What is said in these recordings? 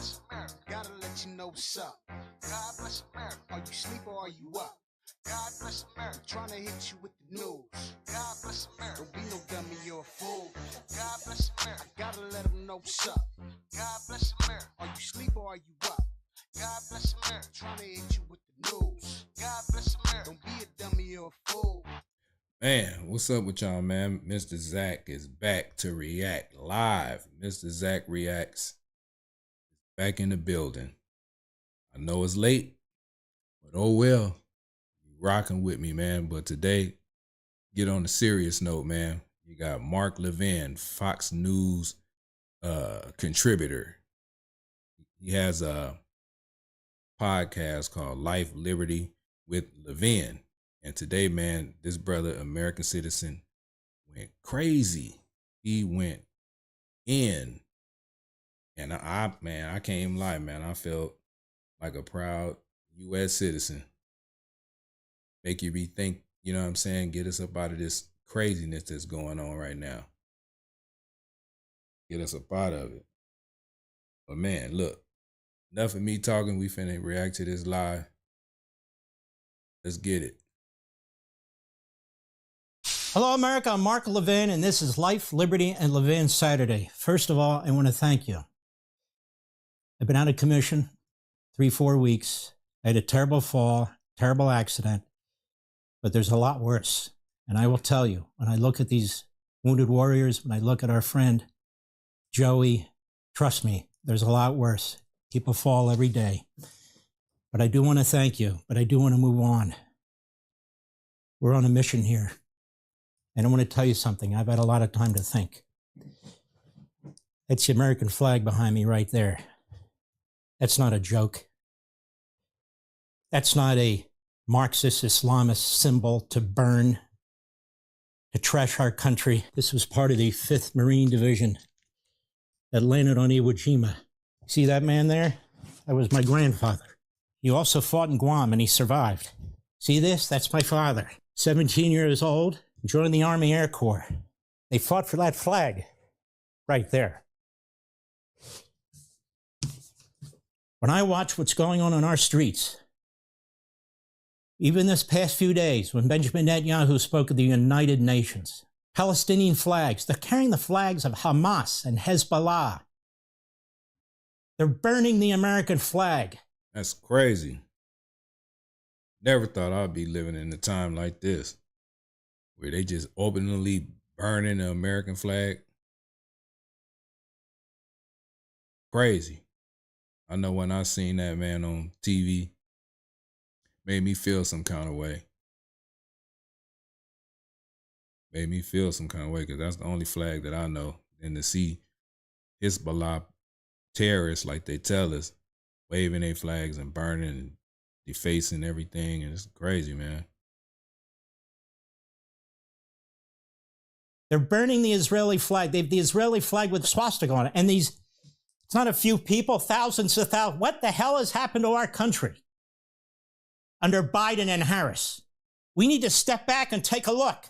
bless America. Gotta let you know what's up. God bless America. Are you sleep or are you up? God bless America. Trying to hit you with the news. God bless America. Don't be no dummy, you're a fool. God bless America. Gotta let them know what's up. God bless America. Are you sleep or are you up? God bless America. Trying to hit you with the news. God bless America. Don't be a dummy, you're a fool. Man, what's up with y'all, man? Mr. Zach is back to react live. Mr. Zach Reacts back in the building. I know it's late, but oh well. You rocking with me, man. But today, get on a serious note, man. You got Mark Levin, Fox News contributor. He has a podcast called Life, Liberty with Levin. And today, man, this brother, American citizen, went crazy. He went in. And I can't even lie, man. I felt like a proud U.S. citizen. Make you rethink, you know what I'm saying? Get us up out of this craziness that's going on right now. Get us up out of it. But man, look, enough of me talking. We finna react to this live. Let's get it. Hello, America. I'm Mark Levin, and this is Life, Liberty, and Levin Saturday. First of all, I want to thank you. I've been out of commission 3-4 weeks. I had a terrible fall, terrible accident, but there's a lot worse. And I will tell you, when I look at these wounded warriors, when I look at our friend Joey, trust me, there's a lot worse. People fall every day. But I do want to thank you, but I do want to move on. We're on a mission here. And I want to tell you something. I've had a lot of time to think. That's the American flag behind me right there. That's not a joke. That's not a Marxist Islamist symbol to burn, to trash our country. This was part of the 5th Marine Division that landed on Iwo Jima. See that man there? That was my grandfather. He also fought in Guam and he survived. See this? That's my father. 17 years old. Joined the Army Air Corps. They fought for that flag right there. When I watch what's going on our streets, even this past few days when Benjamin Netanyahu spoke at the United Nations, Palestinian flags, they're carrying the flags of Hamas and Hezbollah. They're burning the American flag. That's crazy. Never thought I'd be living in a time like this, where they just openly burning the American flag. Crazy. I know when I seen that, man, on TV, made me feel some kind of way. Made me feel some kind of way, because that's the only flag that I know. And to see Hezbollah terrorists, like they tell us, waving their flags and burning and defacing everything, and it's crazy, man. They're burning the Israeli flag. They have the Israeli flag with swastika on it. And it's not a few people, thousands of thousands. What the hell has happened to our country under Biden and Harris? We need to step back and take a look.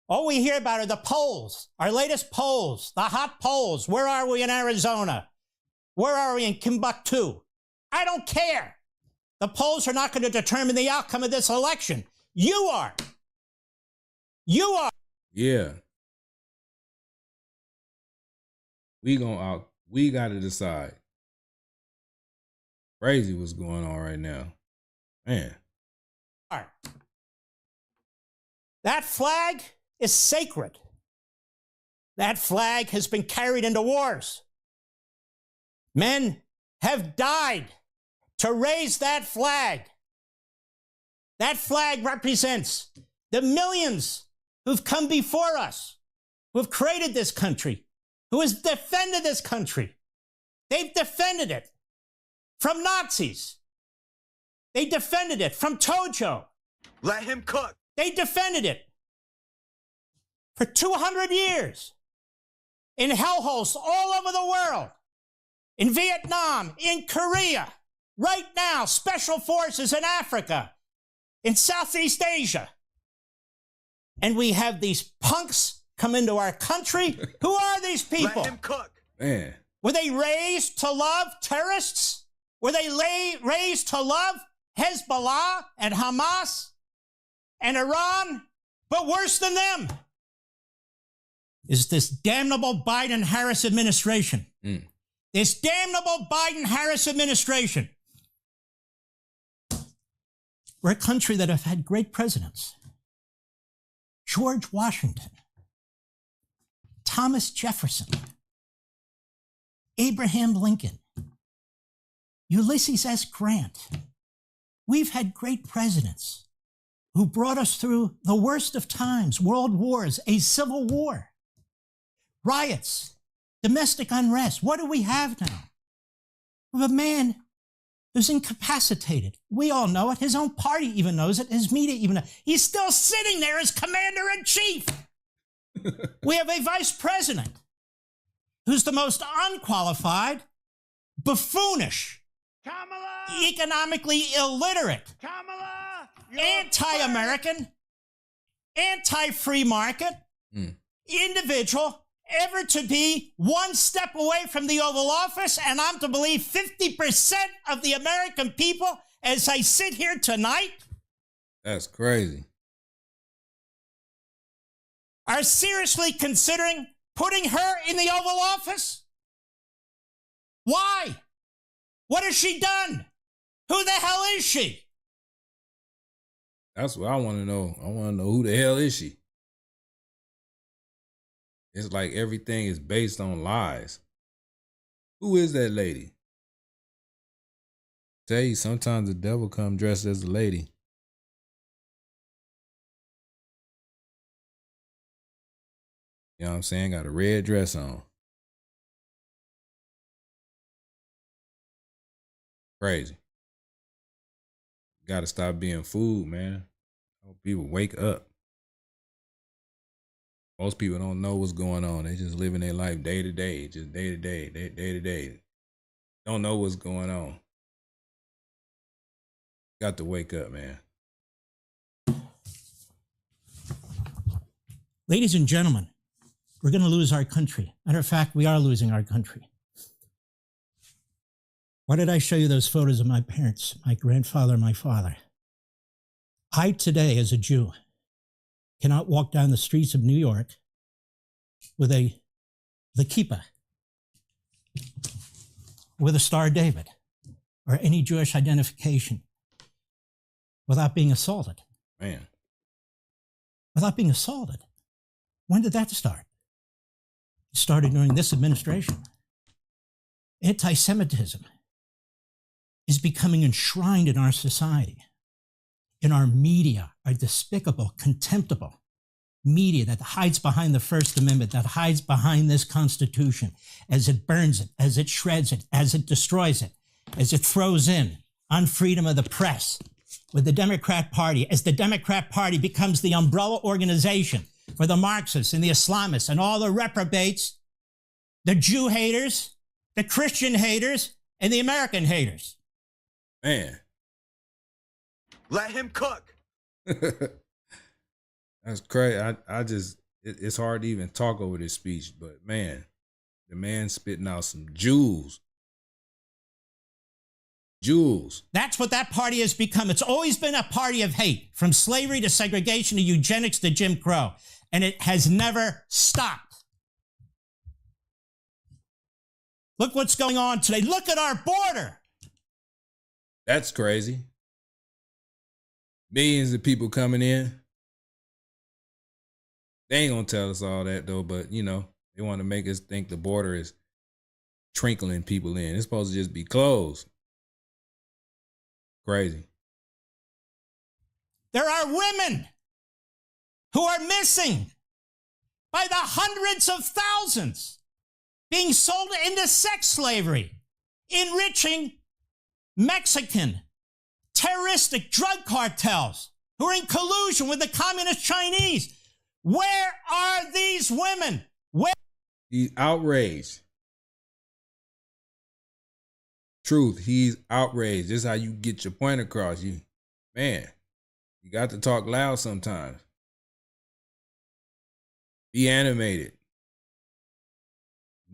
All we hear about are the polls, our latest polls, the hot polls. Where are we in Arizona? Where are we in Timbuktu? I don't care. The polls are not going to determine the outcome of this election. You are. You are. Yeah. We got to decide. Crazy what's going on right now. Man. That flag is sacred. That flag has been carried into wars. Men have died to raise that flag. That flag represents the millions who've come before us, who've created this country, who has defended this country. They've defended it from Nazis. They defended it from Tojo. Let him cook. They defended it for 200 years in hellholes all over the world, in Vietnam, in Korea, right now, special forces in Africa, in Southeast Asia. And we have these punks come into our country. Who are these people? Let him cook. Man. Were they raised to love terrorists? Were they raised to love Hezbollah and Hamas and Iran? But worse than them is this damnable Biden-Harris administration. This damnable Biden-Harris administration. We're a country that have had great presidents. George Washington, Thomas Jefferson, Abraham Lincoln, Ulysses S. Grant. We've had great presidents who brought us through the worst of times, world wars, a civil war, riots, domestic unrest. What do we have now? We have a man who's incapacitated. We all know it. His own party even knows it. His media even knows. He's still sitting there as commander-in-chief. We have a vice president who's the most unqualified, buffoonish, Kamala! economically illiterate, Kamala! anti-American, anti-free market individual ever to be one step away from the Oval Office, and I'm to believe 50% of the American people, as I sit here tonight, That's crazy. are seriously considering putting her in the Oval Office? Why? What has she done? Who the hell is she? That's what I want to know. I want to know, who the hell is she? It's like everything is based on lies. Who is that lady? Tell you, sometimes the devil come dressed as a lady. You know what I'm saying? Got a red dress on. Crazy. Got to stop being fooled, man. I hope people wake up. Most people don't know what's going on. They just living their life day to day, just day to day, day to day. Don't know what's going on. Got to wake up, man. Ladies and gentlemen, we're going to lose our country. Matter of fact, we are losing our country. Why did I show you those photos of my parents, my grandfather, my father? I today, as a Jew, cannot walk down the streets of New York with the kippah, with a Star of David, or any Jewish identification without being assaulted. Man. Without being assaulted. When did that start? It started during this administration. Anti-Semitism is becoming enshrined in our society, in our media, our despicable, contemptible media that hides behind the First Amendment, that hides behind this Constitution, as it burns it, as it shreds it, as it destroys it, as it throws in on freedom of the press with the Democrat Party, as the Democrat Party becomes the umbrella organization for the Marxists and the Islamists and all the reprobates, the Jew haters, the Christian haters, and the American haters. Man. Let him cook. That's crazy. It's hard to even talk over this speech, but man, the man spitting out some jewels. Jewels. That's what that party has become. It's always been a party of hate, from slavery to segregation to eugenics to Jim Crow, and it has never stopped. Look what's going on today. Look at our border. That's crazy. Millions of people coming in. They ain't gonna tell us all that though, but you know, they want to make us think the border is trickling people in. It's supposed to just be closed. Crazy. There are women who are missing by the hundreds of thousands, being sold into sex slavery, enriching Mexican terroristic drug cartels who are in collusion with the communist Chinese. Where are these women? Where? He's outraged. Truth, he's outraged. This is how you get your point across. You got to talk loud sometimes. Be animated.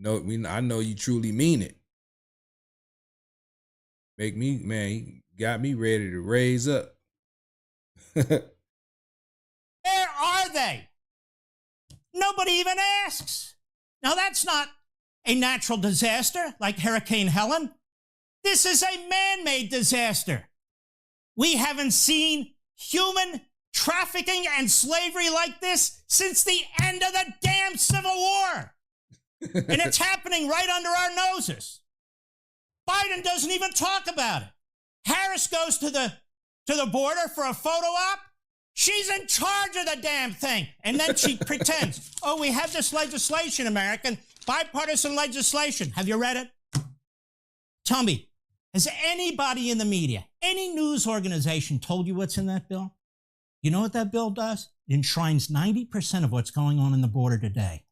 No, I know you truly mean it. Make me, man, you got me ready to raise up. Where are they? Nobody even asks. Now, that's not a natural disaster like Hurricane Helen. This is a man-made disaster. We haven't seen human trafficking and slavery like this since the end of the damn Civil War. And it's happening right under our noses. Biden doesn't even talk about it. Harris goes to the border for a photo op. She's in charge of the damn thing. And then she pretends, oh, we have this legislation, American, bipartisan legislation. Have you read it? Tell me, has anybody in the media, any news organization told you what's in that bill? You know what that bill does? It enshrines 90% of what's going on in the border today.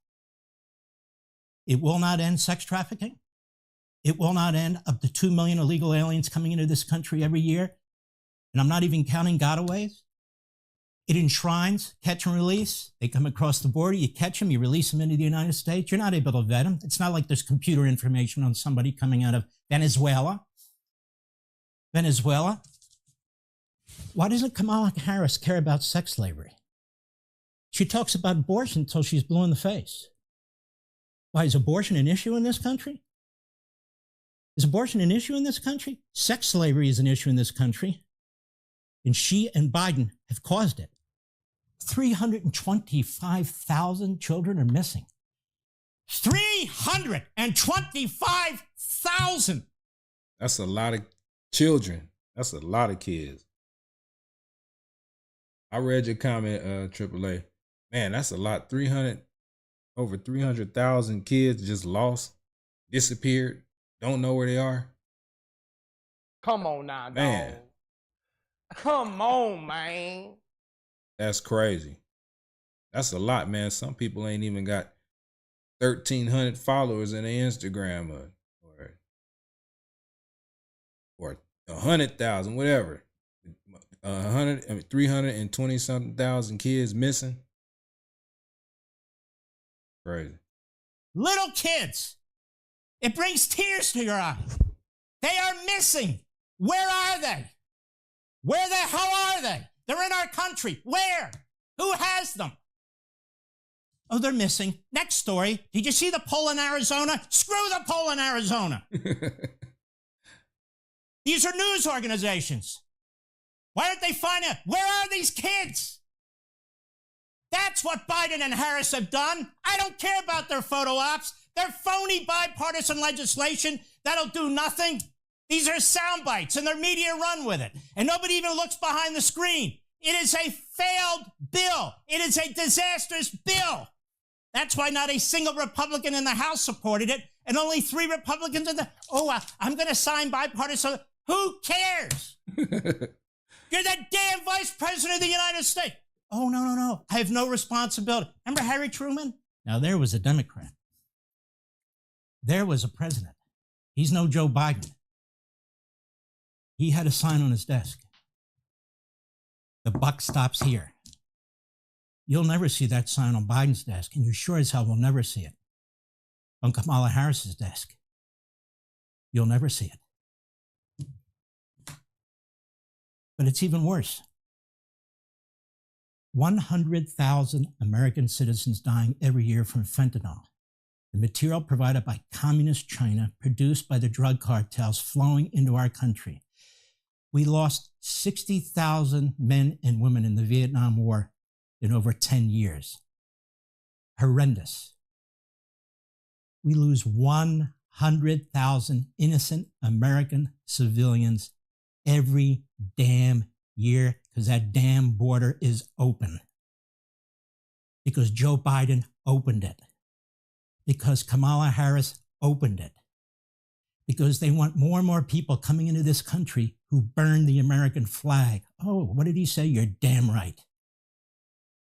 It will not end sex trafficking. It will not end up to 2 million illegal aliens coming into this country every year. And I'm not even counting gotaways. It enshrines catch and release. They come across the border, you catch them, you release them into the United States. You're not able to vet them. It's not like there's computer information on somebody coming out of Venezuela. Why doesn't Kamala Harris care about sex slavery? She talks about abortion until she's blue in the face. Why, is abortion an issue in this country? Is abortion an issue in this country? Sex slavery is an issue in this country. And she and Biden have caused it. 325,000 children are missing. 325,000! That's a lot of children. That's a lot of kids. I read your comment, AAA. Man, that's a lot. Over 300,000 kids just lost, disappeared, don't know where they are. Come on now, man. dog. Come on, man. That's crazy. That's a lot, man. Some people ain't even got 1,300 followers in their Instagram or 100,000, whatever. 320 something thousand kids missing. Crazy. Little kids. It brings tears to your eyes. They are missing. Where are they? Where the hell are they? They're in our country. Where? Who has them? Oh, they're missing. Next story. Did you see the poll in Arizona? Screw the poll in Arizona. These are news organizations. Why don't they find out? Where are these kids? That's what Biden and Harris have done. I don't care about their photo ops. They're phony bipartisan legislation that'll do nothing. These are sound bites, and their media run with it. And nobody even looks behind the screen. It is a failed bill. It is a disastrous bill. That's why not a single Republican in the House supported it, and only 3 Republicans in the... I'm going to sign bipartisan... Who cares? You're the damn vice president of the United States. Oh, no. I have no responsibility. Remember Harry Truman? Now, there was a Democrat. There was a president. He's no Joe Biden. He had a sign on his desk. The buck stops here. You'll never see that sign on Biden's desk, and you sure as hell will never see it on Kamala Harris's desk. You'll never see it. But it's even worse. 100,000 American citizens dying every year from fentanyl, the material provided by communist China, produced by the drug cartels flowing into our country. We lost 60,000 men and women in the Vietnam War in over 10 years. Horrendous. We lose 100,000 innocent American civilians every damn year because that damn border is open. Because Joe Biden opened it. Because Kamala Harris opened it. Because they want more and more people coming into this country who burn the American flag. Oh, what did he say? You're damn right.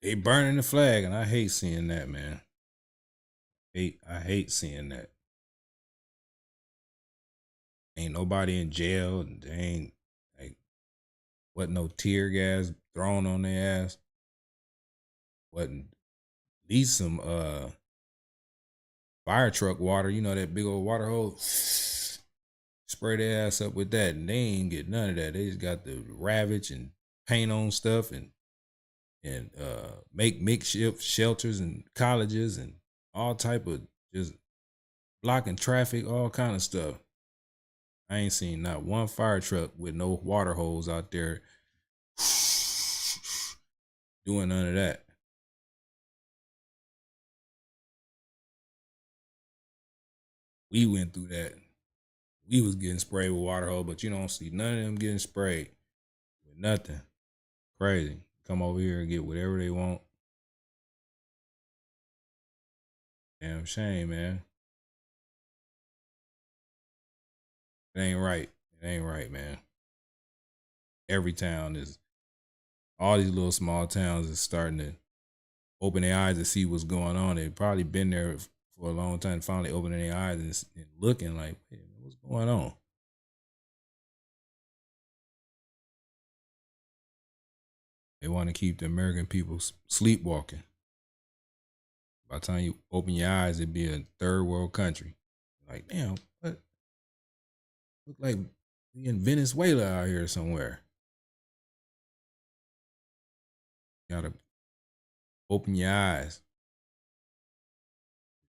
They burning the flag, and I hate seeing that, man. I hate seeing that. Ain't nobody in jail. They ain't wasn't no tear gas thrown on their ass. Wasn't at least some fire truck water, you know, that big old water hose, spray their ass up with that, and they ain't get none of that. They just got the ravage and paint on stuff and make makeshift shelters and colleges and all type of just blocking traffic, all kind of stuff. I ain't seen not one fire truck with no water hose out there doing none of that. We went through that. We was getting sprayed with water hose, but you don't see none of them getting sprayed with nothing. Crazy. Come over here and get whatever they want. Damn shame, man. It ain't right. It ain't right, man. Every town is, all these little small towns is starting to open their eyes to see what's going on. They've probably been there for a long time, finally opening their eyes and looking like, hey, what's going on? They want to keep the American people sleepwalking. By the time you open your eyes, it'd be a third world country. Like, damn, what? Look like we in Venezuela out here somewhere. You gotta open your eyes.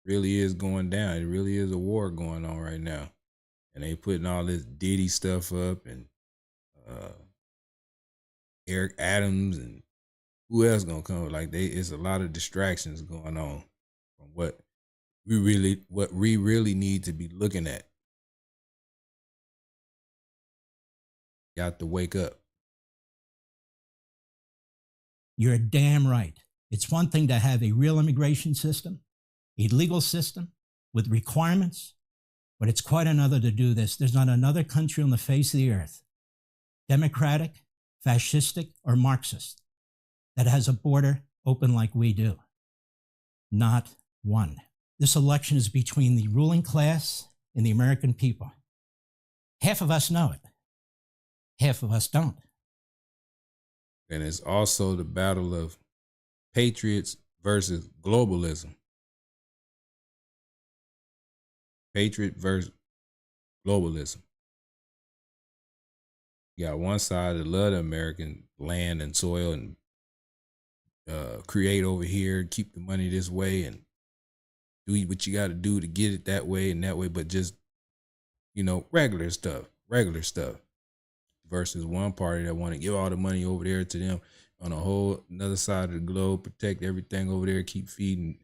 It really is going down. It really is a war going on right now. And they putting all this Diddy stuff up and Eric Adams and who else gonna come? Like it's a lot of distractions going on from what we really need to be looking at. Got to wake up. You're damn right. It's one thing to have a real immigration system, a legal system with requirements, but it's quite another to do this. There's not another country on the face of the earth, democratic, fascistic, or Marxist, that has a border open like we do. Not one. This election is between the ruling class and the American people. Half of us know it. Half of us don't. And it's also the battle of patriots versus globalism. Patriot versus globalism. You got one side that love the American land and soil and create over here, keep the money this way and do what you got to do to get it that way and that way, but just, you know, regular stuff. Versus one party that want to give all the money over there to them on a whole another side of the globe, protect everything over there, keep feeding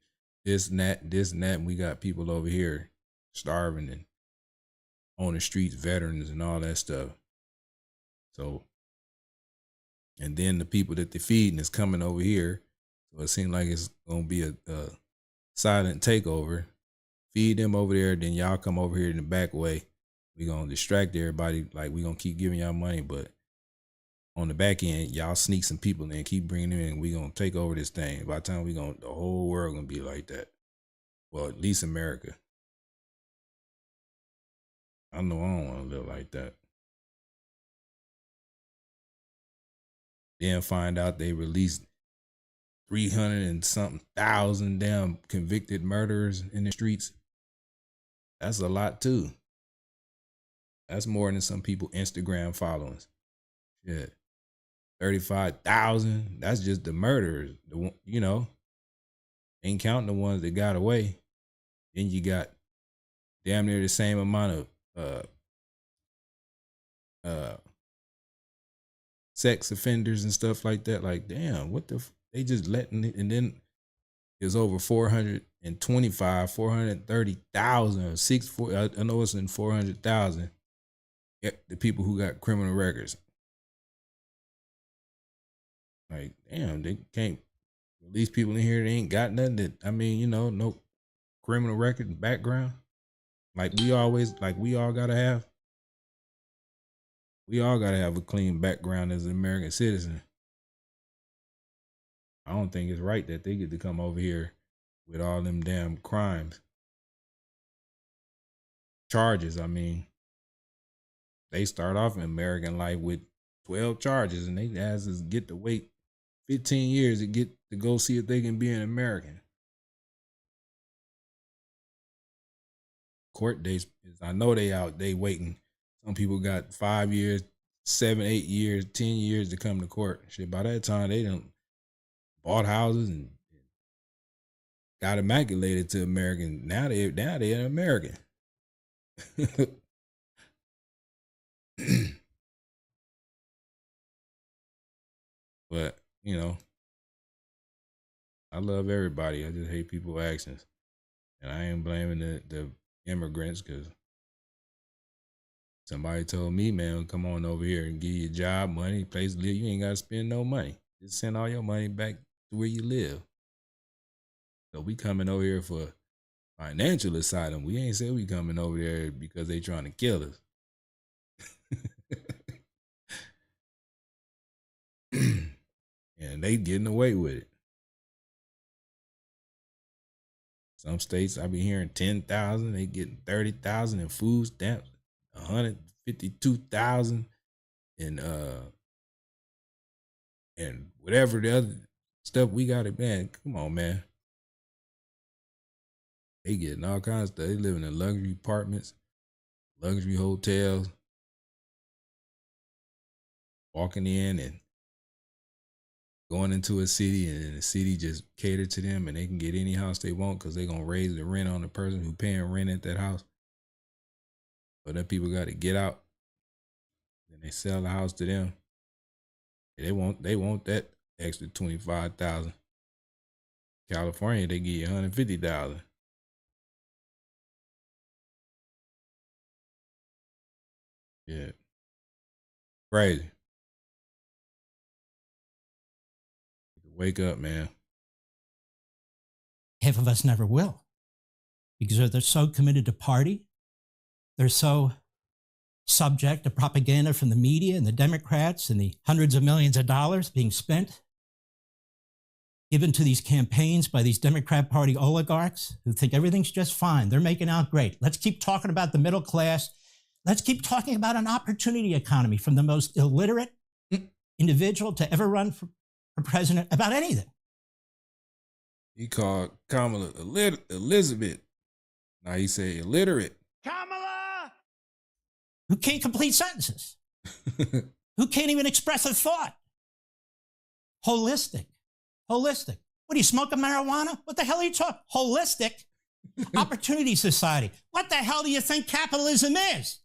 this and that, and we got people over here starving and on the streets, veterans and all that stuff. So, and then the people that they're feeding is coming over here. So it seems like it's going to be a silent takeover. Feed them over there, then y'all come over here in the back way. We're going to distract everybody. Like, we're going to keep giving y'all money, but on the back end, y'all sneak some people in, keep bringing them in. We're going to take over this thing. By the time the whole world going to be like that. Well, at least America. I know I don't want to live like that. Then find out they released 300 and something thousand damn convicted murderers in the streets. That's a lot too. That's more than some people Instagram followings. Shit. 35,000. That's just the murderers. You know, ain't counting the ones that got away. Then you got damn near the same amount of sex offenders and stuff like that. Like, damn, what the they just letting it, and then there's over 430,000 I know it's in 400,000. The people who got criminal records. Like, damn, they can't release people in here that ain't got nothing that, I mean, you know, no criminal record and background. Like we all gotta have. We all gotta have a clean background as an American citizen. I don't think it's right that they get to come over here with all them damn crimes. Charges, I mean. They start off in American life with 12 charges, and they asses get to wait 15 years to get to go see if they can be an American. court dates. I know they waiting. Some people got 5 years, 7, 8 years, 10 years to come to court. Shit, by that time they done bought houses and got immaculated to American. Now they're an American. But you know, I love everybody. I just hate people actions, and I ain't blaming the immigrants because somebody told me, man, come on over here and give you a job, money, place to live. You ain't got to spend no money. Just send all your money back to where you live. So we coming over here for financial asylum. We ain't said we coming over there because they trying to kill us. And they getting away with it. Some states I be hearing 10,000, they getting 30,000 in food stamps, 152,000 in and whatever the other stuff we got it, man. Come on, man. They getting all kinds of stuff. They living in luxury apartments, luxury hotels, walking in and going into a city, and the city just cater to them, and they can get any house they want because they're going to raise the rent on the person who paying rent at that house. But then people got to get out, and they sell the house to them. They want that extra 25,000. California, they give you 150,000. Yeah, crazy. Wake up, man. Half of us never will, because they're so committed to party. They're so subject to propaganda from the media and the Democrats and the hundreds of millions of dollars being spent, given to these campaigns by these Democrat Party oligarchs who think everything's just fine. They're making out great. Let's keep talking about the middle class. Let's keep talking about an opportunity economy from the most illiterate individual to ever run for president about anything. He called Kamala Elizabeth. Now he say illiterate. Kamala! Who can't complete sentences. Who can't even express a thought. Holistic. What do you smoke a marijuana? What the hell are you talking? Holistic opportunity society. What the hell do you think capitalism is?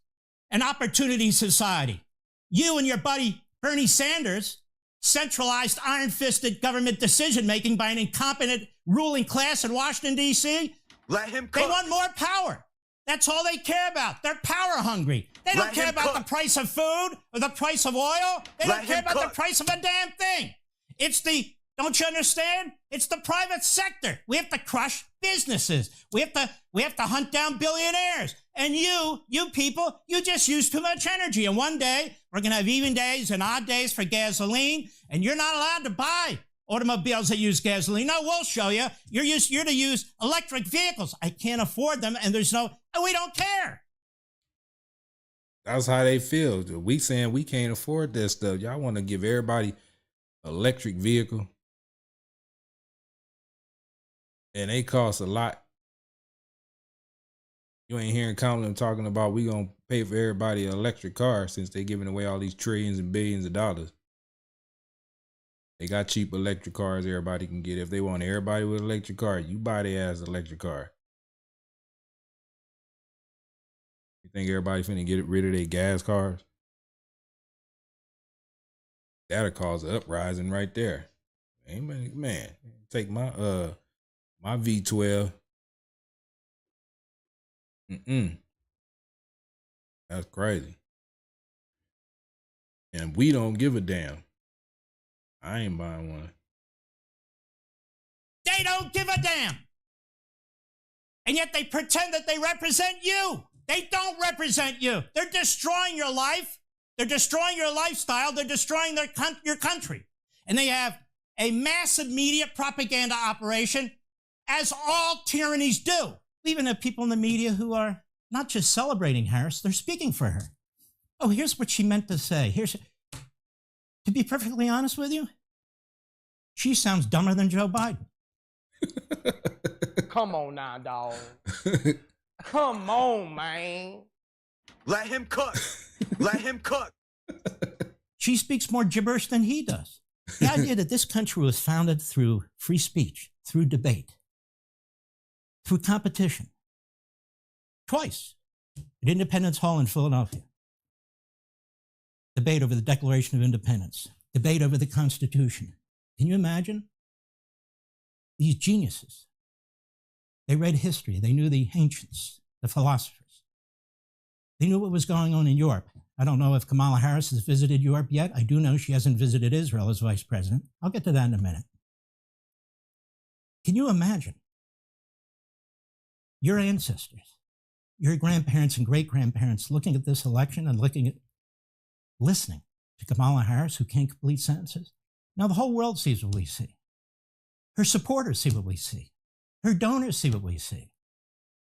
An opportunity society. You and your buddy Bernie Sanders centralized iron-fisted government decision-making by an incompetent ruling class in Washington, D.C. Let him cook. They want more power. That's all they care about. They're power hungry. They don't care about the price of food or the price of oil. They don't care about the price of a damn thing. Don't you understand? It's the private sector. We have to crush businesses. We have to hunt down billionaires. And you people, you just use too much energy. And one day, we're going to have even days and odd days for gasoline, and you're not allowed to buy automobiles that use gasoline. No, we'll show you. You're to use electric vehicles. I can't afford them, and we don't care. That's how they feel. We saying we can't afford this stuff. Y'all want to give everybody electric vehicle, and they cost a lot. You ain't hearing Kamala talking about we gonna pay for everybody an electric car since they giving away all these trillions and billions of dollars. They got cheap electric cars everybody can get. If they want everybody with an electric car, you buy their ass an electric car. You think everybody finna get rid of their gas cars? That'll cause an uprising right there. Man, take my V12. That's crazy. And we don't give a damn. I ain't buying one. They don't give a damn. And yet they pretend that they represent you. They don't represent you. They're destroying your life. They're destroying your lifestyle. They're destroying your country. And they have a massive media propaganda operation, as all tyrannies do. We even have people in the media who are not just celebrating Harris, they're speaking for her. Oh, here's what she meant to say. To be perfectly honest with you, she sounds dumber than Joe Biden. Come on now, dog. Come on, man. Let him cook. Let him cook. She speaks more gibberish than he does. The idea that this country was founded through free speech, through debate, through competition. Twice at Independence Hall in Philadelphia. Debate over the Declaration of Independence. Debate over the Constitution. Can you imagine? These geniuses. They read history. They knew the ancients, the philosophers. They knew what was going on in Europe. I don't know if Kamala Harris has visited Europe yet. I do know she hasn't visited Israel as vice president. I'll get to that in a minute. Can you imagine your ancestors, your grandparents and great-grandparents looking at this election and listening to Kamala Harris, who can't complete sentences? Now the whole world sees what we see. Her supporters see what we see. Her donors see what we see.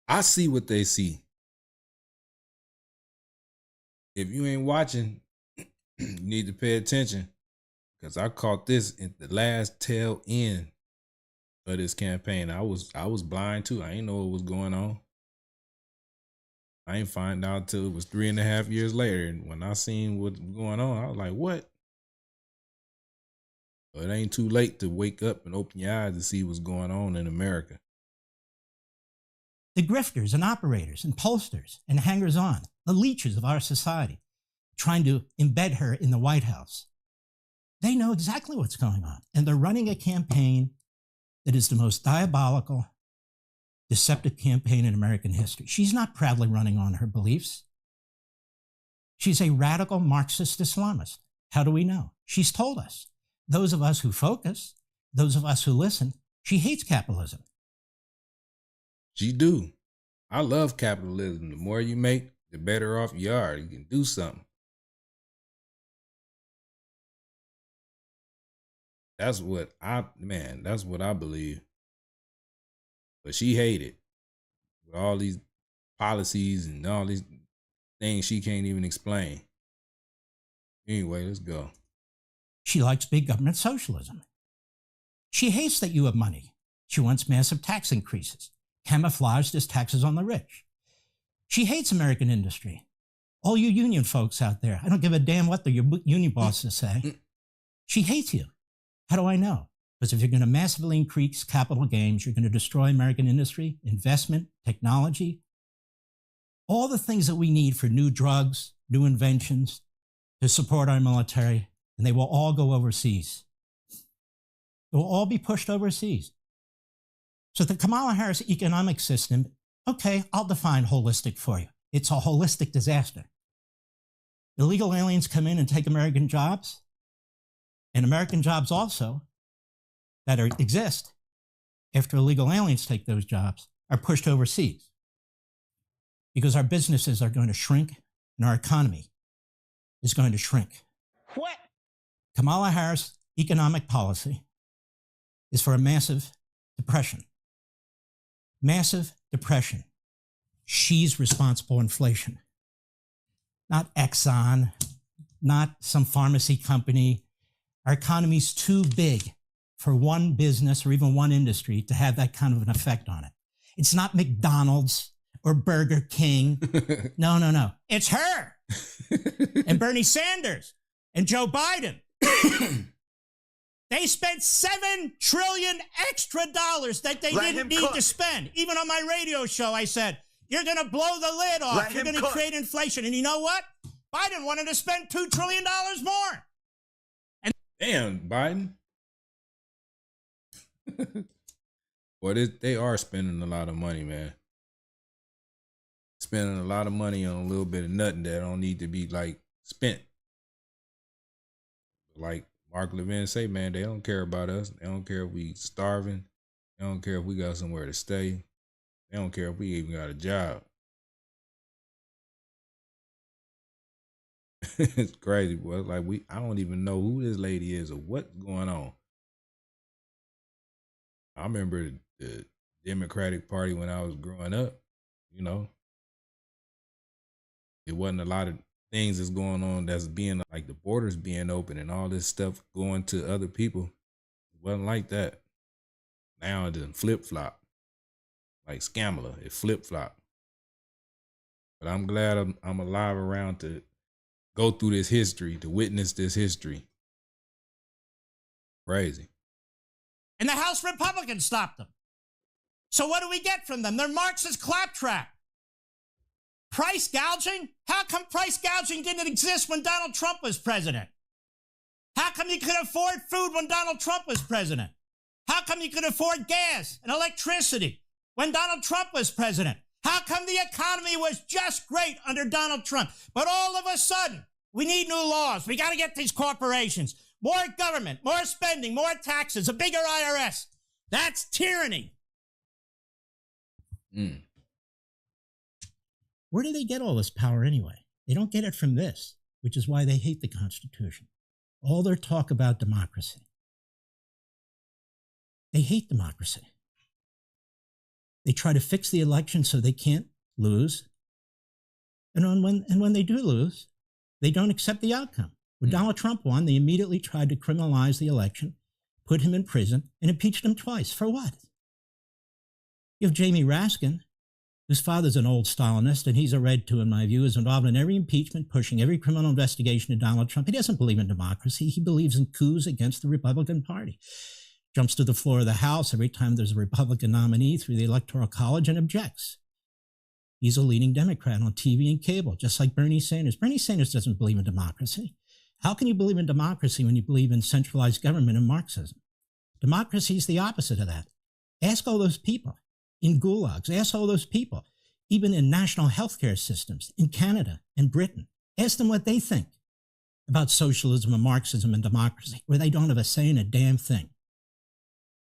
I see what they see. If you ain't watching, you need to pay attention, because I caught this at the last tail end of this campaign. I was blind too. I didn't know what was going on. I ain't find out till it was 3.5 years later. And when I seen what was going on, I was like, what? But it ain't too late to wake up and open your eyes to see what's going on in America. The grifters and operators and pollsters and hangers-on, the leeches of our society, trying to embed her in the White House. They know exactly what's going on. And they're running a campaign that is the most diabolical, deceptive campaign in American history. She's not proudly running on her beliefs. She's a radical Marxist Islamist. How do we know? She's told us. Those of us who focus, those of us who listen, she hates capitalism. She do. I love capitalism. The more you make, the better off you are. You can do something. That's what I believe. But she hated with all these policies and all these things she can't even explain. Anyway, let's go. She likes big government socialism. She hates that you have money. She wants massive tax increases, camouflaged as taxes on the rich. She hates American industry. All you union folks out there, I don't give a damn what the union bosses say. She hates you. How do I know? Because if you're going to massively increase capital gains, you're going to destroy American industry, investment, technology, all the things that we need for new drugs, new inventions to support our military, and they will all go overseas. They will all be pushed overseas. So the Kamala Harris economic system, okay, I'll define holistic for you. It's a holistic disaster. Illegal aliens come in and take American jobs, and American jobs also that exist after illegal aliens take those jobs are pushed overseas because our businesses are going to shrink and our economy is going to shrink. What? Kamala Harris' economic policy is for a massive depression. Massive depression. She's responsible for inflation. Not Exxon, not some pharmacy company. Our economy's too big for one business or even one industry to have that kind of an effect on it. It's not McDonald's or Burger King. No. It's her and Bernie Sanders and Joe Biden. They spent $7 trillion extra dollars that they didn't need to spend. Even on my radio show, I said, you're going to blow the lid off. You're going to create inflation. And you know what? Biden wanted to spend $2 trillion more. And damn, Biden. Well, they are spending a lot of money, man. Spending a lot of money on a little bit of nothing that don't need to be like spent. Like Mark Levin say, man, they don't care about us. They don't care if we starving. They don't care if we got somewhere to stay. They don't care if we even got a job. It's crazy, boy. Like I don't even know who this lady is or what's going on. I remember the Democratic Party when I was growing up, you know. It wasn't a lot of things that's going on that's being like the borders being open and all this stuff going to other people. It wasn't like that. Now it done flip-flop. Like Scamala, it flip-flop. But I'm glad I'm alive around to go through this history, to witness this history. Crazy. And the House Republicans stopped them. So what do we get from them? They're Marxist claptrap. Price gouging? How come price gouging didn't exist when Donald Trump was president? How come you could afford food when Donald Trump was president? How come you could afford gas and electricity when Donald Trump was president? How come the economy was just great under Donald Trump? But all of a sudden, we need new laws. We got to get these corporations. More government, more spending, more taxes, a bigger IRS. That's tyranny. Where do they get all this power anyway? They don't get it from this, which is why they hate the Constitution. All their talk about democracy. They hate democracy. They try to fix the election so they can't lose. And when they do lose, they don't accept the outcome. When Donald Trump won, they immediately tried to criminalize the election, put him in prison, and impeached him twice. For what? You have Jamie Raskin, whose father's an old Stalinist, and he's a red too, in my view, is involved in every impeachment, pushing every criminal investigation of Donald Trump. He doesn't believe in democracy. He believes in coups against the Republican Party. Jumps to the floor of the House every time there's a Republican nominee through the Electoral College and objects. He's a leading Democrat on TV and cable, just like Bernie Sanders. Bernie Sanders doesn't believe in democracy. How can you believe in democracy when you believe in centralized government and Marxism? Democracy is the opposite of that. Ask all those people in gulags. Ask all those people, even in national healthcare systems in Canada and Britain. Ask them what they think about socialism and Marxism and democracy, where they don't have a say in a damn thing.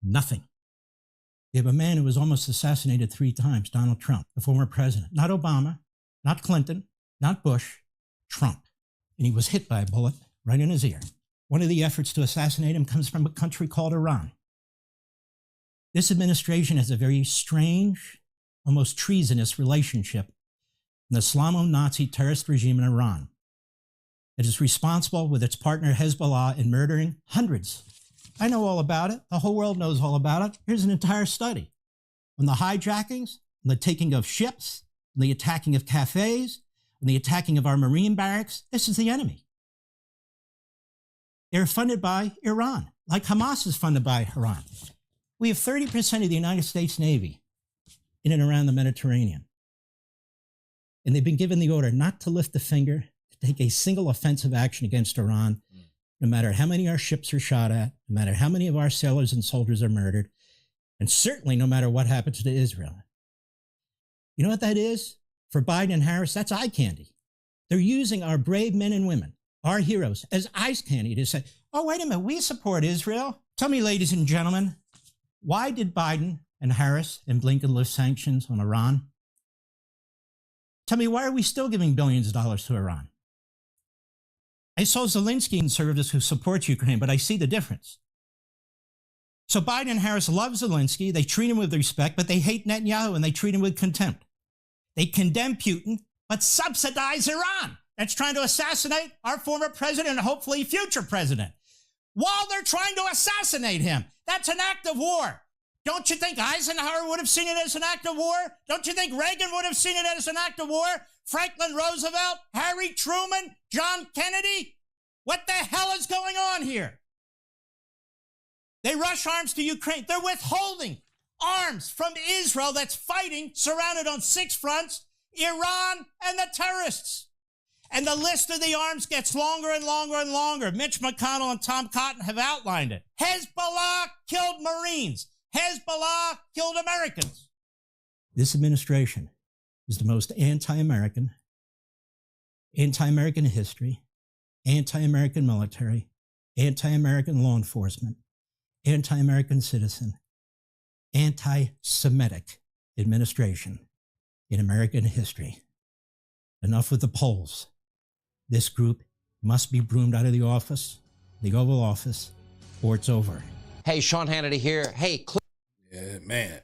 Nothing. You have a man who was almost assassinated 3 times, Donald Trump, the former president. Not Obama, not Clinton, not Bush, Trump. And he was hit by a bullet right in his ear. One of the efforts to assassinate him comes from a country called Iran. This administration has a very strange, almost treasonous relationship with the Islamo-Nazi terrorist regime in Iran. It is responsible with its partner Hezbollah in murdering hundreds. I know all about it. The whole world knows all about it. Here's an entire study on the hijackings, on the taking of ships, on the attacking of cafes, on the attacking of our Marine barracks. This is the enemy. They're funded by Iran, like Hamas is funded by Iran. We have 30% of the United States Navy in and around the Mediterranean. And they've been given the order not to lift a finger, to take a single offensive action against Iran, no matter how many our ships are shot at, no matter how many of our sailors and soldiers are murdered, and certainly no matter what happens to Israel. You know what that is? For Biden and Harris, that's eye candy. They're using our brave men and women, our heroes, as eye candy to say, oh, wait a minute, we support Israel. Tell me, ladies and gentlemen, why did Biden and Harris and Blinken lift sanctions on Iran? Tell me, why are we still giving billions of dollars to Iran? I saw Zelensky conservatives who support Ukraine, but I see the difference. So Biden and Harris love Zelensky. They treat him with respect, but they hate Netanyahu and they treat him with contempt. They condemn Putin, but subsidize Iran. That's trying to assassinate our former president and hopefully future president. While they're trying to assassinate him. That's an act of war. Don't you think Eisenhower would have seen it as an act of war? Don't you think Reagan would have seen it as an act of war? Franklin Roosevelt, Harry Truman, John Kennedy? What the hell is going on here? They rush arms to Ukraine. They're withholding arms from Israel that's fighting, surrounded on 6 fronts, Iran and the terrorists. And the list of the arms gets longer and longer and longer. Mitch McConnell and Tom Cotton have outlined it. Hezbollah killed Marines. Hezbollah killed Americans. This administration is the most anti-American in history, anti-American military, anti-American law enforcement, anti-American citizen, anti-Semitic administration in American history. Enough with the polls. This group must be broomed out of the office, the Oval Office, or it's over. Hey, Sean Hannity here. Hey, Yeah, man.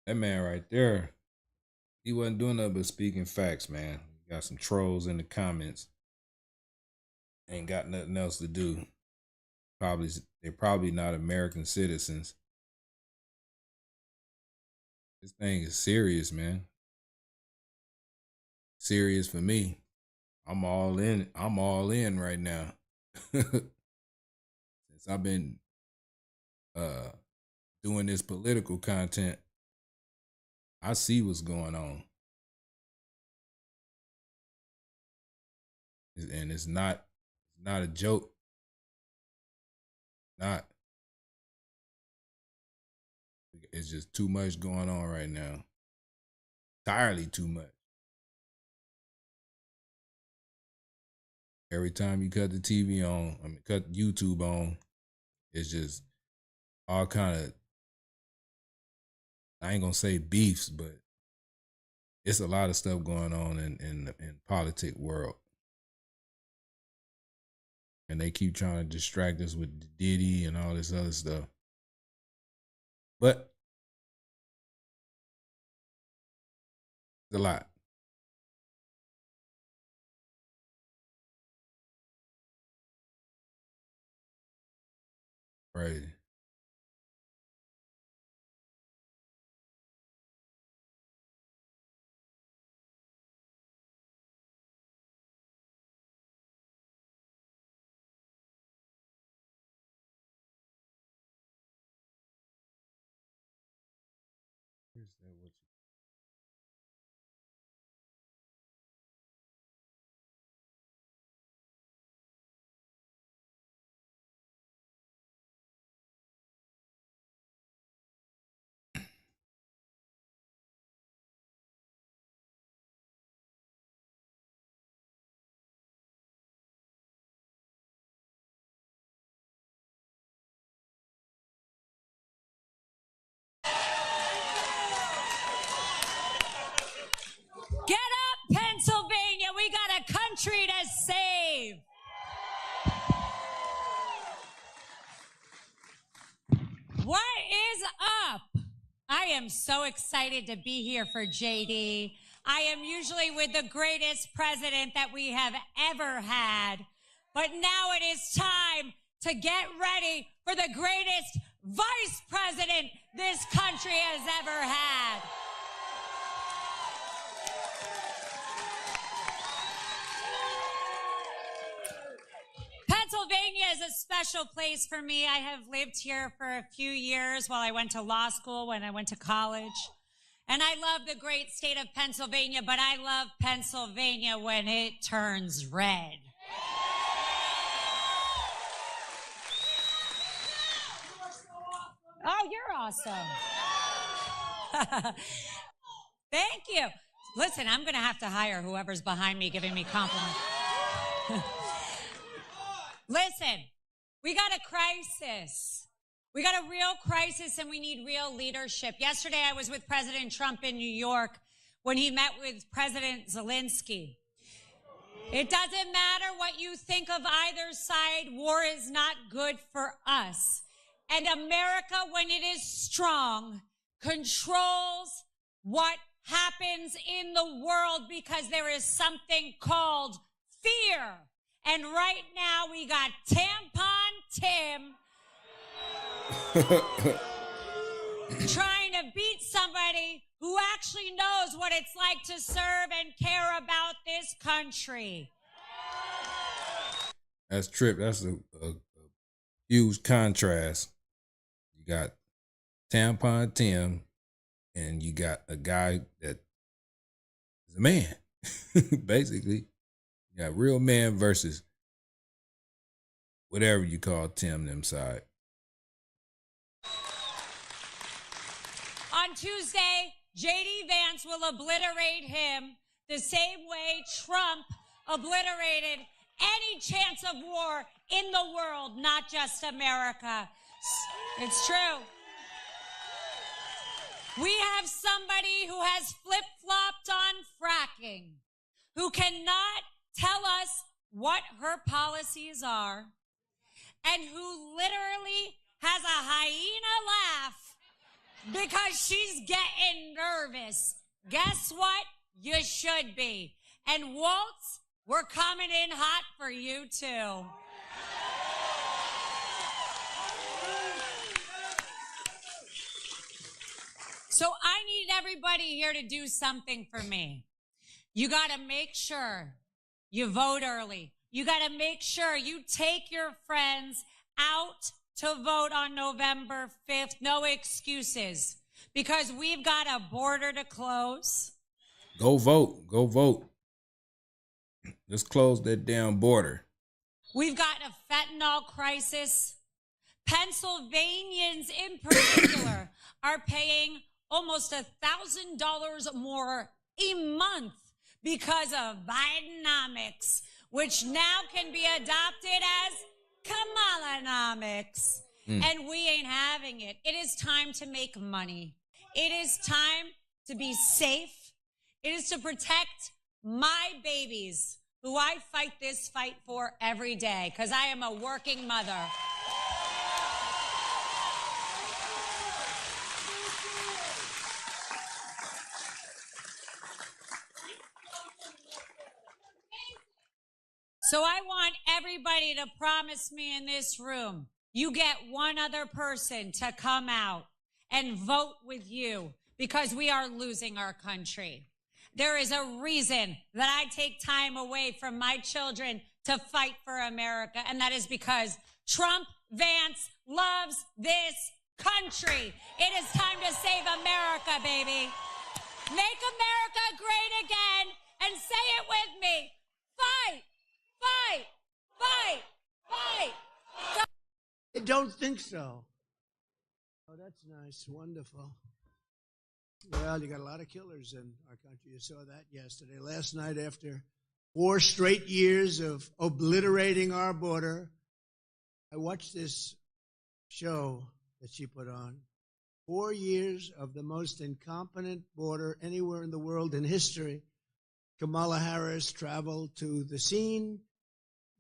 That man right there, he wasn't doing nothing but speaking facts, man. Got some trolls in the comments. Ain't got nothing else to do. They're probably not American citizens. This thing is serious, man. Serious for me. I'm all in. I'm all in right now. Since I've been doing this political content, I see what's going on. And it's not a joke. Not. It's just too much going on right now. Entirely too much. Every time you cut the TV on, cut YouTube on, it's just all kind of, I ain't gonna say beefs, but it's a lot of stuff going on in the politic world. And they keep trying to distract us with Diddy and all this other stuff. But it's a lot. Crazy. Is that what you Get up, Pennsylvania. We got a country to save. What is up? I am so excited to be here for JD. I am usually with the greatest president that we have ever had. But now it is time to get ready for the greatest vice president this country has ever had. Pennsylvania is a special place for me. I have lived here for a few years while I went to law school, when I went to college. And I love the great state of Pennsylvania, but I love Pennsylvania when it turns red. Oh, you're awesome. Thank you. Listen, I'm going to have to hire whoever's behind me giving me compliments. Listen, we got a crisis. We got a real crisis and we need real leadership. Yesterday, I was with President Trump in New York when he met with President Zelensky. It doesn't matter what you think of either side. War is not good for us. And America, when it is strong, controls what happens in the world because there is something called fear. And right now we got Tampon Tim trying to beat somebody who actually knows what it's like to serve and care about this country. That's Trip. That's a huge contrast. You got Tampon Tim, and you got a guy that is a man, basically. You got real man versus whatever you call Tim them side. On Tuesday, JD Vance will obliterate him the same way Trump obliterated any chance of war in the world, not just America. It's true. We have somebody who has flip-flopped on fracking, who cannot tell us what her policies are, and who literally has a hyena laugh because she's getting nervous. Guess what? You should be. And Waltz, we're coming in hot for you too. So I need everybody here to do something for me. You got to make sure you vote early. You got to make sure you take your friends out to vote on November 5th. No excuses, because we've got a border to close. Go vote. Go vote. Let's close that damn border. We've got a fentanyl crisis. Pennsylvanians in particular are paying almost $1,000 more a month because of Bidenomics, which now can be adopted as Kamalanomics. And we ain't having it. It is time to make money. It is time to be safe. It is to protect my babies, who I fight this fight for every day, because I am a working mother. So I want everybody to promise me in this room, you get one other person to come out and vote with you, because we are losing our country. There is a reason that I take time away from my children to fight for America, and that is because Trump, Vance, loves this country. It is time to save America, baby. Make America great again, and say it with me. Fight, fight, fight, fight. I don't think so. Oh, that's nice. Wonderful. Well, you got a lot of killers in our country. You saw that yesterday. Last night, after 4 straight years of obliterating our border, I watched this show that she put on. 4 years of the most incompetent border anywhere in the world in history. Kamala Harris traveled to the scene.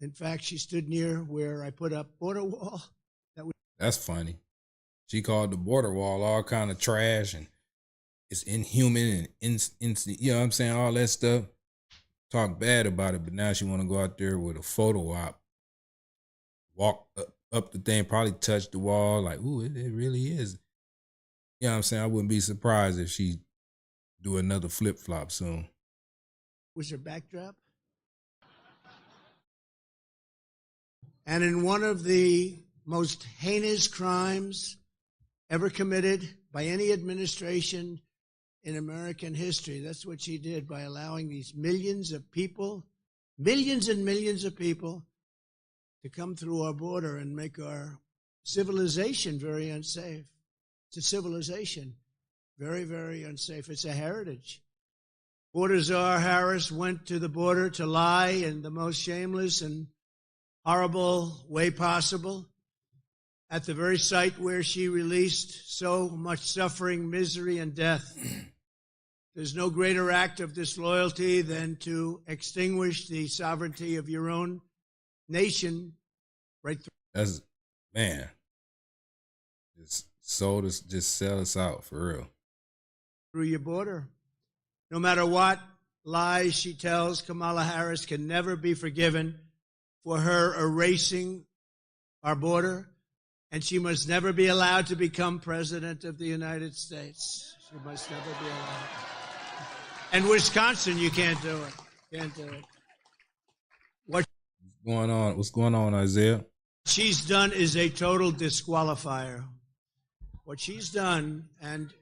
In fact, she stood near where I put up border wall. That's funny. She called the border wall all kind of trash and it's inhuman and you know what I'm saying, all that stuff. Talk bad about it, but now she want to go out there with a photo op, walk up the thing, probably touch the wall, like, ooh, it really is. You know what I'm saying? I wouldn't be surprised if she do another flip-flop soon. Was her backdrop? And in one of the most heinous crimes ever committed by any administration in American history, that's what she did by allowing these millions of people, millions and millions of people, to come through our border and make our civilization very unsafe. It's a civilization, very, very unsafe. It's a heritage. Border Czar Harris went to the border to lie in the most shameless and horrible way possible, at the very site where she released so much suffering, misery, and death. There's no greater act of disloyalty than to extinguish the sovereignty of your own nation right through. That's, man, just sold us, just sell us out for real. Through your border. No matter what lies she tells, Kamala Harris can never be forgiven for her erasing our border, and she must never be allowed to become president of the United States. She must never be allowed. And Wisconsin, you can't do it. Can't do it. What's going on? What's going on, Isaiah? She's done is a total disqualifier. What she's done, and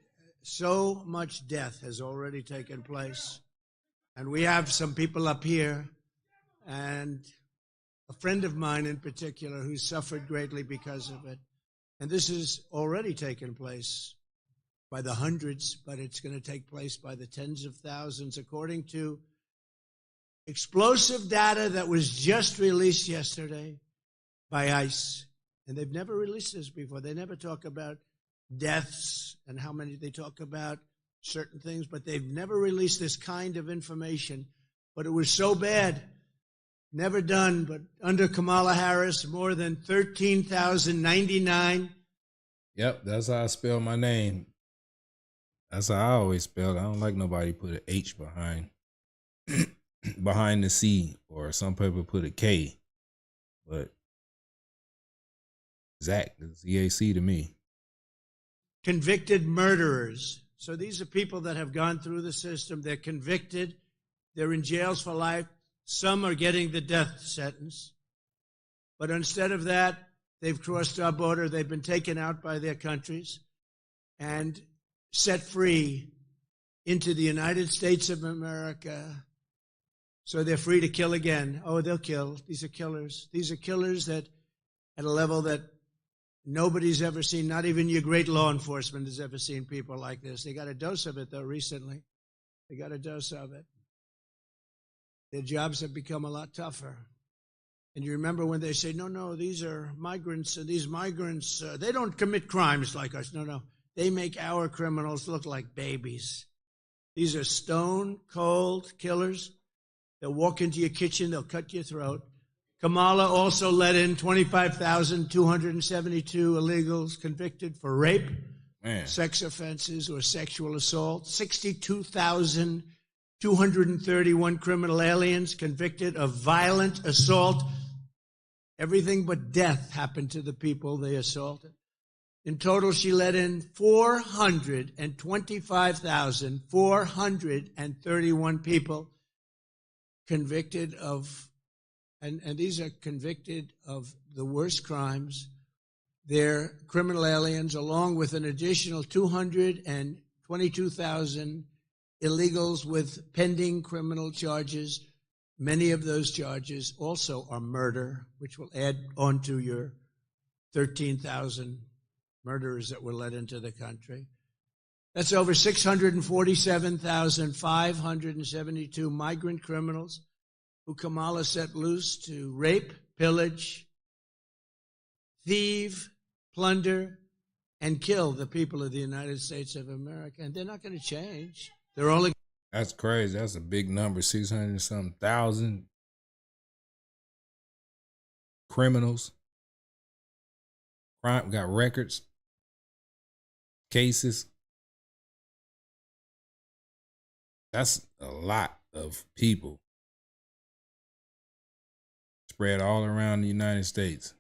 so much death has already taken place. And we have some people up here, and a friend of mine in particular who suffered greatly because of it. And this has already taken place by the hundreds, but it's going to take place by the tens of thousands, according to explosive data that was just released yesterday by ICE. And they've never released this before. They never talk about deaths and how many. They talk about certain things, but they've never released this kind of information. But it was so bad, never done, but under Kamala Harris, more than 13,099. Yep, that's how I spell my name. That's how I always spell it. I don't like nobody put an H behind behind the C, or some people put a K. But Zach, it's ZAC to me. Convicted murderers, So these are people that have gone through the system. They're convicted. They're in jails for life. Some are getting the death sentence. But instead of that, they've crossed our border. They've been taken out by their countries and set free into the United States of America. So they're free to kill again. Oh, they'll kill. These are killers. These are killers that at a level that nobody's ever seen, not even your great law enforcement has ever seen people like this. They got a dose of it, though, recently. They got a dose of it. Their jobs have become a lot tougher. And you remember when they say, no, these are migrants, and these migrants, they don't commit crimes like us. No. They make our criminals look like babies. These are stone-cold killers. They'll walk into your kitchen. They'll cut your throat. Kamala also let in 25,272 illegals convicted for rape, sex offenses, or sexual assault. 62,231 criminal aliens convicted of violent assault. Everything but death happened to the people they assaulted. In total, she let in 425,431 people convicted of, and these are convicted of the worst crimes. They're criminal aliens, along with an additional 222,000 illegals with pending criminal charges. Many of those charges also are murder, which will add on to your 13,000 murderers that were let into the country. That's over 647,572 migrant criminals who Kamala set loose to rape, pillage, thieve, plunder, and kill the people of the United States of America. And they're not going to change. They're only... That's crazy. That's a big number. 600-something thousand criminals. Crime, got records, cases. That's a lot of people spread all around the United States.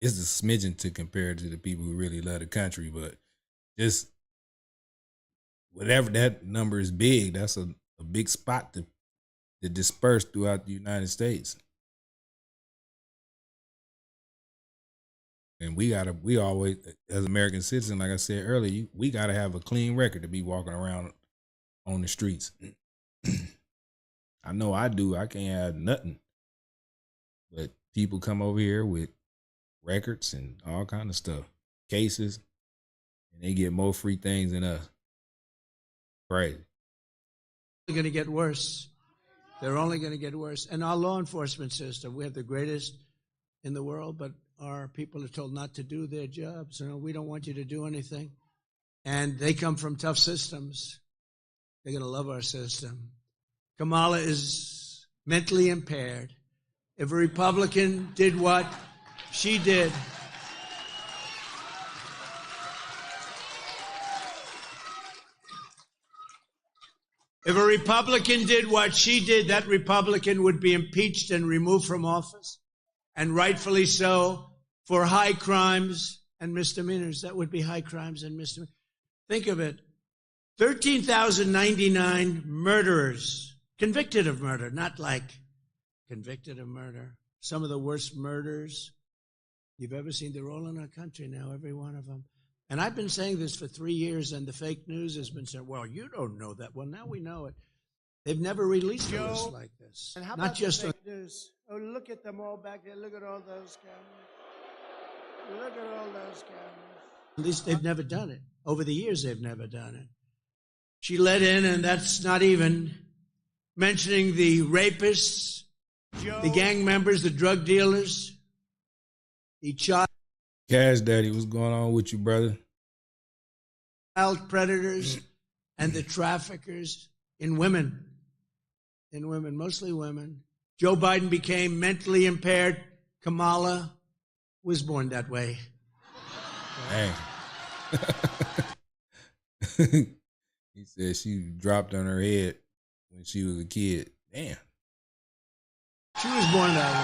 It's a smidgen to compare to the people who really love the country, but just whatever, that number is big. That's a big spot to disperse throughout the United States. And we always, as American citizens, like I said earlier, we gotta have a clean record to be walking around on the streets. I know I do. I can't have nothing. But people come over here with records and all kind of stuff, cases, and they get more free things than us. Crazy. They're going to get worse. They're only going to get worse. And our law enforcement system, we have the greatest in the world, but our people are told not to do their jobs. You know, we don't want you to do anything. And they come from tough systems. They're going to love our system. Kamala is mentally impaired. If a Republican did what she did, if a Republican did what she did, that Republican would be impeached and removed from office, and rightfully so, for high crimes and misdemeanors. That would be high crimes and misdemeanors. Think of it. 13,099 murderers convicted of murder, not like convicted of murder. Some of the worst murders you've ever seen. They're all in our country now, every one of them. And I've been saying this for 3 years, and the fake news has been saying, well, you don't know that. Well, now we know it. They've never released a list like this. And how about not just the fake news? Oh, look at them all back there. Look at all those cameras. Look at all those cameras. At least they've never done it. Over the years, they've never done it. She let in, and that's not even mentioning the rapists, the gang members, the drug dealers, the child Cash Daddy, what's going on with you, brother? Predators, and the traffickers in women. In women, mostly women. Joe Biden became mentally impaired. Kamala was born that way. Dang. He said she dropped on her head when she was a kid. Damn. She was born that way.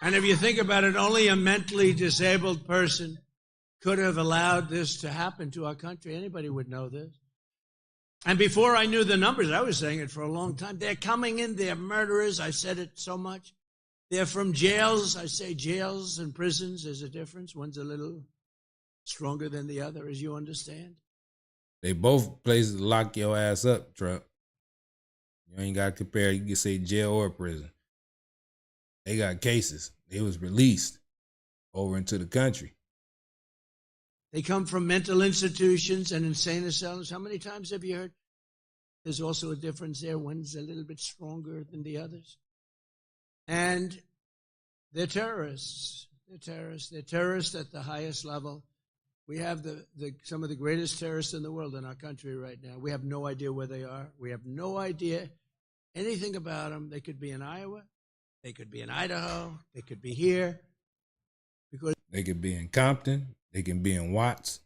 And if you think about it, only a mentally disabled person could have allowed this to happen to our country. Anybody would know this. And before I knew the numbers, I was saying it for a long time. They're coming in, they're murderers. I said it so much. They're from jails. I say jails and prisons. There's a difference. One's a little stronger than the other, as you understand. They both places to lock your ass up, Trump. You ain't got to compare. You can say jail or prison. They got cases. They was released over into the country. They come from mental institutions and insane asylums. How many times have you heard? There's also a difference there. One's a little bit stronger than the others. And they're terrorists. They're terrorists. They're terrorists at the highest level. We have some of the greatest terrorists in the world in our country right now. We have no idea where they are. We have no idea anything about them. They could be in Iowa. They could be in Idaho. They could be here. Because they could be in Compton. They can be in Watts.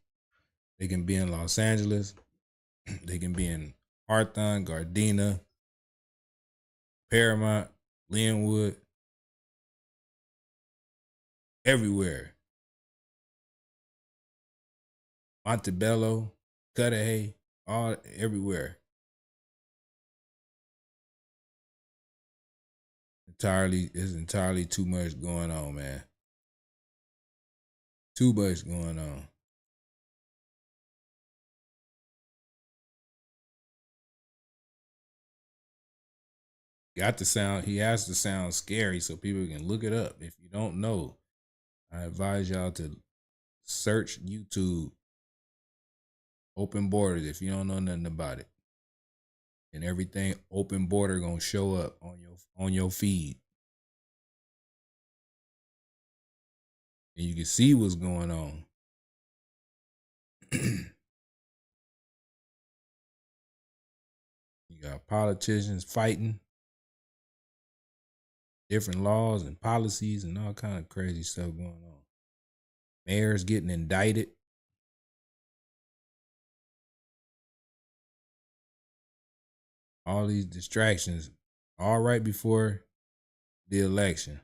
They can be in Los Angeles. They can be in Hawthorne, Gardena, Paramount, Linwood, everywhere. Montebello, Cudahy, all everywhere. It's entirely too much going on, man. Too much going on. He has to sound scary so people can look it up. If you don't know, I advise y'all to search YouTube Open Borders if you don't know nothing about it. And everything Open Border gonna show up on your feed. And you can see what's going on. You got politicians fighting, different laws and policies and all kind of crazy stuff going on. Mayors getting indicted. All these distractions all right before the election.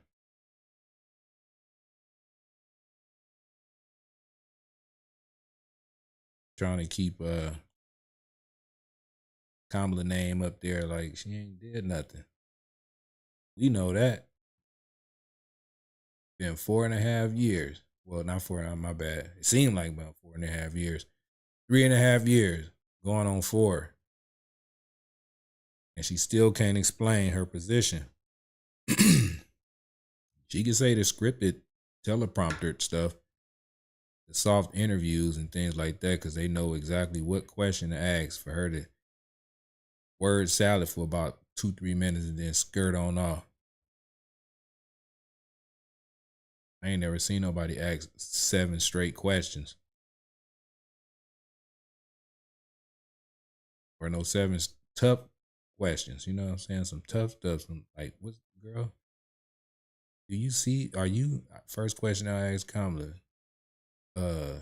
Trying to keep Kamala name up there like she ain't did nothing. We know that. Been 4.5 years. Well, not 4, my bad. It seemed like about 4.5 years. 3.5 years, going on 4. And she still can't explain her position. She can say the scripted teleprompter stuff, the soft interviews and things like that, because they know exactly what question to ask for her to word salad for about 2-3 minutes and then skirt on off. I ain't never seen nobody ask 7 straight questions. Or no 7 tough questions. You know what I'm saying? Some tough stuff. Some like, what's girl? Do you see? First question I asked Kamala. Do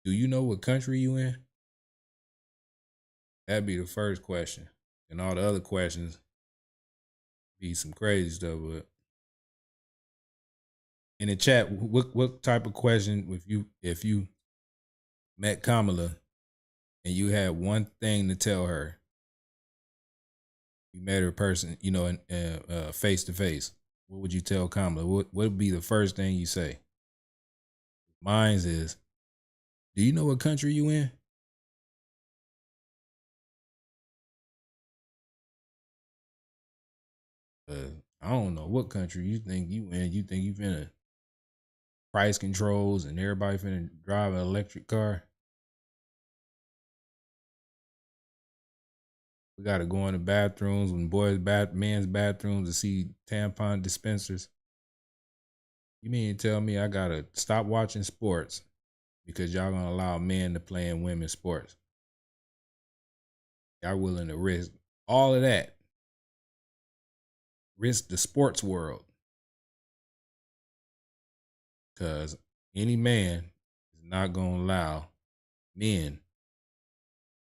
you know what country you in? That'd be the first question. And all the other questions be some crazy stuff. But in the chat, what type of question if you met Kamala and you had one thing to tell her? You met her person, face to face. What would you tell Kamala? What would be the first thing you say? Mine's is, do you know what country you in? I don't know what country you think you in. You think you finna price controls and everybody finna drive an electric car? We gotta go in the bathrooms when men's bathrooms to see tampon dispensers. You mean to tell me I gotta stop watching sports because y'all gonna allow men to play in women's sports? Y'all willing to risk all of that? Risk the sports world? Because any man is not gonna allow men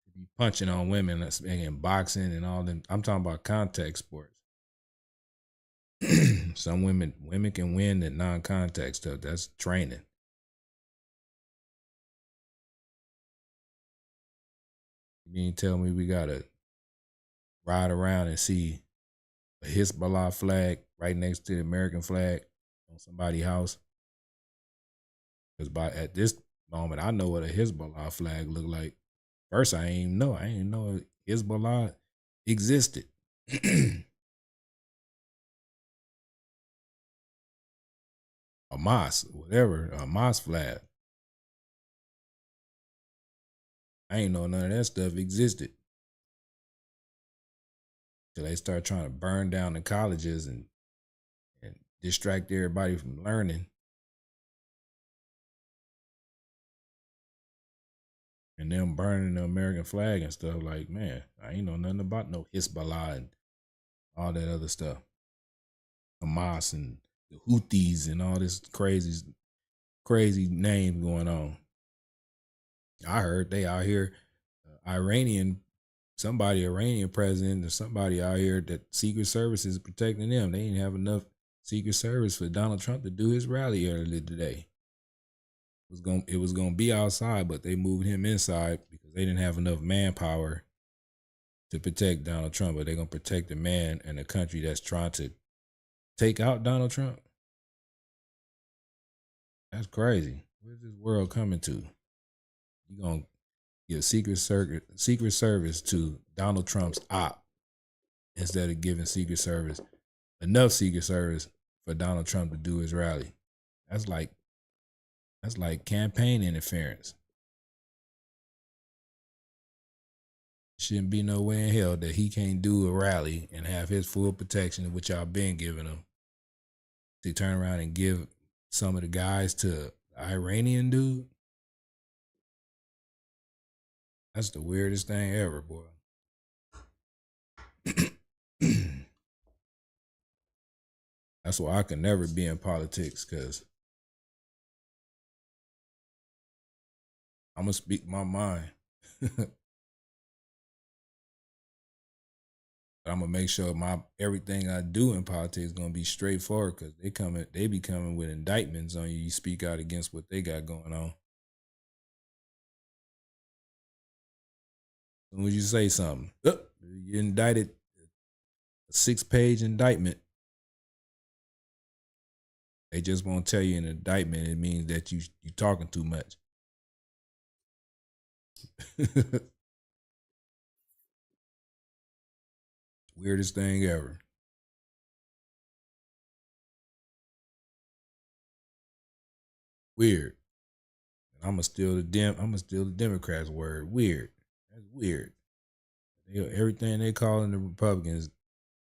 to be punching on women, that's in boxing and all them. I'm talking about contact sports. Some women can win at non-contact stuff. That's training. You mean tell me we gotta ride around and see a Hezbollah flag right next to the American flag on somebody's house? Because at this moment, I know what a Hezbollah flag look like. First, I ain't know Hezbollah existed. Hamas, whatever, a Hamas flag. I ain't know none of that stuff existed. Till they start trying to burn down the colleges and distract everybody from learning. And them burning the American flag and stuff, like, man, I ain't know nothing about no Hezbollah and all that other stuff. Hamas and the Houthis and all this crazy name going on. I heard they out here, Iranian president or somebody out here that Secret Service is protecting them. They didn't have enough Secret Service for Donald Trump to do his rally earlier today. It was gonna be outside, but they moved him inside because they didn't have enough manpower to protect Donald Trump. But they're gonna protect the man and the country that's trying to take out Donald Trump. That's crazy. Where's this world coming to? You gonna give Secret Service to Donald Trump's op instead of giving enough Secret Service for Donald Trump to do his rally? That's like campaign interference. Shouldn't be no way in hell that he can't do a rally and have his full protection, which y'all been giving him. To turn around and give some of the guys to the Iranian dude. That's the weirdest thing ever, boy. That's why I can never be in politics, because I'm going to speak my mind. But I'm going to make sure everything I do in politics is going to be straightforward, because they be coming with indictments on you. You speak out against what they got going on. As soon as you say something, you indicted, a 6-page indictment. They just won't tell you an indictment. It means that you talking too much. Weirdest thing ever. Weird. I'm gonna steal the Democrats' word. Weird. That's weird. Everything they calling the Republicans,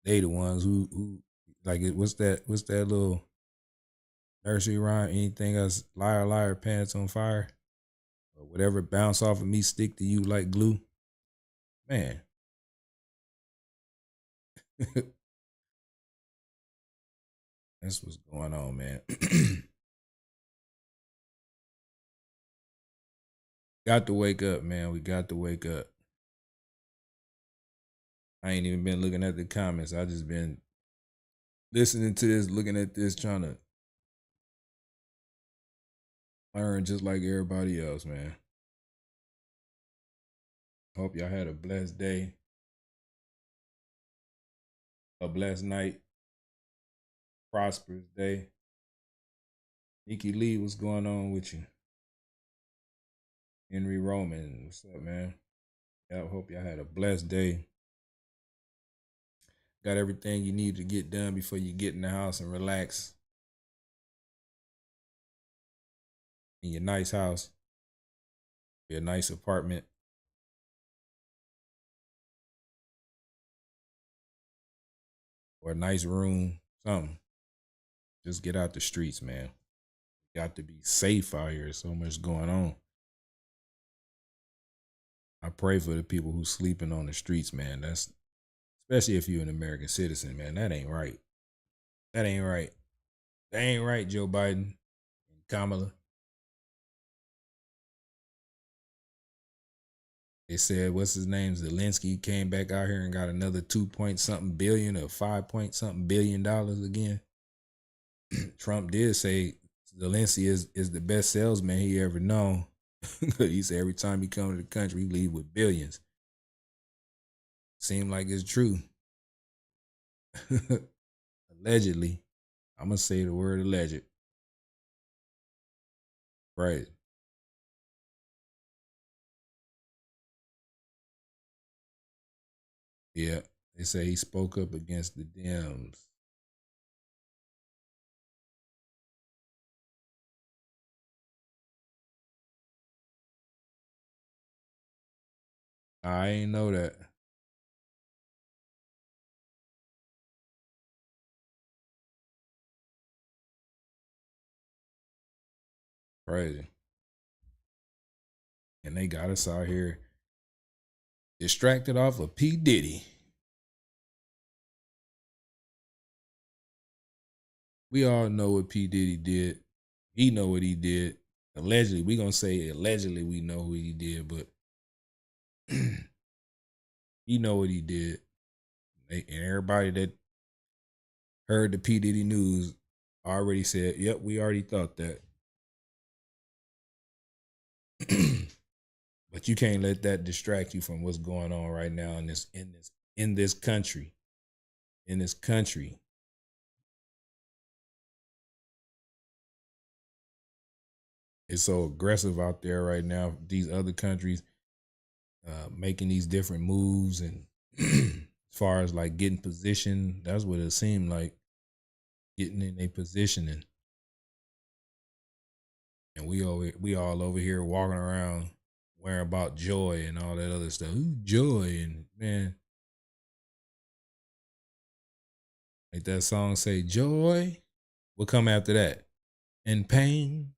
they the ones who like it. What's that little nursery rhyme? Anything else? Liar, liar, pants on fire, or whatever bounce off of me stick to you like glue. Man. That's what's going on, man. Got to wake up, man. We got to wake up. I ain't even been looking at the comments. I just been listening to this, looking at this, trying to learn just like everybody else, man. Hope y'all had a blessed day, a blessed night, prosperous day. Nikki Lee, what's going on with you? Henry Roman, what's up, man? I hope y'all had a blessed day. Got everything you need to get done before you get in the house and relax in your nice house, your nice apartment. Or a nice room, something. Just get out the streets, man. You got to be safe out here. So much going on. I pray for the people who sleeping on the streets, man. That's especially if you're an American citizen, man. That ain't right. That ain't right. That ain't right, Joe Biden and Kamala. They said, what's his name? Zelensky came back out here and got another 2 point something billion or 5 point something billion dollars again. Trump did say Zelensky is the best salesman he ever known. He said every time he come to the country, he leave with billions. Seem like it's true. Allegedly. I'm going to say the word alleged. Right. Yeah. They say he spoke up against the Dems. I ain't know that. Crazy. And they got us out here distracted off of P. Diddy. We all know what P. Diddy did. He know what he did. Allegedly, we gonna say allegedly we know who he did, but he know what he did. And everybody that heard the P. Diddy news already said, yep, we already thought that. But you can't let that distract you from what's going on right now in this country. In this country. It's so aggressive out there right now. These other countries making these different moves, and as far as like getting position, that's what it seemed like, getting in a positioning. And we all over here walking around worrying about joy and all that other stuff. Ooh, joy, and man, like that song say, joy will come after that, and pain.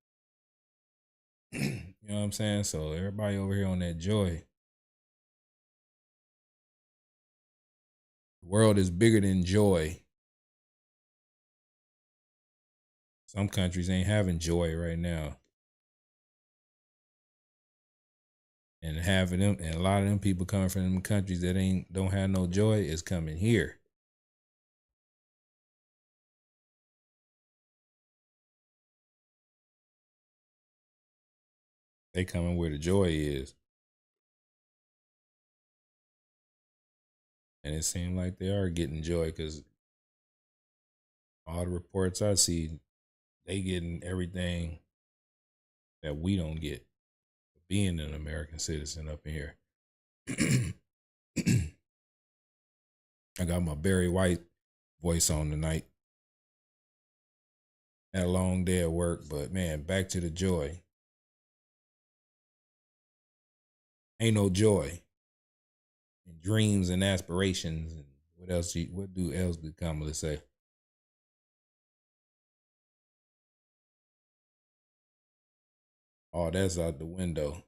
You know what I'm saying? So everybody over here on that joy. The world is bigger than joy. Some countries ain't having joy right now. And having them, and a lot of them people coming from them countries that don't have no joy is coming here. They coming where the joy is. And it seems like they are getting joy, because all the reports I see, they getting everything that we don't get, being an American citizen up in here. I got my Barry White voice on tonight. Had a long day at work, but man, back to the joy. Ain't no joy. And dreams and aspirations, and what else? What else did Kamala say? Oh, that's out the window.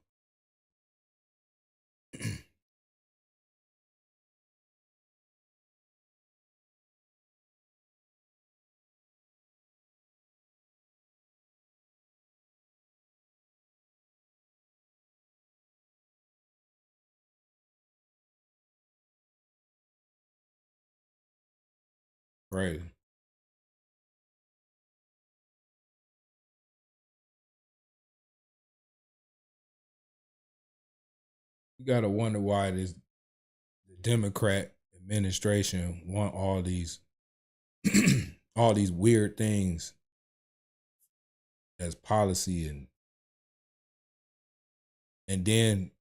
Right. You gotta wonder why the Democrat administration want all these all these weird things as policy, and then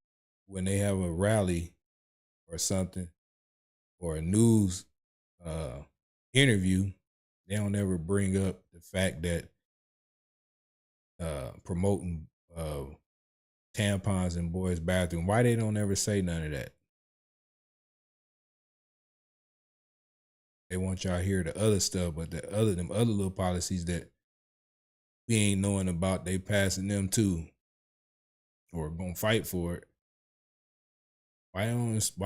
when they have a rally or something, or a news interview, they don't ever bring up the fact that promoting tampons in boys' bathroom. Why they don't ever say none of that? They want y'all to hear the other stuff, but them other little policies that we ain't knowing about, they passing them too, or gonna fight for it. Why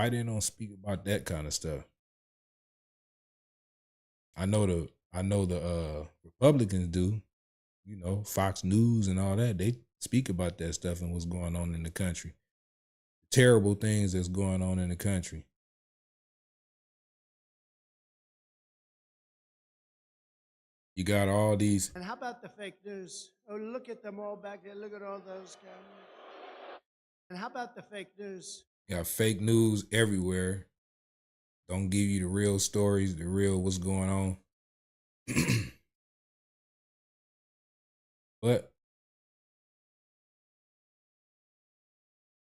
they don't speak about that kind of stuff? I know the Republicans do. You know, Fox News and all that. They speak about that stuff and what's going on in the country. Terrible things that's going on in the country. You got all these. And how about the fake news? Oh, look at them all back there. Look at all those cameras. And how about the fake news? You got fake news everywhere. Don't give you the real stories, the real what's going on. But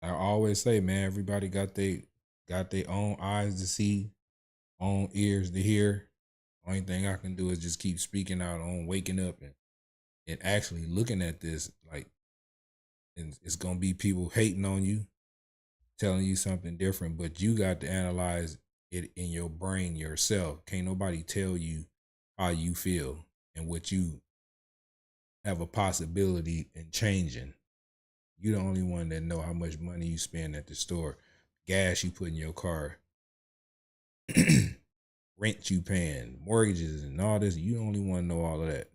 I always say, man, everybody got their own eyes to see, own ears to hear. Only thing I can do is just keep speaking out on waking up and actually looking at this. Like, and it's gonna be people hating on you, telling you something different, but you got to analyze it in your brain yourself. Can't nobody tell you how you feel and what you have a possibility in changing. You the only one that know how much money you spend at the store, gas you put in your car, rent you paying, mortgages and all this. You the only one know all of that.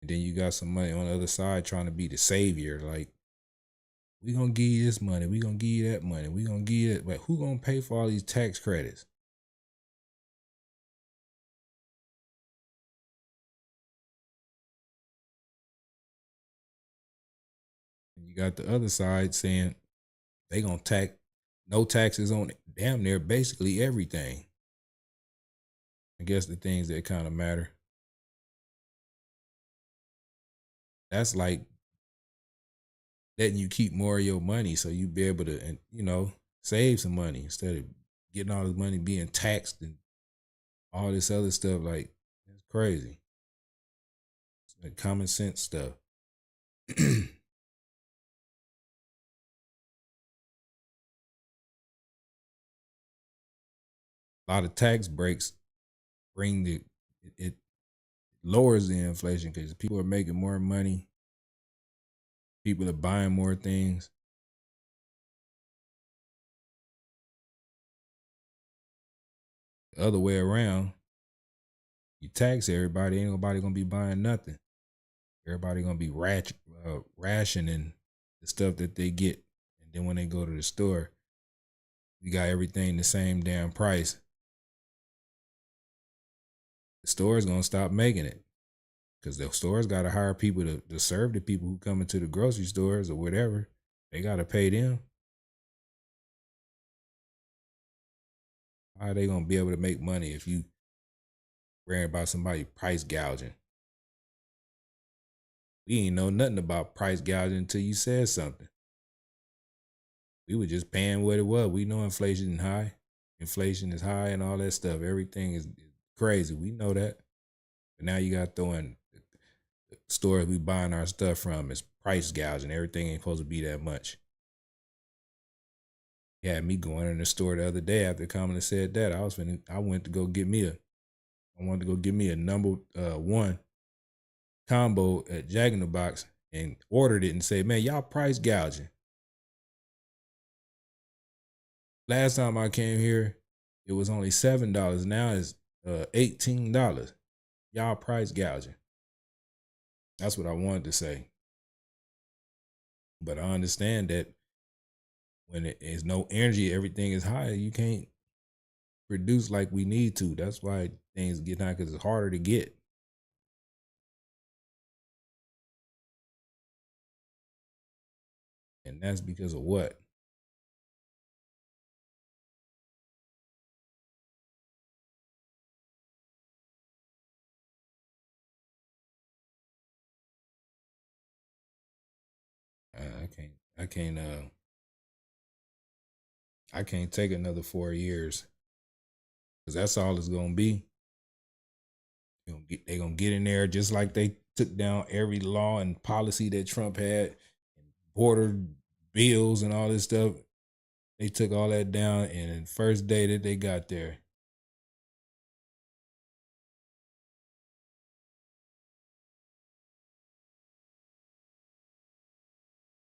And then you got somebody on the other side trying to be the savior. Like, we gonna give you this money, we gonna give you that money, we gonna give you that. But who gonna pay for all these tax credits? And you got the other side saying they gonna tax no taxes on damn near basically everything. I guess the things that kind of matter. That's like letting you keep more of your money so you be able to, save some money instead of getting all this money being taxed and all this other stuff. Like, it's crazy. It's like common sense stuff. A lot of tax breaks bring it lowers the inflation because people are making more money. People are buying more things. The other way around, you tax everybody, ain't nobody gonna be buying nothing. Everybody gonna be rationing the stuff that they get, and then when they go to the store, you got everything the same damn price. The store's gonna stop making it because the store's got to hire people to serve the people who come into the grocery stores or whatever. They got to pay them. How are they gonna be able to make money if you worrying about somebody price gouging? We ain't know nothing about price gouging until you said something. We were just paying what it was. We know inflation is high. Inflation is high and all that stuff. Everything is crazy. We know that. But now you got throwing the stores we buying our stuff from is price gouging. Everything ain't supposed to be that much. You had me going in the store the other day after Kamala said that. I wanted to go get me a number one combo at Jack in the Box and ordered it and said, man, y'all price gouging. Last time I came here, it was only $7. Now it's $18. Y'all price gouging. That's what I wanted to say. But I understand that when it is no energy, everything is high. You can't produce like we need to. That's why things get high, because it's harder to get. And that's because of what? I can't take another 4 years, because that's all it's gonna be. They're gonna get in there just like they took down every law and policy that Trump had, border bills and all this stuff. They took all that down, and the first day that they got there,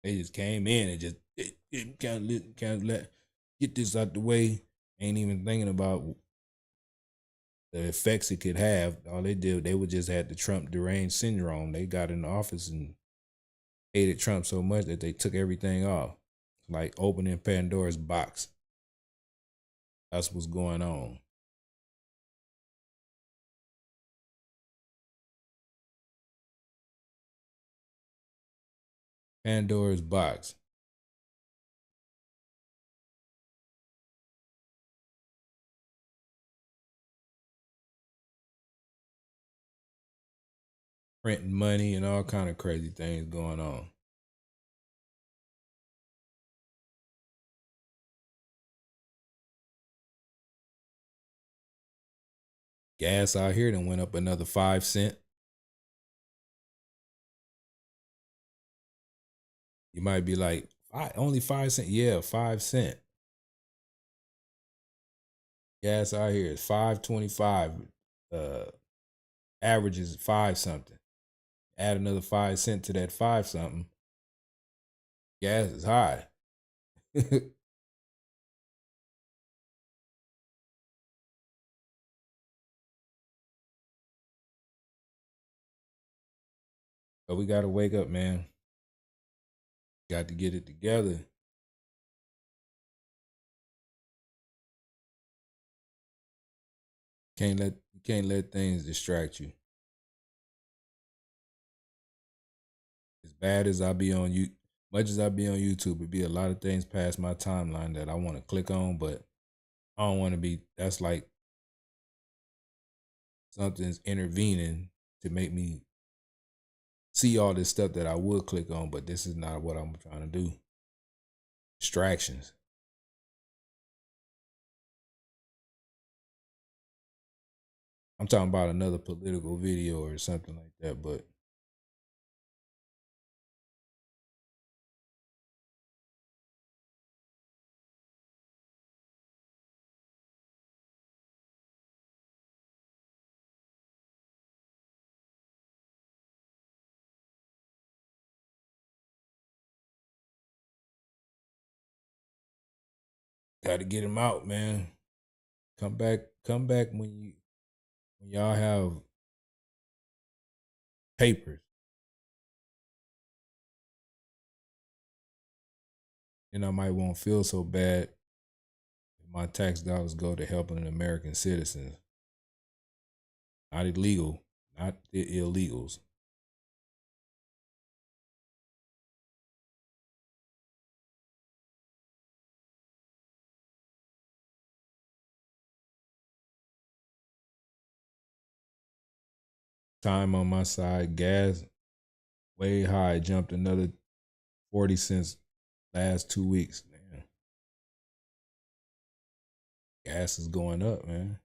they just came in and just kind of let get this out the way. Ain't even thinking about the effects it could have. All they did, they would just had the Trump deranged syndrome. They got in the office and hated Trump so much that they took everything off, like opening Pandora's box. That's what's going on. Pandora's box. Printing money and all kind of crazy things going on. Gas out here done went up another 5 cents. You might be like, only 5 cents? Yeah, 5 cents. Gas out here is $5.25. Average is 5 something. Add another 5 cents to that 5 something. Gas is high. But we got to wake up, man. Got to get it together. You can't let things distract you. As bad as I be on much as I be on YouTube, it be a lot of things past my timeline that I want to click on, but I don't want to be. That's like something's intervening to make me see all this stuff that I would click on, but this is not what I'm trying to do. Distractions. I'm talking about another political video or something like that, but got to get them out, man. Come back when y'all have papers. Then I might won't feel so bad if my tax dollars go to helping American citizens. Not illegal, not the illegals. Time on my side, gas way high, jumped another 40 cents last 2 weeks. Man, gas is going up, man.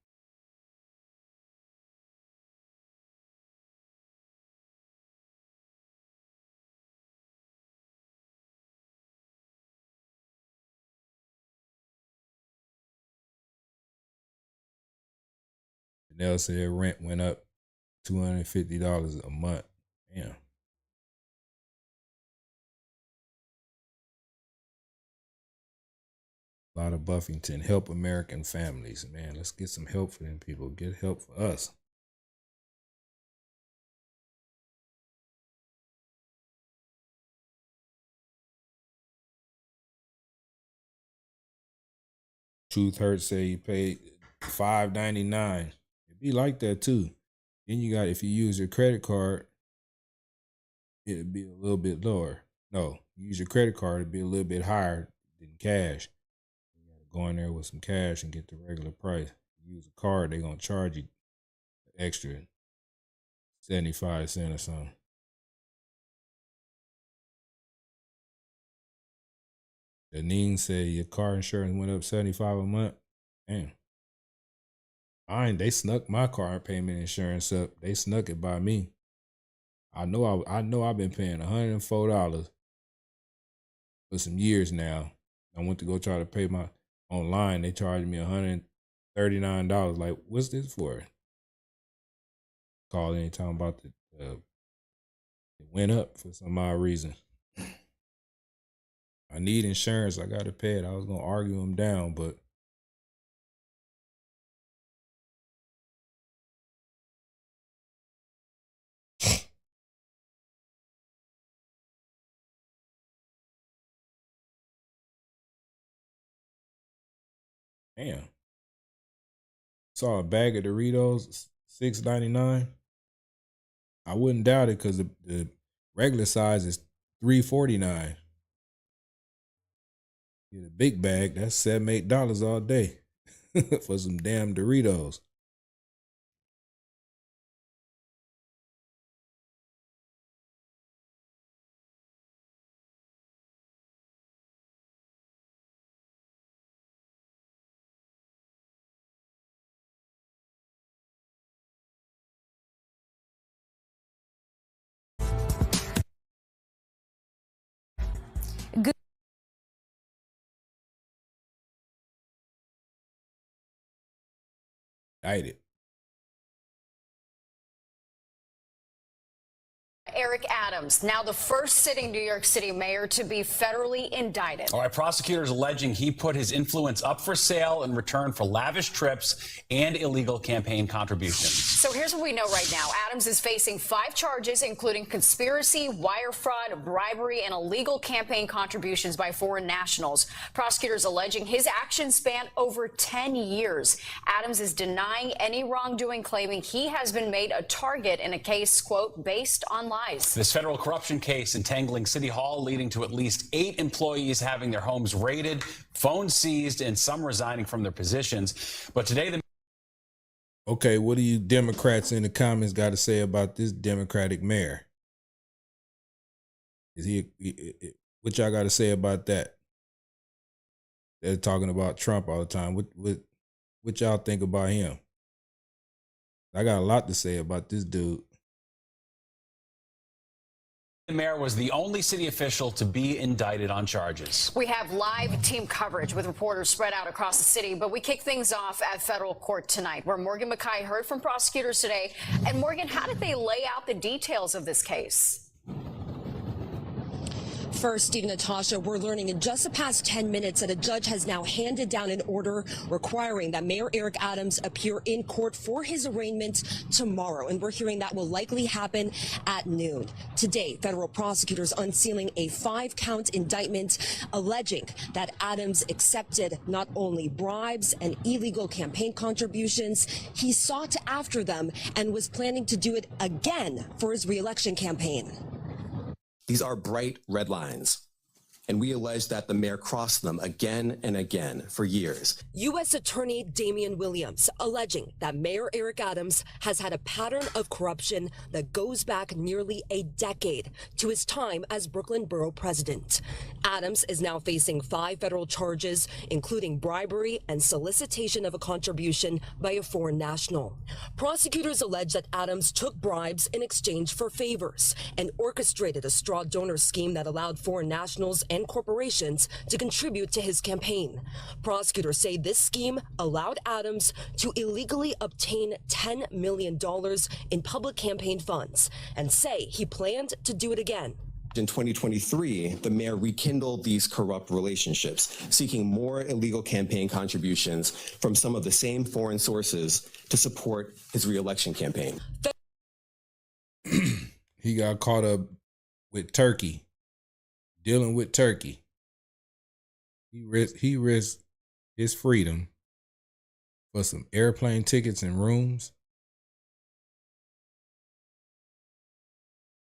Janelle said rent went up $250 a month. Damn. A lot of Buffington. Help American families. Man, let's get some help for them people. Get help for us. Truth Hurts say you paid $5.99. It'd be like that too. Then you got, if you use your credit card, it'd be a little bit lower. No, you use your credit card, it'd be a little bit higher than cash. You gotta go in there with some cash and get the regular price. You use a card, they're gonna charge you extra 75 cents or something. Janine said your car insurance went up $75 a month. Damn. They snuck my car payment insurance up. They snuck it by me. I know I've been paying $104 for some years now. I went to go try to pay my online. They charged me $139. Like, what's this for? Call anytime about it went up for some odd reason. I need insurance. I got to pay it. I was going to argue them down, but damn. Saw a bag of Doritos, $6.99. I wouldn't doubt it because the regular size is $3.49. Get a big bag, that's $7-8 all day for some damn Doritos. Indicted. Eric Adams, now the first sitting New York City mayor to be federally indicted. All right, prosecutors alleging he put his influence up for sale in return for lavish trips and illegal campaign contributions. So here's what we know right now. Adams is facing 5 charges, including conspiracy, wire fraud, bribery, and illegal campaign contributions by foreign nationals. Prosecutors alleging his actions span over 10 years. Adams is denying any wrongdoing, claiming he has been made a target in a case, quote, based on lies. This federal corruption case entangling City Hall, leading to at least 8 employees having their homes raided, phones seized, and some resigning from their positions. But today, the Okay, what do you Democrats in the comments got to say about this Democratic mayor? What y'all got to say about that? They're talking about Trump all the time. What y'all think about him? I got a lot to say about this dude. The mayor was the only city official to be indicted on charges. We have live team coverage with reporters spread out across the city, but we kick things off at federal court tonight, where Morgan McKay heard from prosecutors today. And Morgan, how did they lay out the details of this case? First, Steve, Natasha, we're learning in just the past 10 minutes that a judge has now handed down an order requiring that Mayor Eric Adams appear in court for his arraignment tomorrow. And we're hearing that will likely happen at noon. Today, federal prosecutors unsealing a 5-count indictment alleging that Adams accepted not only bribes and illegal campaign contributions, he sought after them and was planning to do it again for his re-election campaign. These are bright red lines, and we allege that the mayor crossed them again and again for years. U.S. Attorney Damian Williams alleging that Mayor Eric Adams has had a pattern of corruption that goes back nearly a decade to his time as Brooklyn Borough president. Adams is now facing 5 federal charges, including bribery and solicitation of a contribution by a foreign national. Prosecutors allege that Adams took bribes in exchange for favors and orchestrated a straw donor scheme that allowed foreign nationals and corporations to contribute to his campaign. Prosecutors say this scheme allowed Adams to illegally obtain $10 million in public campaign funds and say he planned to do it again. In 2023, the mayor rekindled these corrupt relationships, seeking more illegal campaign contributions from some of the same foreign sources to support his re-election campaign. He got caught up with Turkey, dealing with Turkey. He risked his freedom for some airplane tickets and rooms.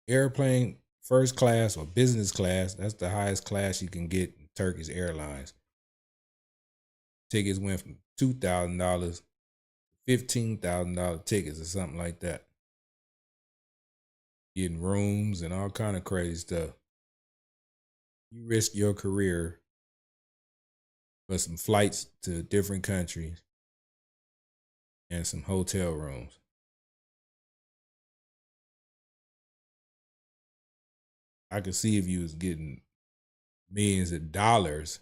Airplane first class or business class, that's the highest class you can get in Turkish Airlines. Tickets went from $2,000 to $15,000 tickets or something like that. Getting rooms and all kind of crazy stuff. You risk your career for some flights to different countries and some hotel rooms. I could see if you was getting millions of dollars.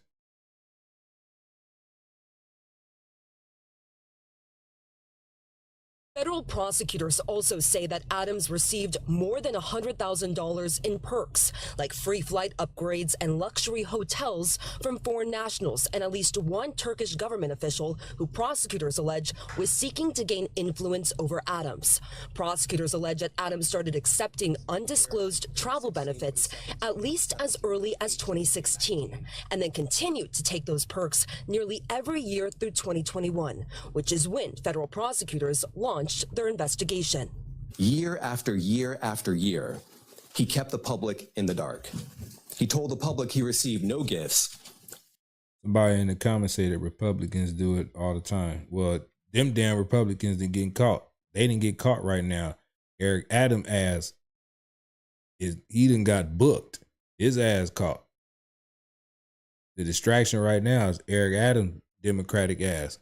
Federal prosecutors also say that Adams received more than $100,000 in perks, like free flight upgrades and luxury hotels from foreign nationals and at least one Turkish government official who prosecutors allege was seeking to gain influence over Adams. Prosecutors allege that Adams started accepting undisclosed travel benefits at least as early as 2016, and then continued to take those perks nearly every year through 2021, which is when federal prosecutors launched their investigation. Year after year after year, he kept the public in the dark. He told the public he received no gifts. Somebody in the comments say that Republicans do it all the time. Well, them damn Republicans didn't get caught. They didn't get caught right now. Eric Adams' ass he done got booked. His ass caught. The distraction right now is Eric Adams' Democratic ass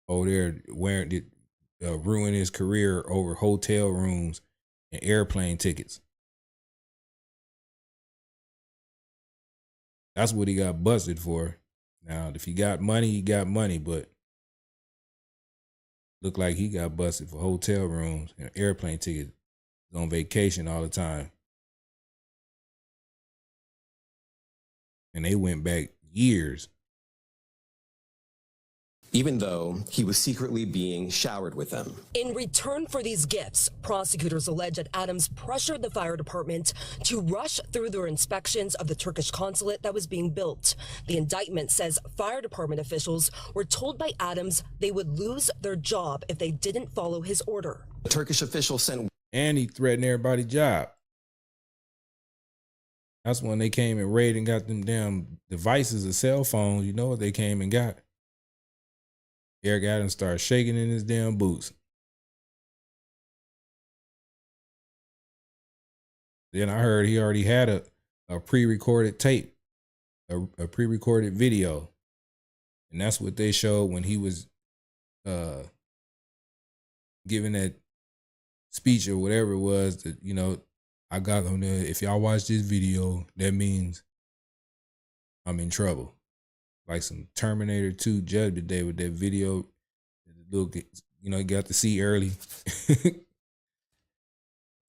over there wearing it, ruining his career over hotel rooms and airplane tickets. That's what he got busted for. Now, if he got money, he got money, but looked like he got busted for hotel rooms and airplane tickets. He's on vacation all the time. And they went back years. Even though he was secretly being showered with them. In return for these gifts, prosecutors allege that Adams pressured the fire department to rush through their inspections of the Turkish consulate that was being built. The indictment says fire department officials were told by Adams they would lose their job if they didn't follow his order. The Turkish official sent... And he threatened everybody's job. That's when they came and raided and got them damn devices of cell phones. You know what they came and got? Eric Adams started shaking in his damn boots. Then I heard he already had a pre-recorded tape, a pre-recorded video. And that's what they showed when he was giving that speech or whatever it was that, you know, I got on there. If y'all watch this video, that means I'm in trouble. Like some Terminator 2 Judgment Day with that video. Little, you know, got to see early.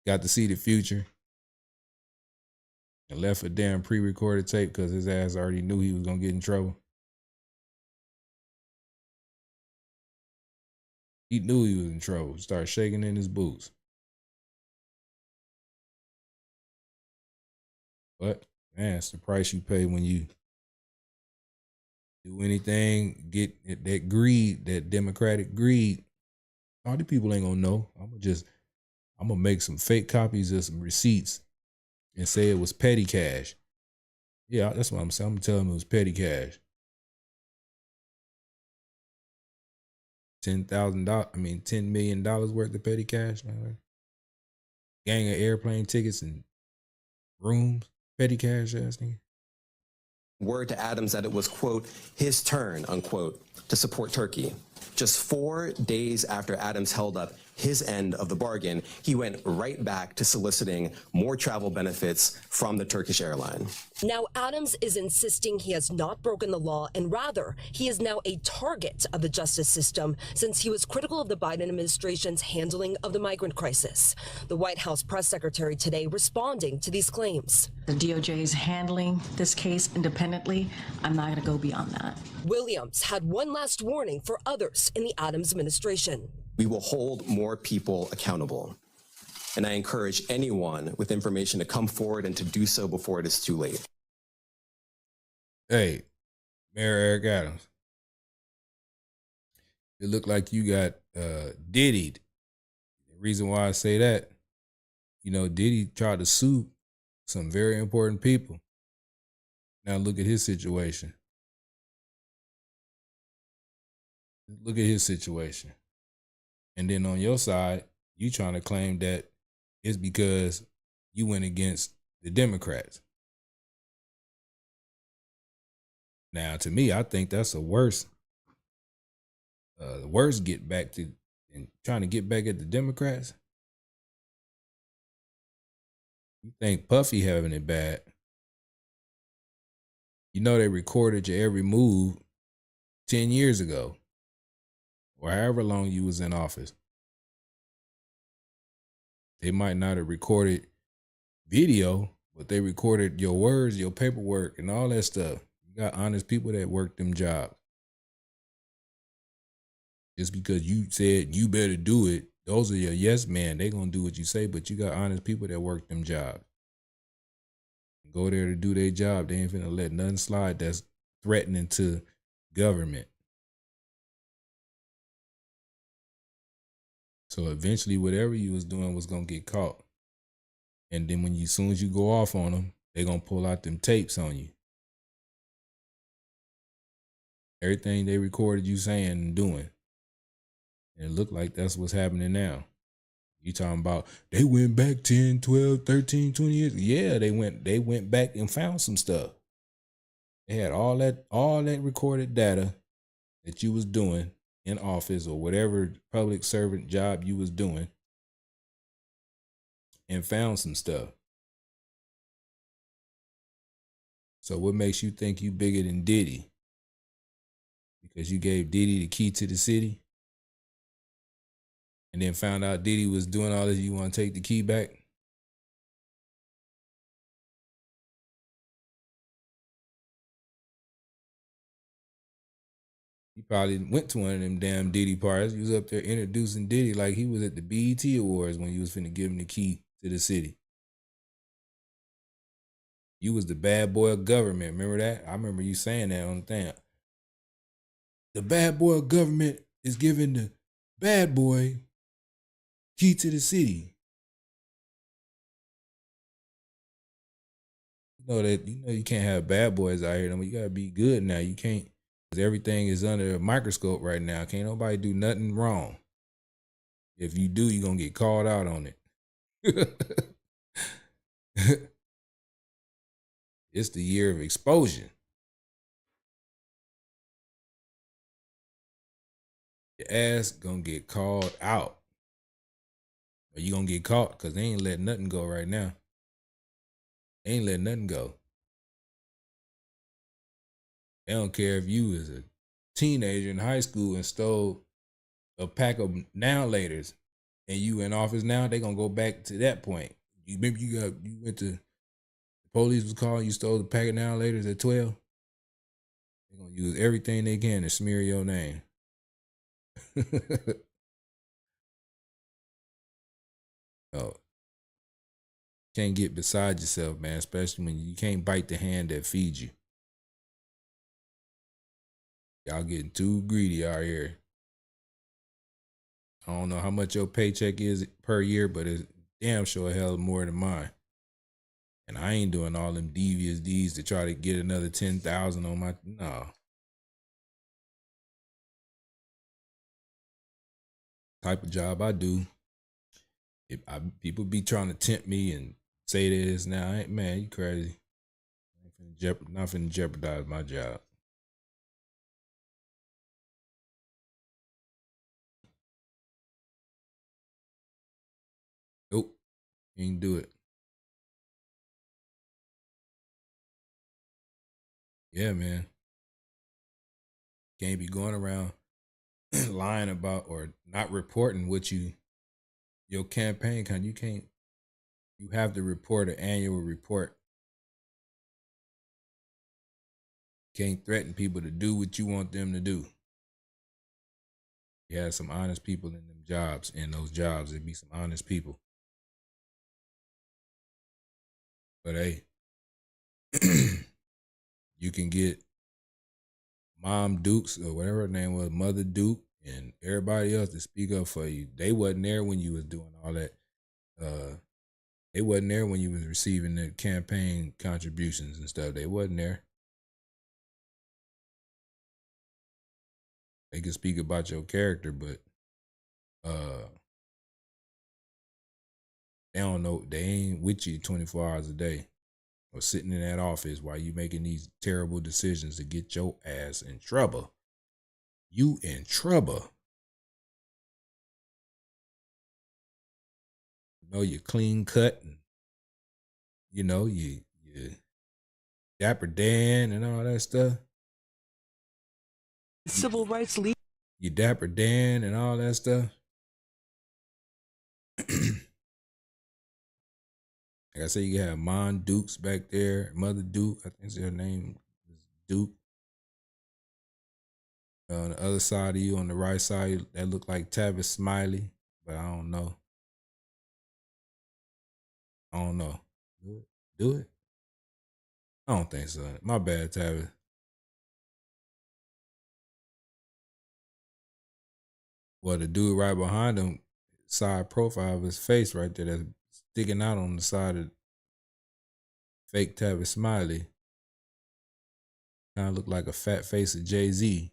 Got to see the future. And left a damn pre-recorded tape because his ass already knew he was going to get in trouble. He knew he was in trouble. Started shaking in his boots. But, man, it's the price you pay when you do anything, get that greed, that democratic greed. All the people ain't gonna know. I'm gonna make some fake copies of some receipts and say it was petty cash. Yeah, that's what I'm saying. I'm gonna tell them it was petty cash. $10 million worth of petty cash. Man. Gang of airplane tickets and rooms, petty cash ass nigga. Word to Adams that it was, quote, his turn, unquote, to support Turkey. Just 4 days after Adams held up his end of the bargain, he went right back to soliciting more travel benefits from the Turkish airline. Now, Adams is insisting he has not broken the law, and rather, he is now a target of the justice system since he was critical of the Biden administration's handling of the migrant crisis. The White House press secretary today responding to these claims. The DOJ is handling this case independently. I'm not going to go beyond that. Williams had one last warning for others in the Adams administration. We will hold more people accountable. And I encourage anyone with information to come forward and to do so before it is too late. Hey, Mayor Eric Adams. It looked like you got diddied. The reason why I say that, you know, Diddy tried to sue some very important people. Now look at his situation. Look at his situation. And then on your side, you trying to claim that it's because you went against the Democrats. Now, to me, I think that's a worse get back to and trying to get back at the Democrats. You think Puffy having it bad? You know they recorded your every move 10 years ago. Or however long you was in office. They might not have recorded video, but they recorded your words, your paperwork, and all that stuff. You got honest people that work them jobs. Just because you said you better do it, those are your yes men. They gonna do what you say, but you got honest people that work them jobs. Go there to do their job. They ain't finna let nothing slide that's threatening to government. So eventually whatever you was doing was going to get caught. And then as soon as you go off on them, they're going to pull out them tapes on you. Everything they recorded you saying and doing. And it looked like that's what's happening now. You talking about they went back 10, 12, 13, 20 years. Yeah, they went back and found some stuff. They had all that recorded data that you was doing in office or whatever public servant job you was doing, and found some stuff. So what makes you think you bigger than Diddy? Because you gave Diddy the key to the city and then found out Diddy was doing all this, you want to take the key back? You probably went to one of them damn Diddy parties. You was up there introducing Diddy like he was at the BET Awards when you was finna give him the key to the city. You was the bad boy of government. Remember that? I remember you saying that on the thing. The bad boy of government is giving the bad boy key to the city. You know you can't have bad boys out here. I mean, you gotta be good now. You can't, because everything is under a microscope right now. Can't nobody do nothing wrong. If you do, you're gonna get called out on it. It's the year of exposure. Your ass gonna get called out. Or you gonna get caught because they ain't letting nothing go right now. They ain't letting nothing go. They don't care if you was a teenager in high school and stole a pack of now laters and you in office now, they gonna go back to that point. You remember you went to, the police was calling, you stole the pack of now laters at 12? They're gonna use everything they can to smear your name. Oh, can't get beside yourself, man, especially when you can't bite the hand that feeds you. Y'all getting too greedy out here. I don't know how much your paycheck is per year, but it's damn sure a hell more than mine. And I ain't doing all them devious deeds to try to get another 10,000 on my, no. Type of job I do. People be trying to tempt me and say this now. Man, you crazy. Not finna jeopardize my job. Nope. Ain't do it. Yeah, man. Can't be going around lying about or not reporting what your campaign can. You have to report an annual report. Can't threaten people to do what you want them to do. You have some honest people in them jobs. In those jobs, there be some honest people. But hey, you can get Mom Dukes or whatever her name was, Mother Duke, and everybody else to speak up for you. They wasn't there when you was doing all that. They wasn't there when you was receiving the campaign contributions and stuff. They wasn't there. They can speak about your character, but they don't know. They ain't with you 24 hours a day or sitting in that office while you making these terrible decisions to get your ass in trouble. You in trouble. You know, you clean cut and you know, you Dapper Dan and all that stuff. Civil rights leader. You Dapper Dan and all that stuff. Like I said, you have Mon Dukes back there, Mother Duke, I think her name is Duke. On the other side of you, on the right side, that look like Tavis Smiley, but I don't know. I don't know. Do it? I don't think so. My bad, Tavis. Well, the dude right behind him, side profile of his face right there, that's sticking out on the side of fake Tavis Smiley. Kind of look like a fat face of Jay-Z.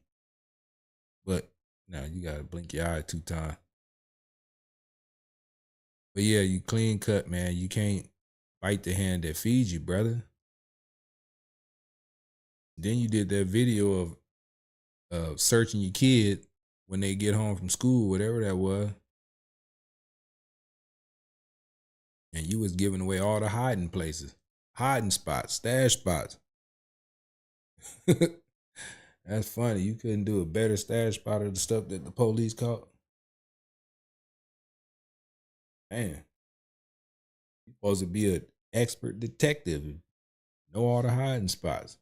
But now you gotta blink your eye 2 times. But yeah, you clean cut, man. You can't bite the hand that feeds you, brother. Then you did that video of searching your kid when they get home from school, whatever that was. And you was giving away all the hiding places, hiding spots, stash spots. That's funny. You couldn't do a better stash spot of the stuff that the police caught. Man, you're supposed to be an expert detective. Know all the hiding spots.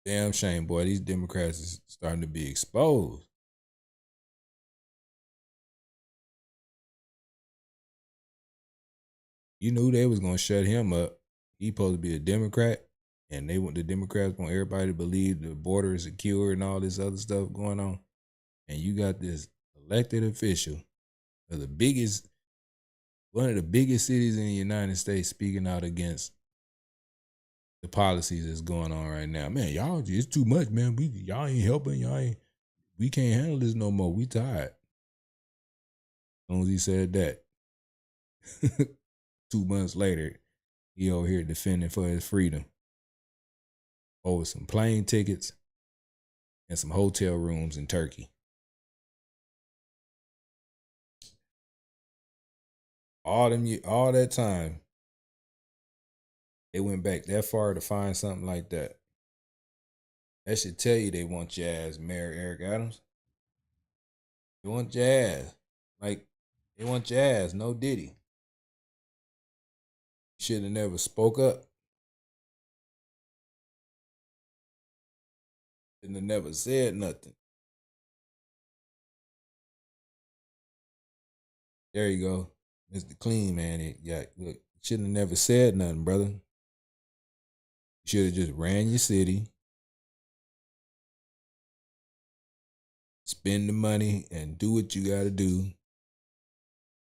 Damn shame, boy. These Democrats is starting to be exposed. You knew they was gonna shut him up. He supposed to be a Democrat, and the Democrats want everybody to believe the border is secure and all this other stuff going on. And you got this elected official of one of the biggest cities in the United States speaking out against the policies that's going on right now. Man, y'all, it's too much, man. Y'all ain't helping. We can't handle this no more. We tired. As long as he said that. 2 months later, he over here defending for his freedom over some plane tickets and some hotel rooms in Turkey. All that time, they went back that far to find something like that. That should tell you they want your ass, Mayor Eric Adams. They want your ass. Like, they want your ass, no Diddy. Should have never spoke up. Should have never said nothing. There you go. Mr. Clean, man. Look, should have never said nothing, brother. You should have just ran your city, spend the money, and do what you got to do.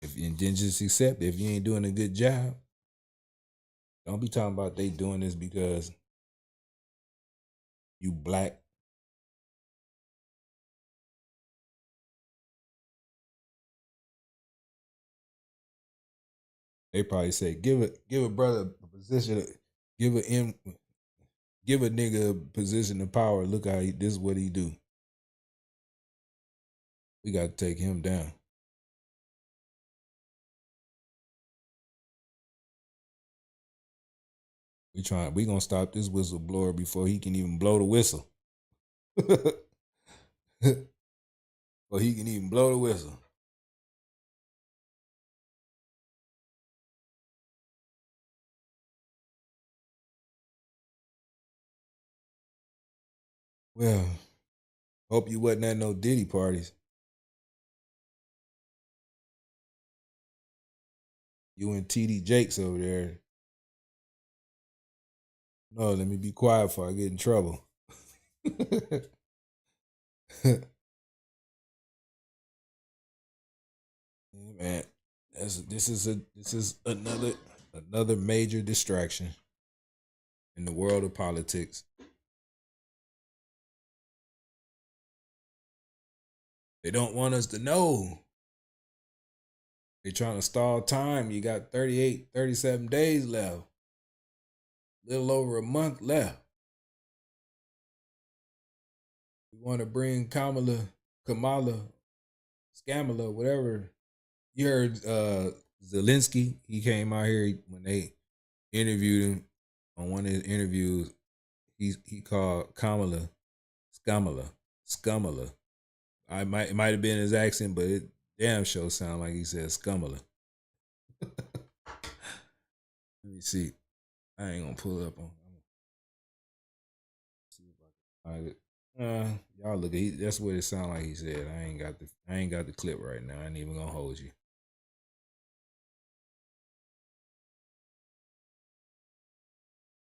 And then just accept it. If you ain't doing a good job, don't be talking about they doing this because you black. They probably say give a brother a position, give a nigga a position of power. Look how this is what he do. We got to take him down. We gonna stop this whistleblower before he can even blow the whistle. Or he can even blow the whistle. Well, hope you wasn't at no Diddy parties. You and TD Jakes over there. No, let me be quiet before I get in trouble. Man, this is another major distraction in the world of politics. They don't want us to know. They're trying to stall time. You got 38, 37 days left. Little over a month left. We want to bring Kamala, Scamala, whatever. You heard Zelensky. He came out here when they interviewed him on one of his interviews. He called Kamala Scamala. It might have been his accent, but it damn sure sound like he said Scamala. Let me see. I ain't gonna pull up on. See if I can find it. Y'all look at that's what it sound like he said. I ain't got the clip right now. I ain't even gonna hold you.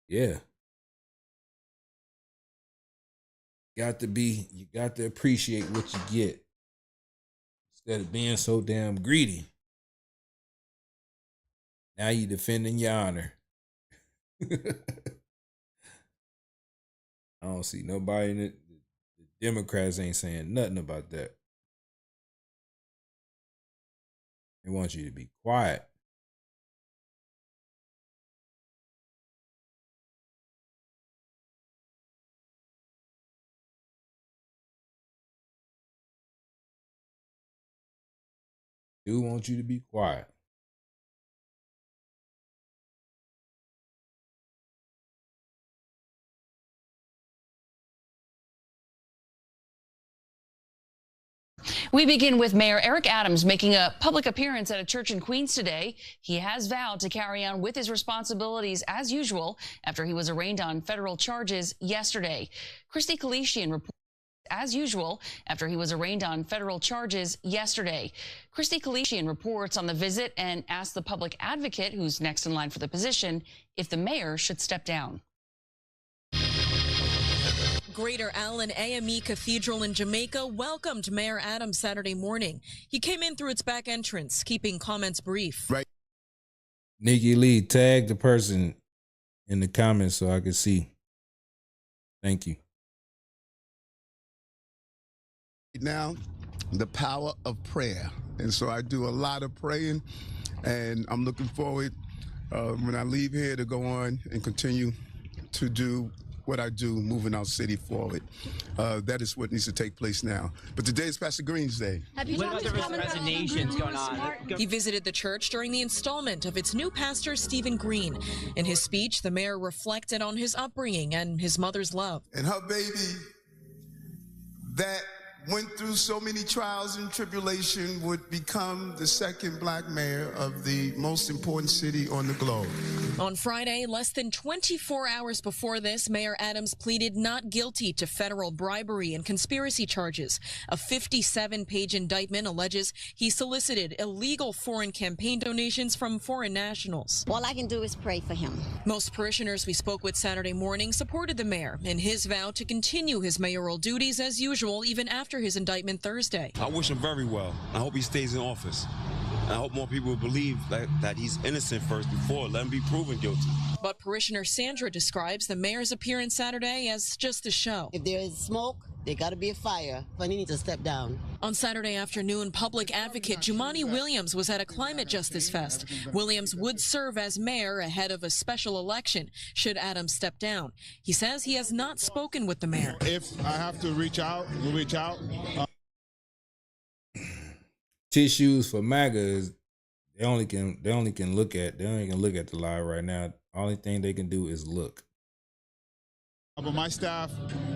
Yeah. You got to appreciate what you get instead of being so damn greedy. Now you defending your honor. I don't see nobody in it. The Democrats ain't saying nothing about that. They want you to be quiet. They do want you to be quiet. We begin with Mayor Eric Adams making a public appearance at a church in Queens today. He has vowed to carry on with his responsibilities as usual after he was arraigned on federal charges yesterday. Christy Kalishian reports as usual after he was arraigned on federal charges yesterday. Christy Kalishian reports on the visit and asked the public advocate, who's next in line for the position, if the mayor should step down. Greater Allen AME Cathedral in Jamaica welcomed Mayor Adams Saturday morning. He came in through its back entrance, keeping comments brief. Right. Nikki Lee, tag the person in the comments so I can see. Thank you. Now, the power of prayer. And so I do a lot of praying, and I'm looking forward when I leave here to go on and continue to do what I do, moving our city forward. That is what needs to take place now. But today is Pastor Green's Day. What about the resignations going on? He visited the church during the installment of its new pastor, Stephen Green. In his speech, the mayor reflected on his upbringing and his mother's love. And her baby that went through so many trials and tribulation would become the second black mayor of the most important city on the globe. On Friday, less than 24 hours before this, Mayor Adams pleaded not guilty to federal bribery and conspiracy charges. A 57-page indictment alleges he solicited illegal foreign campaign donations from foreign nationals. All I can do is pray for him. Most parishioners we spoke with Saturday morning supported the mayor in his vow to continue his mayoral duties as usual, even after his indictment Thursday. I wish him very well. I hope he stays in office. I hope more people believe that he's innocent first before let him be proven guilty. But parishioner Sandra describes the mayor's appearance Saturday as just a show. If there is smoke, there got to be a fire. But he needs to step down. On Saturday afternoon, public advocate Jumaane Williams was at a Climate Justice Fest. Williams would serve as mayor ahead of a special election should Adams step down. He says he has not spoken with the mayor. If I have to reach out, we'll reach out. Tissues for MAGA is they only can look at the lie right now. Only thing they can do is look. But my staff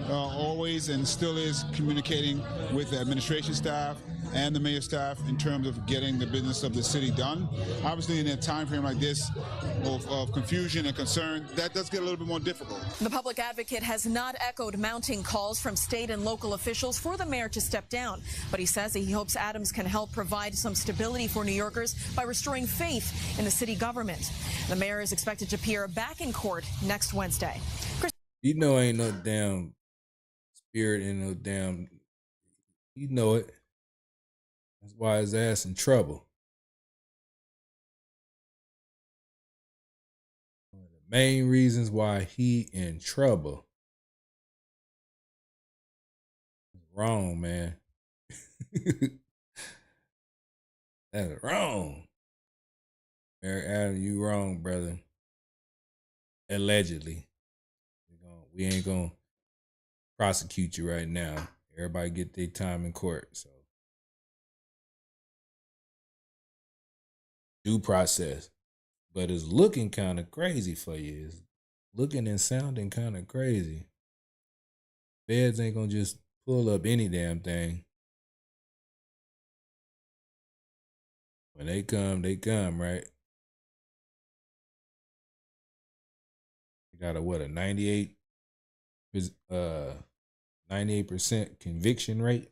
always and still is communicating with the administration staff and the mayor staff in terms of getting the business of the city done. Obviously, in a time frame like this of confusion and concern, that does get a little bit more difficult. The public advocate has not echoed mounting calls from state and local officials for the mayor to step down, but he says he hopes Adams can help provide some stability for New Yorkers by restoring faith in the city government. The mayor is expected to appear back in court next Wednesday. You know, ain't no damn spirit in no damn. You know it. That's why his ass in trouble. One of the main reasons why he in trouble. Wrong, man. That's wrong. Eric Adams, you wrong, brother. Allegedly. We ain't gonna prosecute you right now. Everybody get their time in court. So due process. But it's looking kind of crazy for you. It's looking and sounding kind of crazy. Feds ain't gonna just pull up any damn thing. When they come, right? You got a 98% conviction rate.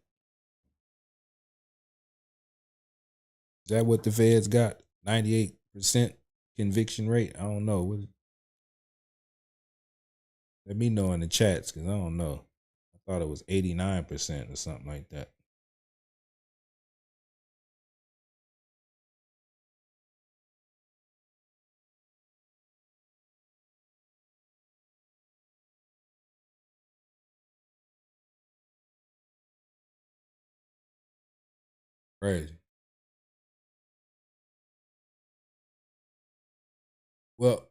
Is that what the feds got? 98% conviction rate? I don't know. Let me know in the chats because I don't know. I thought it was 89% or something like that. Crazy. Well,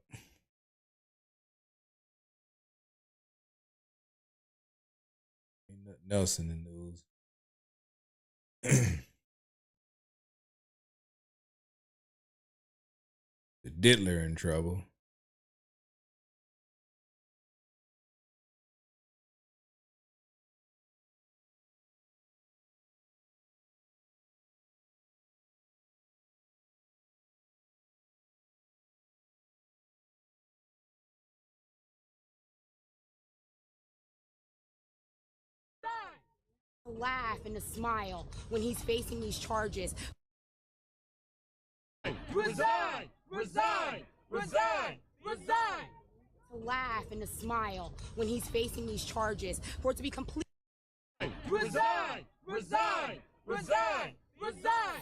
ain't nothing else in the news. The diddler in trouble. Laugh and to smile when he's facing these charges. Resign! Resign! Resign! Resign! To laugh and to smile when he's facing these charges. For it to be complete. Resign! Resign! Resign! Resign!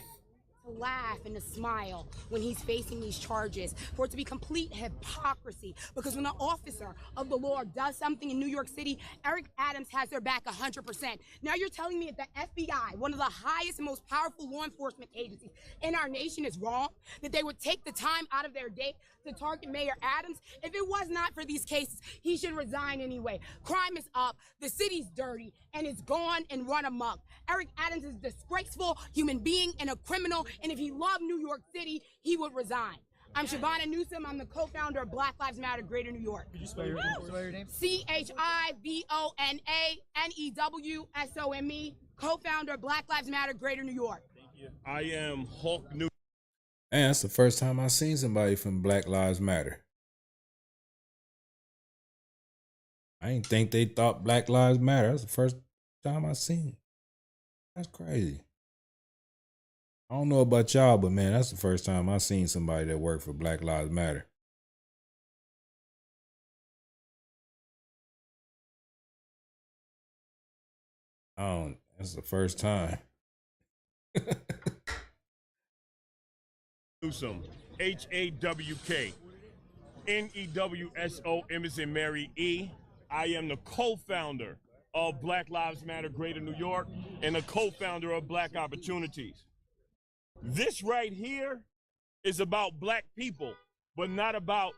To laugh and to smile when he's facing these charges. For it to be complete hypocrisy. Because when an officer of the law does something in New York City, Eric Adams has their back 100%. Now you're telling me that the FBI, one of the highest and most powerful law enforcement agencies in our nation, is wrong? That they would take the time out of their day to target Mayor Adams? If it was not for these cases, he should resign anyway. Crime is up, the city's dirty, and it's gone and run amok. Eric Adams is a disgraceful human being and a criminal, and if he loved New York City, he would resign. I'm Shavonna Newsom. I'm the co-founder of Black Lives Matter Greater New York. Could you spell your name? CHIVONANEWSOME, co-founder of Black Lives Matter Greater New York. I am Hawk New. And that's the first time I've seen somebody from Black Lives Matter. I didn't think they thought Black Lives Matter. That's the first time I seen it. That's crazy. I don't know about y'all, but man, that's the first time I seen somebody that worked for Black Lives Matter. That's the first time. Newsom, HAWK, NEWSOM is in Mary E. I am the co-founder of Black Lives Matter Greater New York and the co-founder of Black Opportunities. This right here is about black people, but not about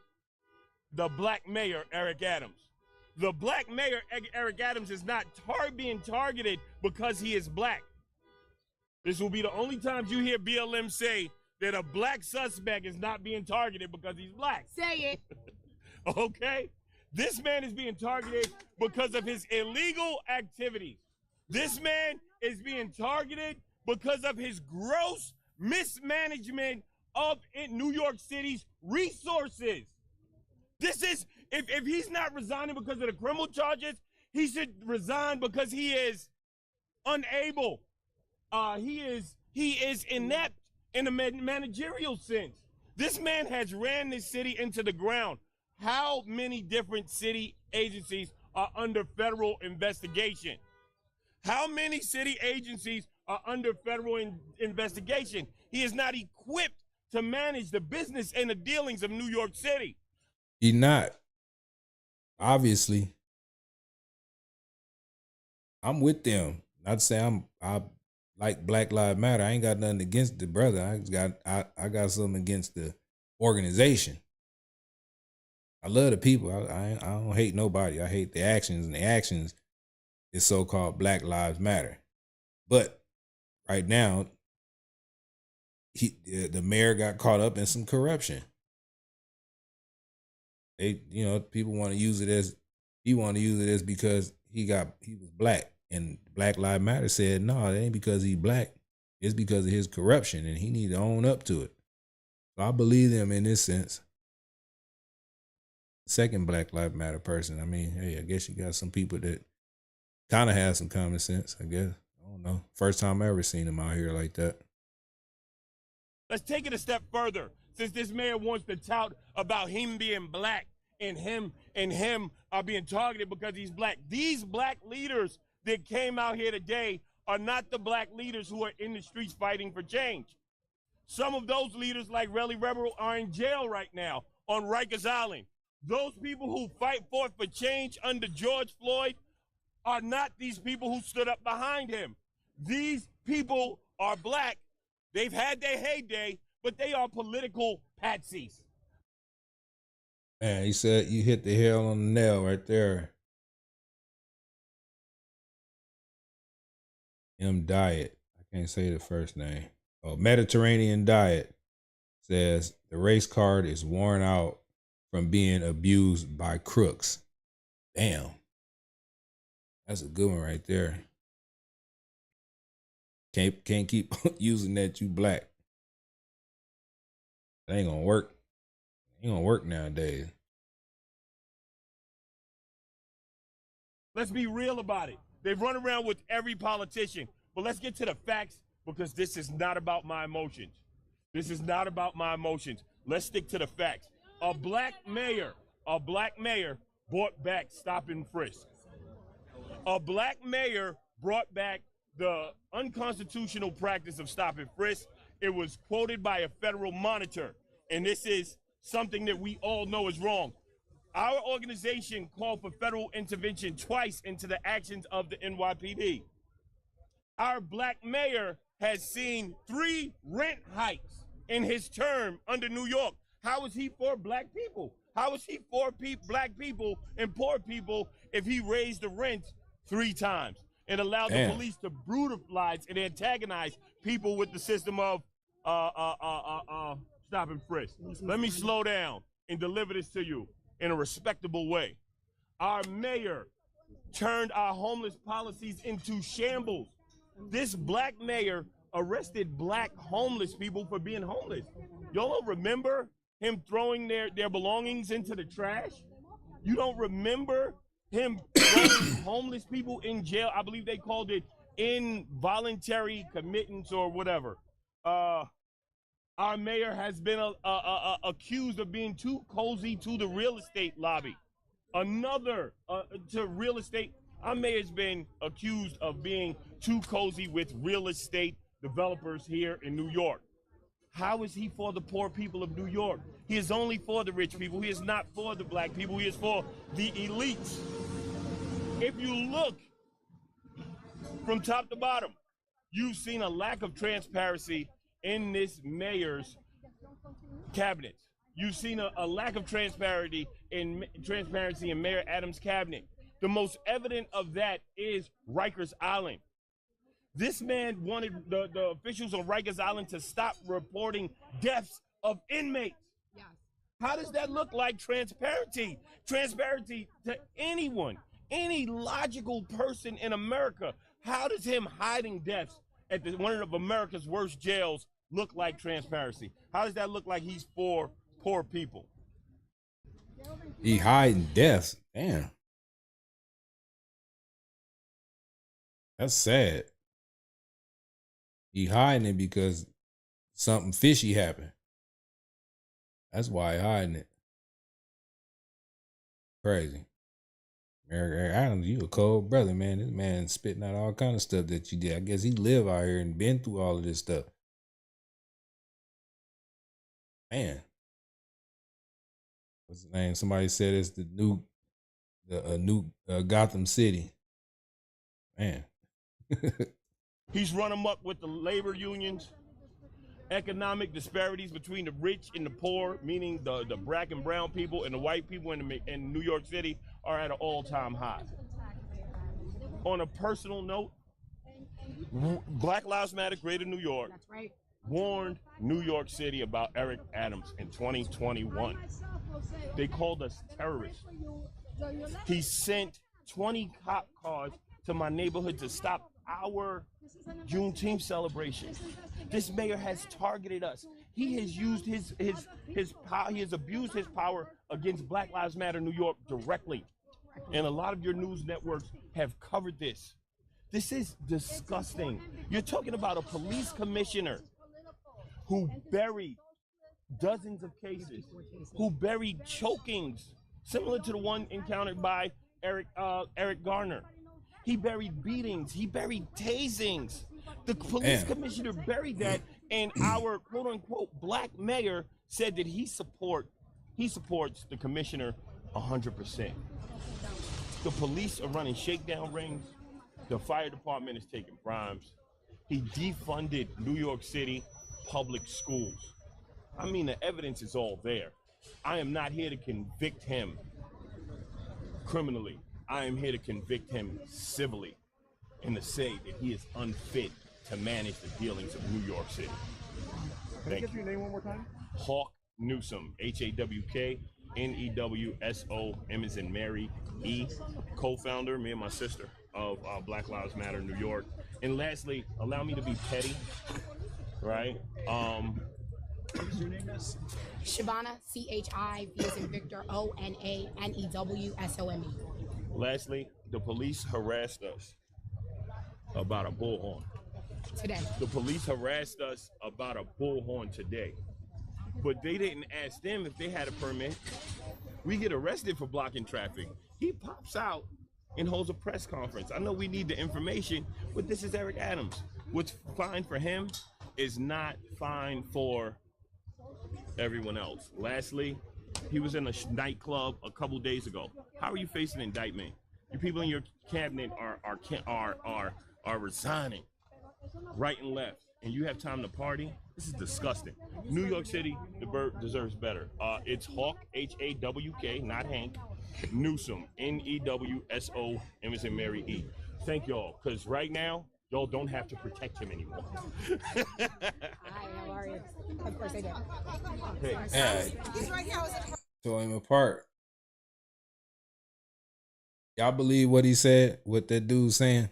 the black mayor, Eric Adams. The black mayor, Eric Adams, is not being targeted because he is black. This will be the only time you hear BLM say that a black suspect is not being targeted because he's black. Say it. Okay? This man is being targeted because of his illegal activities. This man is being targeted because of his gross mismanagement of New York City's resources. This is, if he's not resigning because of the criminal charges, he should resign because he is unable. He is inept in a managerial sense. This man has ran this city into the ground. How many different city agencies are under federal investigation? How many city agencies are under federal investigation? He is not equipped to manage the business and the dealings of New York City. He not. Obviously. I'm with them. Not to say I like Black Lives Matter. I ain't got nothing against the brother. I got something against the organization. I love the people. I don't hate nobody. I hate the actions, and the actions is so-called Black Lives Matter. But right now, the mayor got caught up in some corruption. People want to use it as because he was black, and Black Lives Matter said no, it ain't because he's black. It's because of his corruption, and he need to own up to it. So I believe them in this sense. Second Black Lives Matter person. I mean, hey, I guess you got some people that kind of have some common sense, I guess. I don't know. First time I ever seen him out here like that. Let's take it a step further. Since this mayor wants to tout about him being black and him are being targeted because he's black. These black leaders that came out here today are not the black leaders who are in the streets fighting for change. Some of those leaders, like Relly Rebel, are in jail right now on Rikers Island. Those people who fight for change under George Floyd are not these people who stood up behind him. These people are black. They've had their heyday, but they are political patsies. Man, he said you hit the nail on the nail right there. Diet. I can't say the first name. Oh, Mediterranean Diet says the race card is worn out from being abused by crooks. Damn. That's a good one right there. Can't keep using that you black. That ain't gonna work. Ain't gonna work nowadays. Let's be real about it. They run around with every politician. But let's get to the facts, because this is not about my emotions. This is not about my emotions. Let's stick to the facts. A black mayor brought back stop and frisk. A black mayor brought back the unconstitutional practice of stop and frisk. It was quoted by a federal monitor, and this is something that we all know is wrong. Our organization called for federal intervention twice into the actions of the NYPD. Our black mayor has seen 3 rent hikes in his term under New York. How is he for black people? How is he for black people and poor people if he raised the rent 3 times and allowed the police to brutalize and antagonize people with the system of stop and frisk? Let me slow down and deliver this to you in a respectable way. Our mayor turned our homeless policies into shambles. This black mayor arrested black homeless people for being homeless. Y'all don't remember him throwing their belongings into the trash? You don't remember him throwing homeless people in jail? I believe they called it involuntary committance or whatever. Our mayor has been accused of being too cozy to the real estate lobby. To real estate. Our mayor's been accused of being too cozy with real estate developers here in New York. How is he for the poor people of New York? He is only for the rich people. He is not for the black people. He is for the elites. If you look from top to bottom, you've seen a lack of transparency in this mayor's cabinet. You've seen a lack of transparency in Mayor Adams' cabinet. The most evident of that is Rikers Island. This man wanted the officials on Rikers Island to stop reporting deaths of inmates. Yes. How does that look like transparency? Transparency to anyone, any logical person in America. How does him hiding deaths at one of America's worst jails look like transparency? How does that look like he's for poor people? He hiding deaths. Damn. That's sad. He hiding it because something fishy happened. That's why he hiding it. Crazy. Eric Adams, you a cold brother, man. This man spitting out all kind of stuff that you did. I guess he live out here and been through all of this stuff. Man. What's his name? Somebody said it's the new Gotham City. Man. He's run amok with the labor unions. Economic disparities between the rich and the poor, meaning the black and brown people and the white people in New York City, are at an all-time high. On a personal note, Black Lives Matter Greater New York warned New York City about Eric Adams in 2021. They called us terrorists. He sent 20 cop cars to my neighborhood to stop our Juneteenth celebration. This mayor has targeted us. He has used his power. He has abused his power against Black Lives Matter New York directly. And a lot of your news networks have covered this. This is disgusting. You're talking about a police commissioner who buried dozens of cases, who buried chokings similar to the one encountered by Eric Garner. He buried beatings. He buried tasings. The police commissioner buried that, and our quote-unquote black mayor said that he supports the commissioner 100%. The police are running shakedown rings. The fire department is taking bribes. He defunded New York City public schools. I mean, the evidence is all there. I am not here to convict him criminally. I am here to convict him civilly and to say that he is unfit to manage the dealings of New York City. Can I get your name one more time? Hawk Newsom, Hawk Newsom, M as in Mary, E, co-founder, me and my sister, of Black Lives Matter New York. And lastly, allow me to be petty, right? What's your name? Shabana, C-H-I, V as in Victor, O-N-A-N-E-W-S-O-M-E. Lastly, the police harassed us about a bullhorn. Today. The police harassed us about a bullhorn today. But they didn't ask them if they had a permit. We get arrested for blocking traffic. He pops out and holds a press conference. I know we need the information, but this is Eric Adams. What's fine for him is not fine for everyone else. Lastly, he was in a nightclub a couple days ago. How are you facing indictment? The people in your cabinet are resigning right and left, and you have time to party? This is disgusting. New York City deserves better. It's Hawk, H-A-W-K, not Hank, Newsom, N-E-W-S-O, M as in Mary, E. Thank y'all, because right now, y'all don't have to protect him anymore. Hi, how are you? Of course I do. He's right here. Tore him apart. Y'all believe what he said? What that dude saying?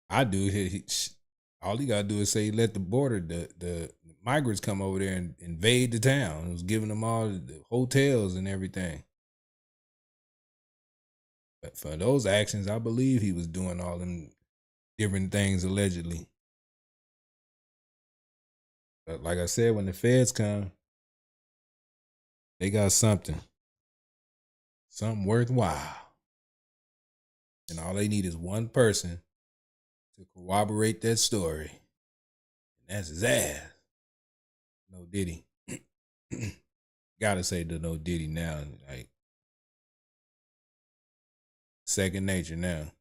I do. All he gotta do is say, let the border, the migrants come over there and invade the town. It was giving them all the hotels and everything. But for those actions, I believe he was doing all them different things allegedly. But like I said, when the feds come, they got something worthwhile. And all they need is one person to corroborate that story. And that's his ass. No Diddy. Gotta say the No Diddy now. Like, second nature now.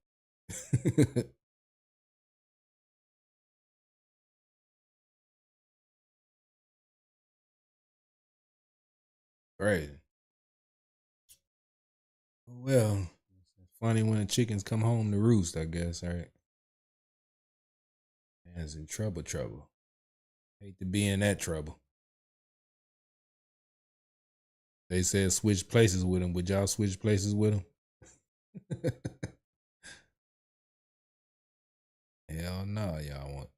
Crazy. Well, it's funny when the chickens come home to roost, I guess, right? Man's in trouble. Hate to be in that trouble. They said switch places with him. Would y'all switch places with him? Hell no, y'all want.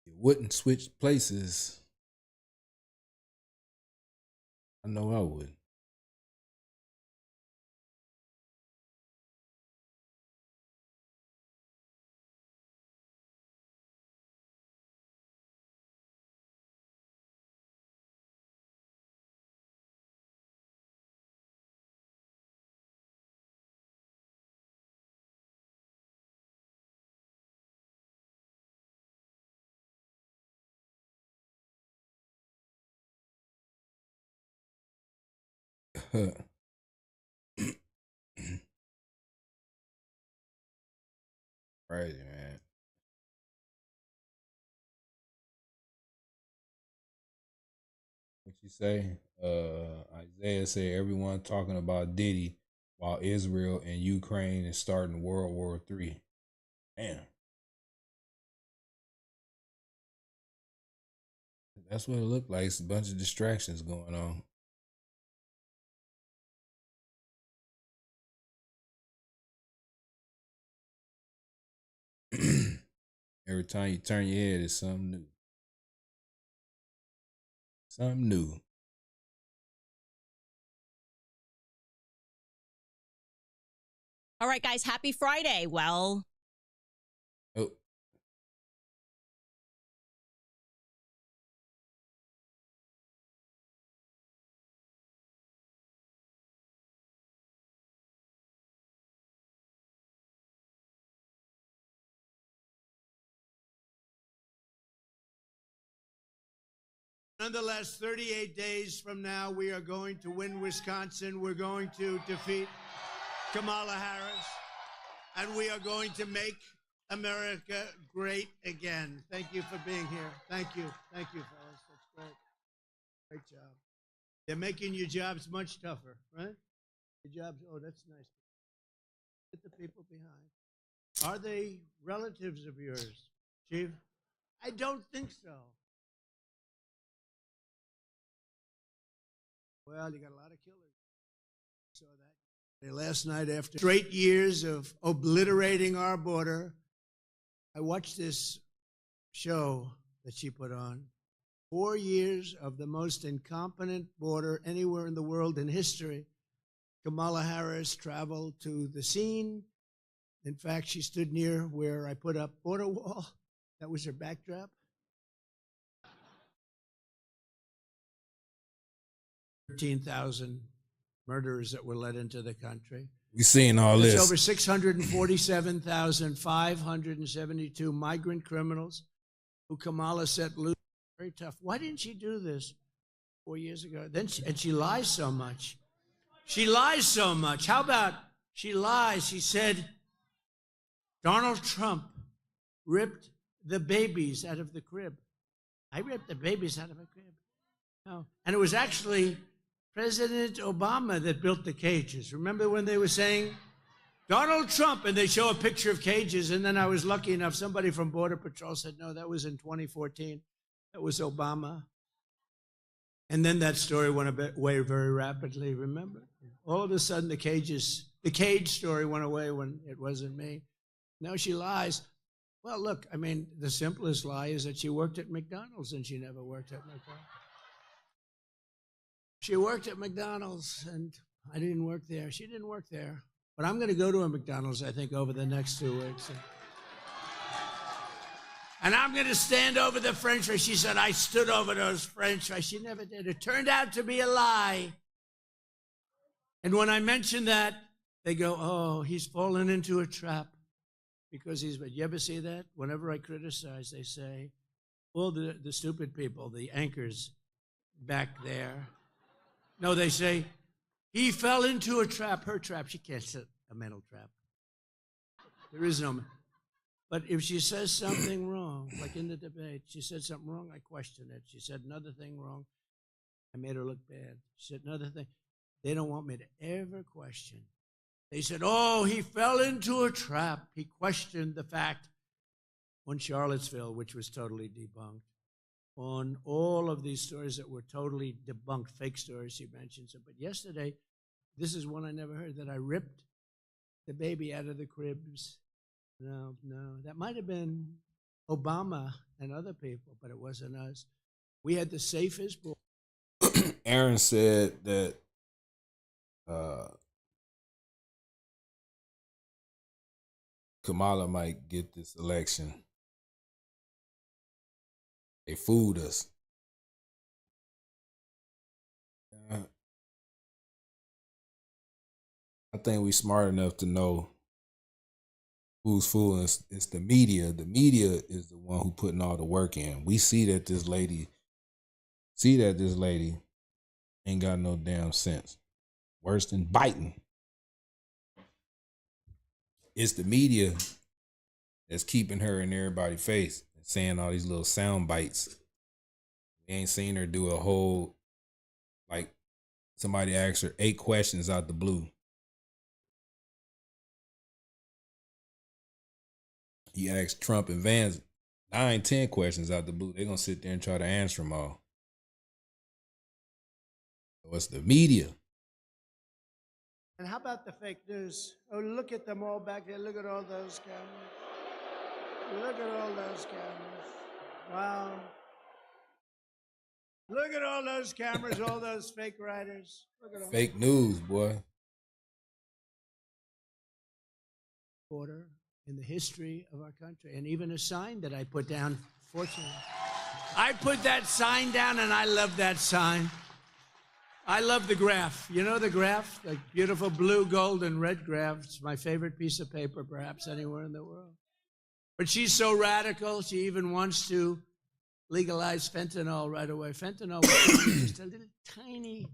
You wouldn't switch places. I know I would. Crazy, man. What you say? Isaiah said everyone talking about Diddy while Israel and Ukraine is starting World War III. Damn. That's what it looked like. It's a bunch of distractions going on. Every time you turn your head, it's something new. Something new. All right, guys, happy Friday. Well, Oh. Nonetheless, 38 days from now, we are going to win Wisconsin. We're going to defeat Kamala Harris, and we are going to make America great again. Thank you for being here. Thank you. Thank you, fellas. That's great. Great job. They're making your jobs much tougher, right? Your jobs, oh, that's nice. Get the people behind. Are they relatives of yours, Chief? I don't think so. Well, you got a lot of killers. Saw that last night after straight years of obliterating our border. I watched this show that she put on. 4 years of the most incompetent border anywhere in the world in history. Kamala Harris traveled to the scene. In fact, she stood near where I put up border wall. That was her backdrop. 13,000 murderers that were let into the country. We seen all this. That's over 647,572 migrant criminals who Kamala set loose. Very tough. Why didn't she do this 4 years ago? And she lies so much. She lies so much. How about she lies? She said Donald Trump ripped the babies out of the crib. I ripped the babies out of a crib. No. And it was actually President Obama that built the cages. Remember when they were saying Donald Trump, and they show a picture of cages, and then I was lucky enough, somebody from Border Patrol said, no, that was in 2014. That was Obama. And then that story went away very rapidly, remember? All of a sudden, the cage story went away when it wasn't me. Now she lies. Well, look, I mean, the simplest lie is that she worked at McDonald's, and she never worked at McDonald's. She worked at McDonald's, and I didn't work there. She didn't work there. But I'm going to go to a McDonald's, I think, over the next 2 weeks. And I'm going to stand over the French fries. She said, I stood over those French fries. She never did. It turned out to be a lie. And when I mention that, they go, oh, he's fallen into a trap. Because you ever see that? Whenever I criticize, they say, well, the stupid people, the anchors back there. No, they say, he fell into a trap, her trap. She can't set a mental trap. There is no. But if she says something wrong, like in the debate, she said something wrong, I question it. She said another thing wrong, I made her look bad. She said another thing. They don't want me to ever question. They said, oh, he fell into a trap. He questioned the fact on Charlottesville, which was totally debunked. On all of these stories that were totally debunked, fake stories, she mentioned some. But yesterday, this is one I never heard, that I ripped the baby out of the cribs. No, that might have been Obama and other people, but it wasn't us. We had the safest border. Aaron said that Kamala might get this election. They fooled us. I think we smart enough to know who's fooling us. It's the media. The media is the one who putting all the work in. We see that this lady ain't got no damn sense. Worse than biting. It's the media that's keeping her in everybody's face and saying all these little sound bites. We ain't seen her do a whole, like, somebody asked her 8 questions out the blue. He asked Trump and Vance 9, 10 questions out the blue. They're going to sit there and try to answer them all. So it's the media. And how about the fake news? Oh, look at them all back there. Look at all those cameras. Look at all those cameras. Wow. Look at all those cameras, all those fake writers. Look at them. Fake news, boy. border in the history of our country. And even a sign that I put down, fortunately. I put that sign down, and I love that sign. I love the graph. You know the graph? The beautiful blue, gold, and red graph. It's my favorite piece of paper, perhaps, anywhere in the world. But she's so radical, she even wants to legalize fentanyl right away. Fentanyl was just a little tiny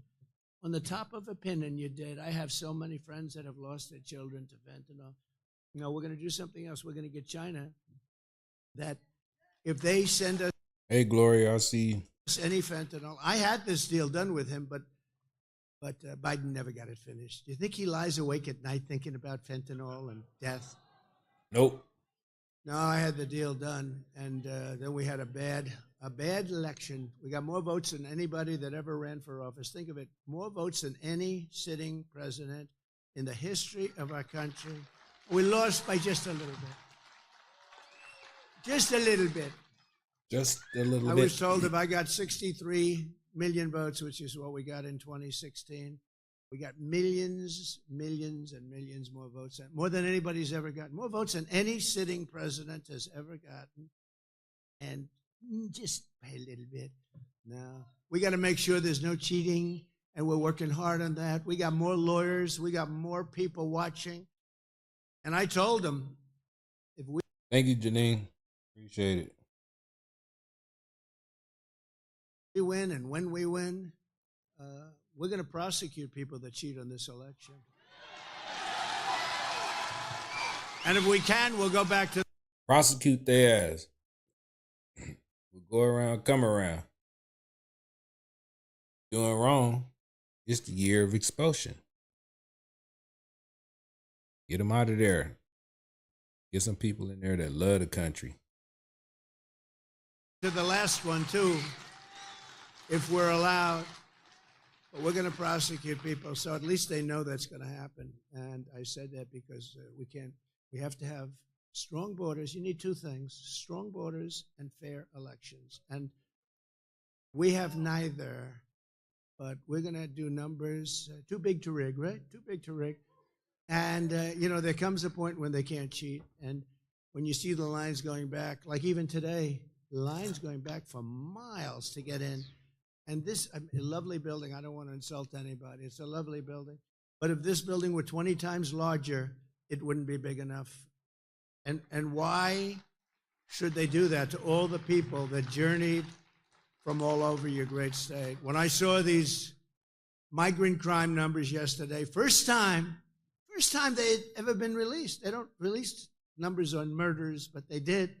on the top of a pin, and you're dead. I have so many friends that have lost their children to fentanyl. You know, we're going to do something else. We're going to get China that if they send us Hey, Gloria, I see you. any fentanyl. I had this deal done with him, but Biden never got it finished. Do you think he lies awake at night thinking about fentanyl and death? Nope. No, I had the deal done, and then we had a bad election. We got more votes than anybody that ever ran for office. Think of it, more votes than any sitting president in the history of our country. We lost by just a little bit. Just a little bit. Just a little I bit. was told if I got 63 million votes, which is what we got in 2016, we got millions, millions, and millions more votes, more than anybody's ever gotten, more votes than any sitting president has ever gotten, and just by a little bit. No, we got to make sure there's no cheating, and we're working hard on that. We got more lawyers, we got more people watching, and I told them, if we Thank you, Janine. Appreciate it. win and when we win, we're going to prosecute people that cheat on this election. And if we can, we'll go back to Prosecute their ass. We'll go around, come around. Doing wrong, it's the year of expulsion. Get them out of there. Get some people in there that love the country. the last one, too, if we're allowed. But we're going to prosecute people, so at least they know that's going to happen. And I said that because we have to have strong borders. You need two things, strong borders and fair elections. And we have neither, but we're going to do numbers too big to rig, right? Too big to rig. And, there comes a point when they can't cheat. And when you see the lines going back, like even today, lines going back for miles to get in. And this, a lovely building, I don't want to insult anybody, it's a lovely building. But if this building were 20 times larger, it wouldn't be big enough. And why should they do that to all the people that journeyed from all over your great state? When I saw these migrant crime numbers yesterday, first time they'd ever been released. They don't release numbers on murders, but they did.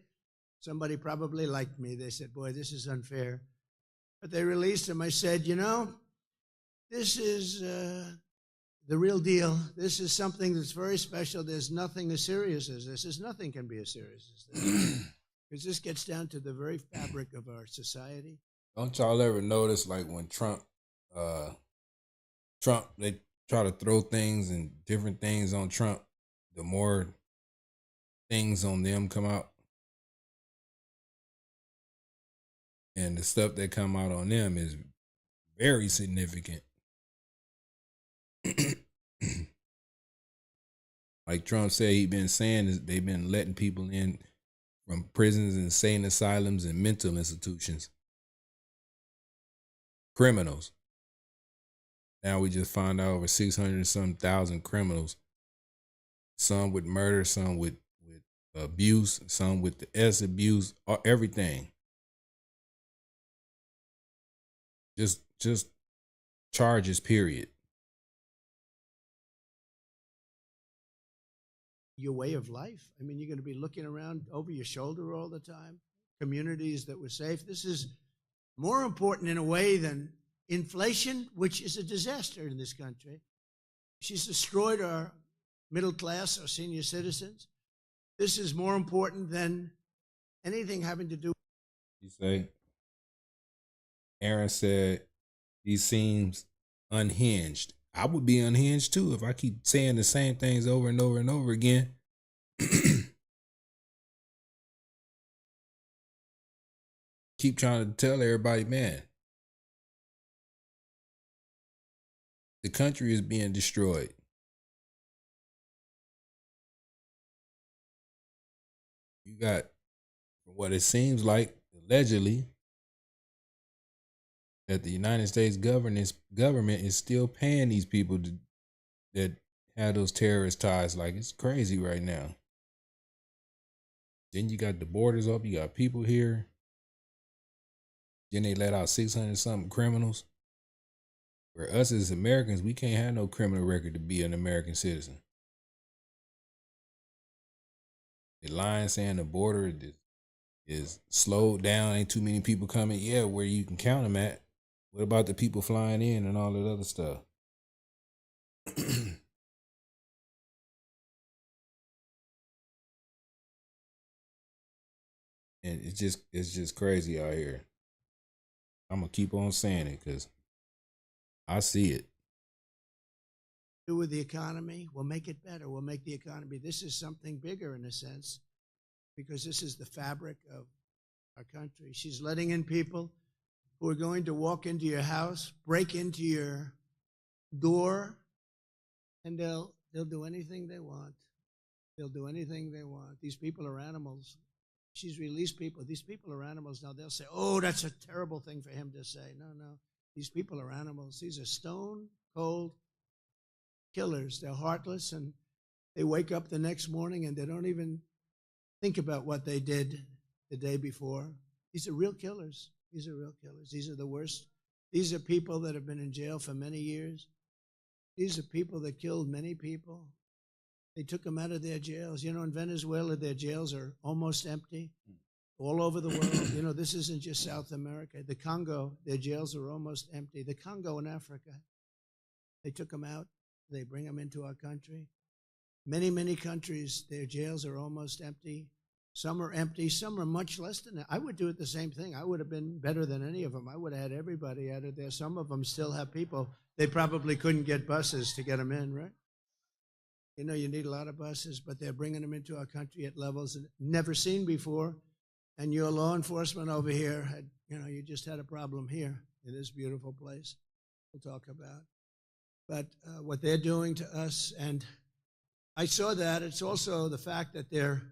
Somebody probably liked me. They said, boy, this is unfair. But they released them. I said, this is the real deal. This is something that's very special. There's nothing as serious as this. Nothing can be as serious as this. Because this gets down to the very fabric of our society. Don't y'all ever notice, like when Trump, they try to throw things and different things on Trump, the more things on them come out. And the stuff that come out on them is very significant. Like Trump said, he's been saying is they've been letting people in from prisons, insane asylums, and mental institutions. Criminals. Now we just found out over 600,000 criminals. Some with murder, some with abuse, some with the S abuse, everything. Just charges, period. Your way of life. I mean, you're going to be looking around over your shoulder all the time. Communities that were safe. This is more important in a way than inflation, which is a disaster in this country. She's destroyed our middle class, our senior citizens. This is more important than anything having to do. You say, Aaron said he seems unhinged. I would be unhinged too if I keep saying the same things over and over and over again. Keep trying to tell everybody, man, the country is being destroyed. you got, from what it seems like, allegedly, that the United States government is still paying these people that have those terrorist ties. Like, it's crazy right now. Then you got the borders up, you got people here. Then they let out 600 something criminals. For us as Americans, we can't have no criminal record to be an American citizen. The line saying the border is slowed down, ain't too many people coming. Yeah, where you can count them at. What about the people flying in and all that other stuff? And it's just crazy out here. I'm gonna keep on saying it because I see it. Do with the economy, we'll make it better. We'll make the economy. This is something bigger in a sense, because this is the fabric of our country. She's letting in people who are going to walk into your house, break into your door, and they'll do anything they want. They'll do anything they want. These people are animals. She's released people. These people are animals. Now they'll say, oh, that's a terrible thing for him to say. No. These people are animals. These are stone cold killers. They're heartless, and they wake up the next morning and they don't even think about what they did the day before. These are real killers. These are real killers. These are the worst. These are people that have been in jail for many years. These are people that killed many people. They took them out of their jails. You know, in Venezuela, their jails are almost empty. All over the world. You know, this isn't just South America. The Congo, their jails are almost empty. The Congo in Africa, they took them out. They bring them into our country. Many, many countries, their jails are almost empty. Some are empty. Some are much less than that. I would do it the same thing. I would have been better than any of them. I would have had everybody out of there. Some of them still have people. They probably couldn't get buses to get them in, right? You know, you need a lot of buses, but they're bringing them into our country at levels never seen before. And your law enforcement over here had, you just had a problem here in this beautiful place we'll talk about. But what they're doing to us, and I saw that. It's also the fact that they're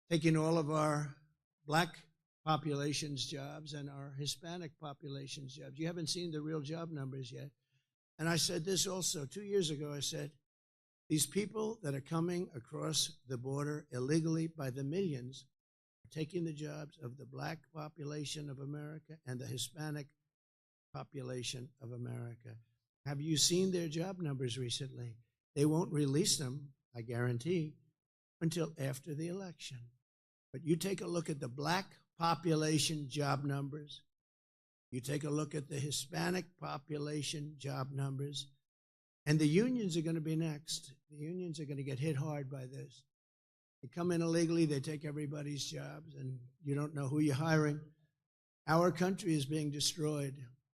taking all of our black population's jobs and our Hispanic population's jobs. You haven't seen the real job numbers yet. And I said this also 2 years ago. I said, these people that are coming across the border illegally by the millions are taking the jobs of the black population of America and the Hispanic population of America. Have you seen their job numbers recently? They won't release them, I guarantee, until after the election. But you take a look at the black population job numbers. You take a look at the Hispanic population job numbers. And the unions are going to be next. The unions are going to get hit hard by this. They come in illegally, they take everybody's jobs, and you don't know who you're hiring. Our country is being destroyed.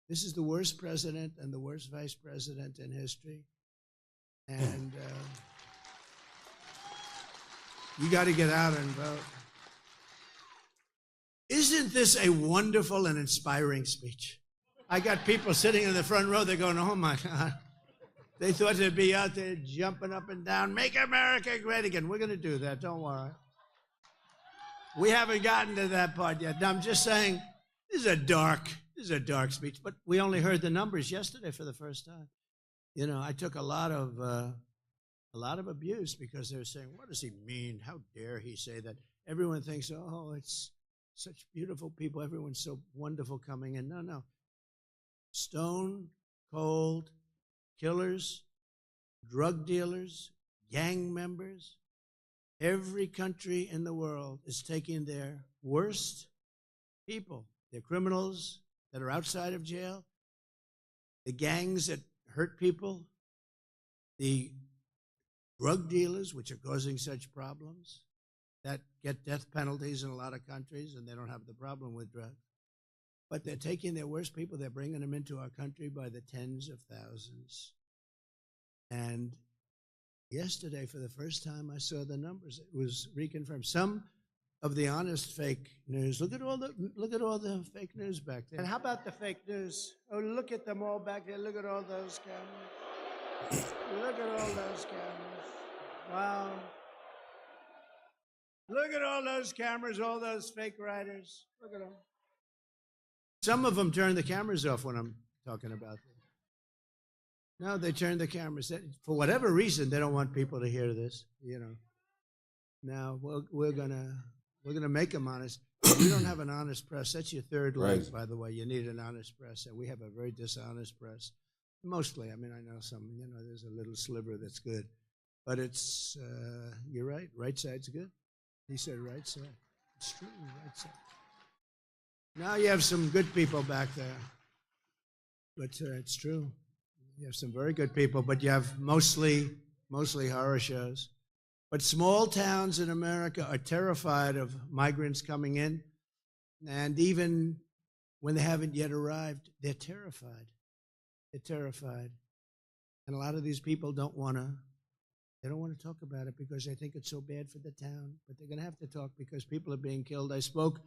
This is the worst president and the worst vice president in history. And you got to get out and vote. Isn't this a wonderful and inspiring speech? I got people sitting in the front row, they're going, oh my God. They thought they'd be out there jumping up and down, make America great again. We're going to do that, don't worry. We haven't gotten to that part yet. Now, I'm just saying, this is a dark speech, but we only heard the numbers yesterday for the first time. You know, I took a lot of abuse because they were saying, what does he mean? How dare he say that? Everyone thinks, oh, it's such beautiful people. Everyone's so wonderful coming in. No. Stone cold killers, drug dealers, gang members. Every country in the world is taking their worst people, their criminals that are outside of jail, the gangs that hurt people, the drug dealers, which are causing such problems, that get death penalties in a lot of countries, and they don't have the problem with drugs. But they're taking their worst people, they're bringing them into our country by the tens of thousands. And yesterday, for the first time, I saw the numbers. It was reconfirmed. Some of the honest fake news. Look at all the fake news back there. And how about the fake news? Oh, look at them all back there. Look at all those cameras. Look at all those cameras. Wow. Look at all those cameras, all those fake writers. Look at them. Some of them turn the cameras off when I'm talking about them. No, they turn the cameras. For whatever reason, they don't want people to hear this, you know. Now, we're gonna make them honest. We don't have an honest press. That's your third leg, Right. by the way. You need an honest press, and we have a very dishonest press. Mostly, I mean, I know some, you know, there's a little sliver that's good. But it's, you're right, right side's good. He said right side. It's true, right side. Now you have some good people back there. But it's true. You have some very good people, but you have mostly horror shows. But small towns in America are terrified of migrants coming in. And even when they haven't yet arrived, they're terrified. They're terrified. And a lot of these people don't want to talk about it because they think it's so bad for the town. But they're going to have to talk because people are being killed. I spoke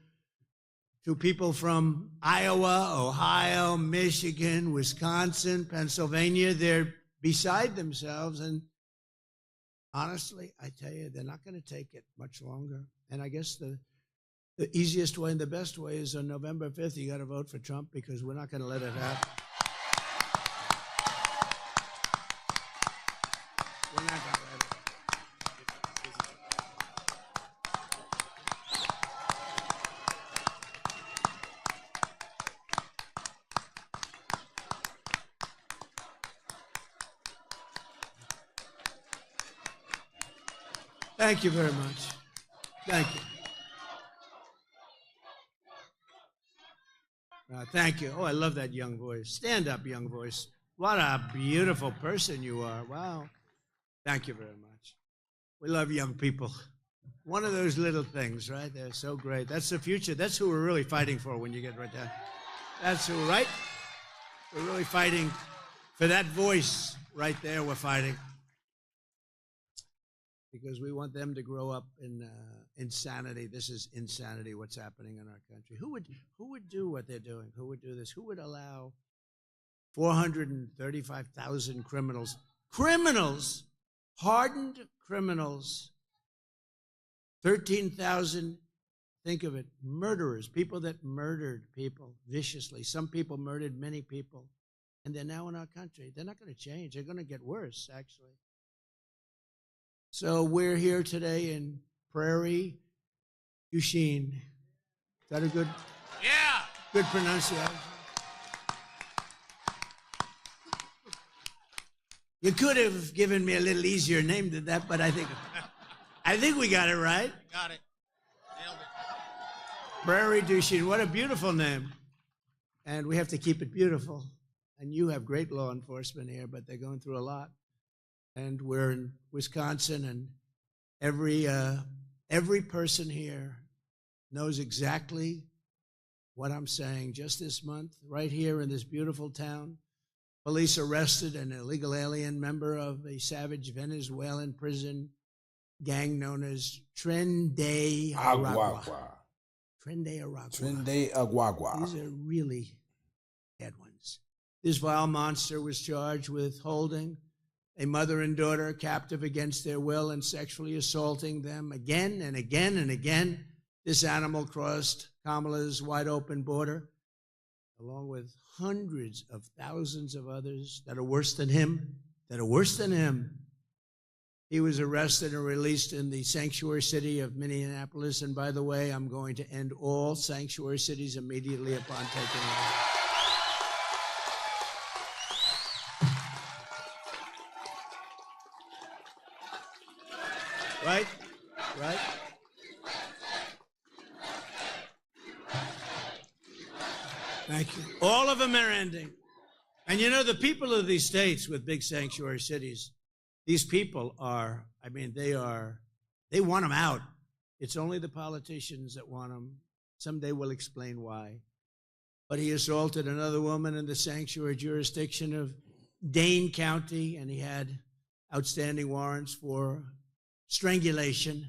to people from Iowa, Ohio, Michigan, Wisconsin, Pennsylvania. They're beside themselves. And honestly, I tell you, they're not going to take it much longer. And I guess the easiest way and the best way is on November 5th, you got to vote for Trump because we're not going to let it happen. We're not going to let it. Thank you very much. Thank you. Thank you. Oh, I love that young voice. Stand up, young voice. What a beautiful person you are. Wow. Thank you very much. We love young people. One of those little things, right? They're so great. That's the future. That's who we're really fighting for when you get right down. That's who, right? We're really fighting for that voice right there. We're fighting. Because we want them to grow up in insanity. This is insanity, what's happening in our country. Who would do what they're doing? Who would do this? Who would allow 435,000 criminals, hardened criminals, 13,000, think of it, murderers, people that murdered people viciously. Some people murdered many people, and they're now in our country. They're not going to change. They're going to get worse, actually. So we're here today in Prairie du Chien. Is that a good pronunciation? You could have given me a little easier name than that, but I think we got it right. Got it. Nailed it. Prairie du Chien. What a beautiful name. And we have to keep it beautiful. And you have great law enforcement here, but they're going through a lot. And we're in Wisconsin, and every person here knows exactly what I'm saying. Just this month, right here in this beautiful town, police arrested an illegal alien member of a savage Venezuelan prison gang known as Tren de Aragua. Tren de Aragua. Tren de Aragua. These are really bad ones. This vile monster was charged with holding a mother and daughter captive against their will and sexually assaulting them again and again and again. This animal crossed Kamala's wide open border, along with hundreds of thousands of others that are worse than him, He was arrested and released in the sanctuary city of Minneapolis. And by the way, I'm going to end all sanctuary cities immediately upon taking over. Right? Thank you. All of them are ending. And you know, the people of these states with big sanctuary cities, these people are, they want them out. It's only the politicians that want them. Someday we'll explain why. But he assaulted another woman in the sanctuary jurisdiction of Dane County, and he had outstanding warrants for strangulation,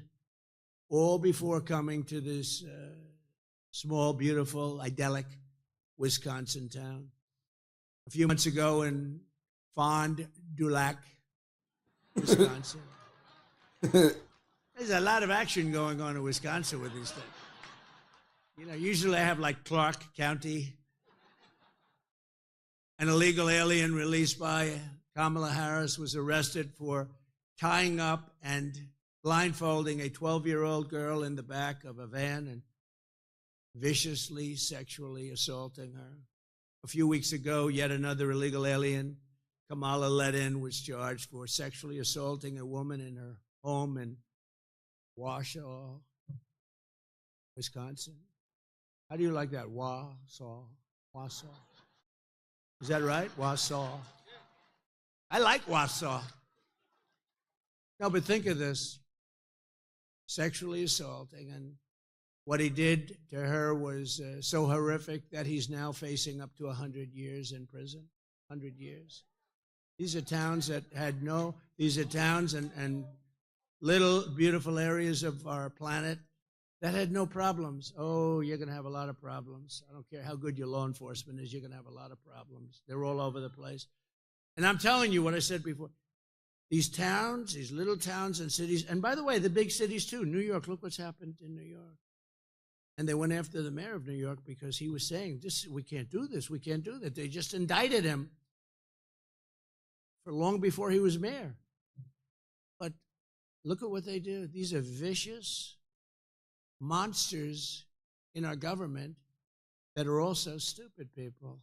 all before coming to this small, beautiful, idyllic Wisconsin town. A few months ago in Fond du Lac, Wisconsin. There's a lot of action going on in Wisconsin with these things. You know, usually I have like Clark County, an illegal alien released by Kamala Harris was arrested for tying up and blindfolding a 12-year-old girl in the back of a van and viciously sexually assaulting her. A few weeks ago, yet another illegal alien, Kamala let in, was charged for sexually assaulting a woman in her home in Wausau, Wisconsin. How do you like that? Wausau. Is that right? Wausau. I like Wausau. No, but think of this. Sexually assaulting, and what he did to her was so horrific that he's now facing up to 100 years in prison. 100 years. These are towns that had no, these are towns and little beautiful areas of our planet that had no problems. Oh, you're going to have a lot of problems. I don't care how good your law enforcement is, you're going to have a lot of problems. They're all over the place. And I'm telling you what I said before. These towns, these little towns and cities, and by the way, the big cities too. New York, look what's happened in New York. And they went after the mayor of New York because he was saying, we can't do this, we can't do that. They just indicted him for long before he was mayor. But look at what they do. These are vicious monsters in our government that are also stupid people.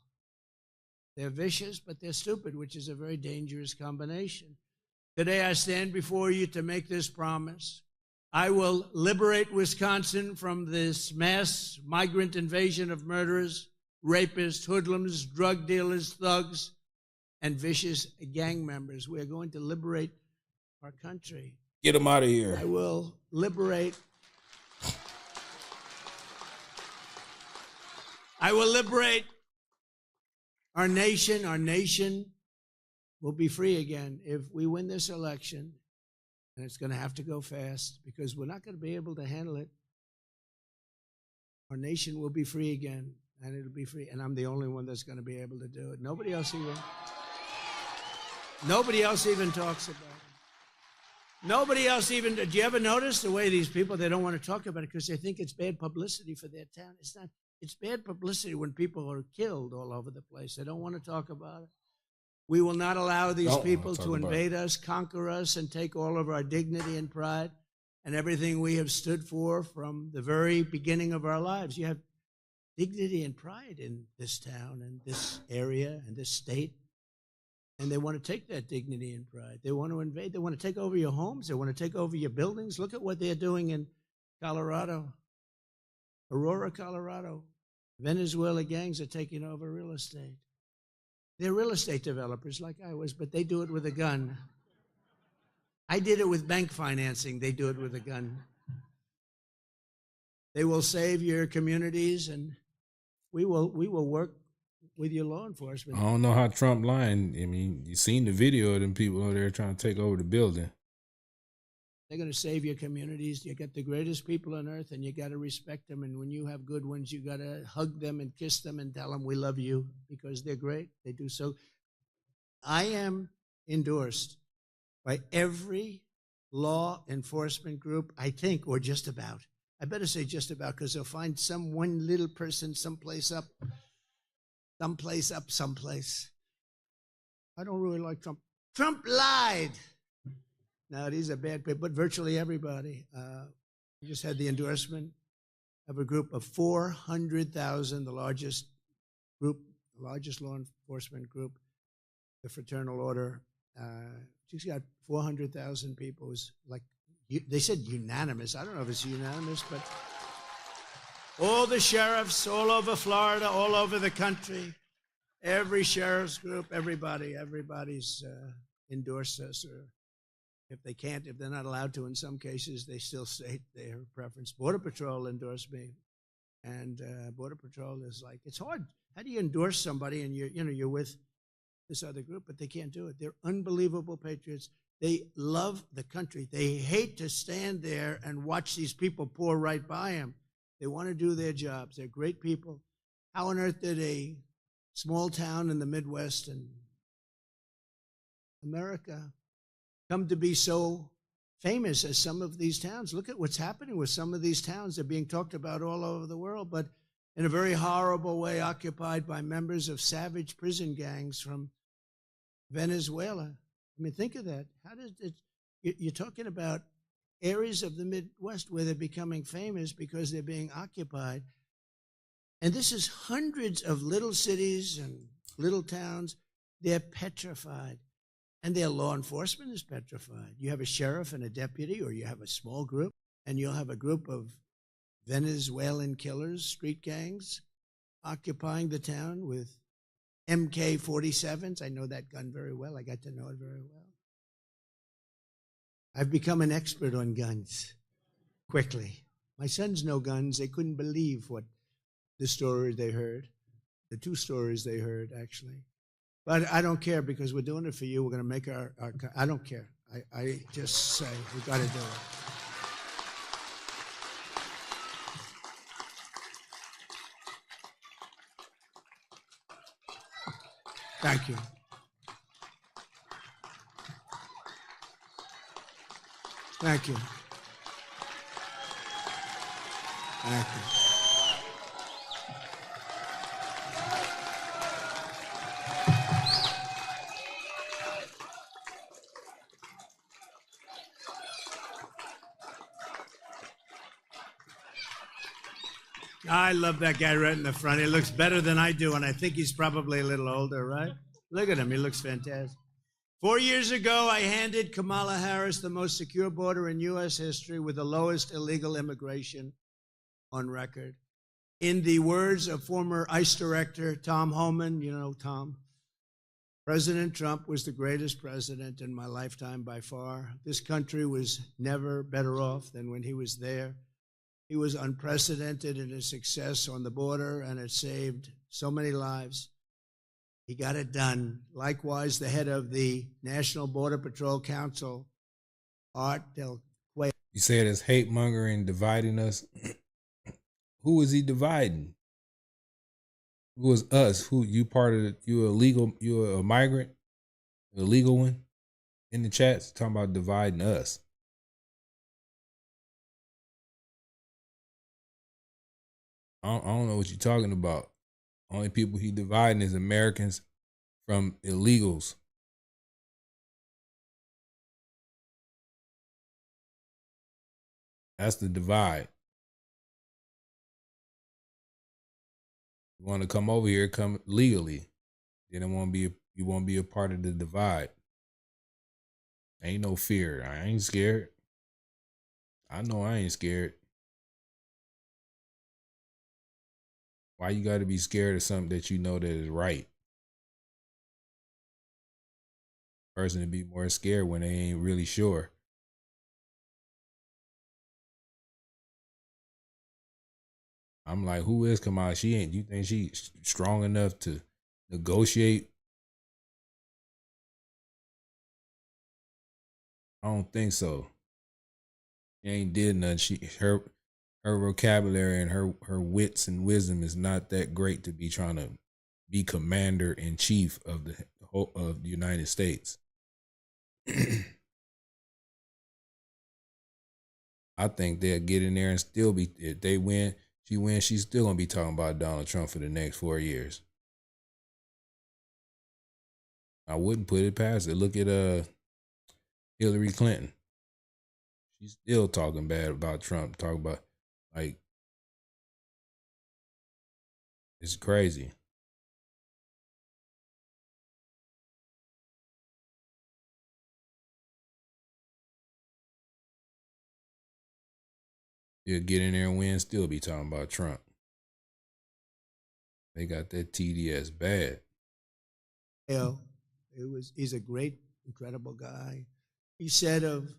They're vicious, but they're stupid, which is a very dangerous combination. Today I stand before you to make this promise. I will liberate Wisconsin from this mass migrant invasion of murderers, rapists, hoodlums, drug dealers, thugs, and vicious gang members. We are going to liberate our country. Get them out of here. I will liberate. I will liberate our nation. Our nation will be free again if we win this election. And it's going to have to go fast because we're not going to be able to handle it. Our nation will be free again, and it'll be free. And I'm the only one that's going to be able to do it. Nobody else even talks about it. Nobody else even, do you ever notice the way these people, they don't want to talk about it because they think it's bad publicity for their town? It's not. It's bad publicity when people are killed all over the place. They don't want to talk about it. We will not allow these people to invade us, conquer us, and take all of our dignity and pride and everything we have stood for from the very beginning of our lives. You have dignity and pride in this town and this area and this state, and they want to take that dignity and pride. They want to invade. They want to take over your homes. They want to take over your buildings. Look at what they're doing in Colorado, Aurora, Colorado. Venezuela gangs are taking over real estate. They're real estate developers like I was, but they do it with a gun. I did it with bank financing. They do it with a gun. They will save your communities, and we will work with your law enforcement. I don't know how Trump lying. I mean, you seen the video of them people over there trying to take over the building. They're going to save your communities. You got the greatest people on earth, and you got to respect them. And when you have good ones, you got to hug them and kiss them and tell them we love you because they're great. They do so. I am endorsed by every law enforcement group, I think, or just about. I better say just about because they'll find some one little person someplace. I don't really like Trump. Trump lied. No, these are bad people, but virtually everybody. We just had the endorsement of a group of 400,000, the largest law enforcement group, the Fraternal Order. She's got 400,000 people. It was like, they said unanimous. I don't know if it's unanimous, but all the sheriffs all over Florida, all over the country, every sheriff's group, everybody's endorsed us, or if they can't, if they're not allowed to in some cases, they still state their preference. Border Patrol endorsed me, and Border Patrol is like, it's hard. How do you endorse somebody and you're with this other group, but they can't do it. They're unbelievable patriots. They love the country. They hate to stand there and watch these people pour right by them. They want to do their jobs. They're great people. How on earth did a small town in the Midwest and America come to be so famous as some of these towns. Look at what's happening with some of these towns. They're being talked about all over the world, but in a very horrible way, occupied by members of savage prison gangs from Venezuela. I mean, think of that. How does it? You're talking about areas of the Midwest where they're becoming famous because they're being occupied. And this is hundreds of little cities and little towns. They're petrified. And their law enforcement is petrified. You have a sheriff and a deputy, or you have a small group, and you'll have a group of Venezuelan killers, street gangs, occupying the town with MK-47s. I know that gun very well. I got to know it very well. I've become an expert on guns quickly. My sons know guns. They couldn't believe what the story they heard, the two stories they heard, actually. But I don't care, because we're doing it for you. We're going to make our I don't care. I just say we've got to do it. Thank you. Thank you. Thank you. I love that guy right in the front. He looks better than I do, and I think he's probably a little older, right? Look at him. He looks fantastic. 4 years ago, I handed Kamala Harris the most secure border in U.S. history with the lowest illegal immigration on record. In the words of former ICE Director Tom Homan, you know Tom, President Trump was the greatest president in my lifetime by far. This country was never better off than when he was there. He was unprecedented in his success on the border, and it saved so many lives. He got it done. Likewise, the head of the National Border Patrol Council, Art Del Quay. You said it's hate mongering, dividing us. Who is he dividing? Who is us? Who you part of? You illegal? You a migrant? A legal one? In the chats talking about dividing us. I don't know what you're talking about. Only people he dividing is Americans from illegals. That's the divide. You want to come over here, come legally. You won't be a part of the divide. Ain't no fear. I ain't scared. I know I ain't scared. Why you got to be scared of something that you know that is right? Person to be more scared when they ain't really sure. I'm like, who is Kamala? She ain't. You think she's strong enough to negotiate? I don't think so. She ain't did nothing. Her vocabulary and her wits and wisdom is not that great to be trying to be commander in chief of the United States. I think they'll get in there and still be. If they win, she wins. She's still gonna be talking about Donald Trump for the next 4 years. I wouldn't put it past it. Look at Hillary Clinton. She's still talking bad about Trump. Talking about. Like, it's crazy. They'll get in there and win, still be talking about Trump. They got that TDS bad. He's a great, incredible guy. He said of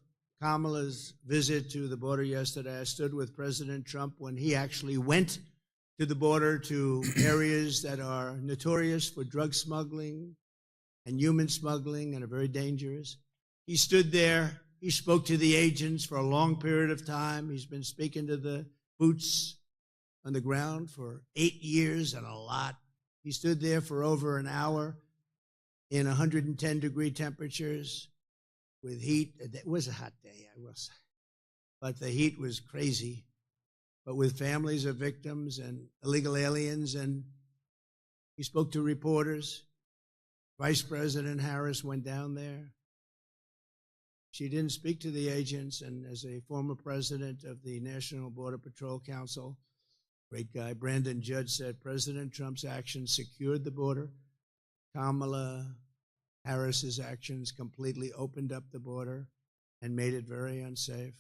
Kamala's visit to the border yesterday, I stood with President Trump when he actually went to the border to areas that are notorious for drug smuggling and human smuggling and are very dangerous. He stood there. He spoke to the agents for a long period of time. He's been speaking to the boots on the ground for 8 years and a lot. He stood there for over an hour in 110-degree temperatures. with heat. It was a hot day, I will say. But the heat was crazy. But with families of victims and illegal aliens, and he spoke to reporters. Vice President Harris went down there. She didn't speak to the agents, and as a former president of the National Border Patrol Council, great guy, Brandon Judge said, President Trump's actions secured the border. Kamala Harris's actions completely opened up the border and made it very unsafe.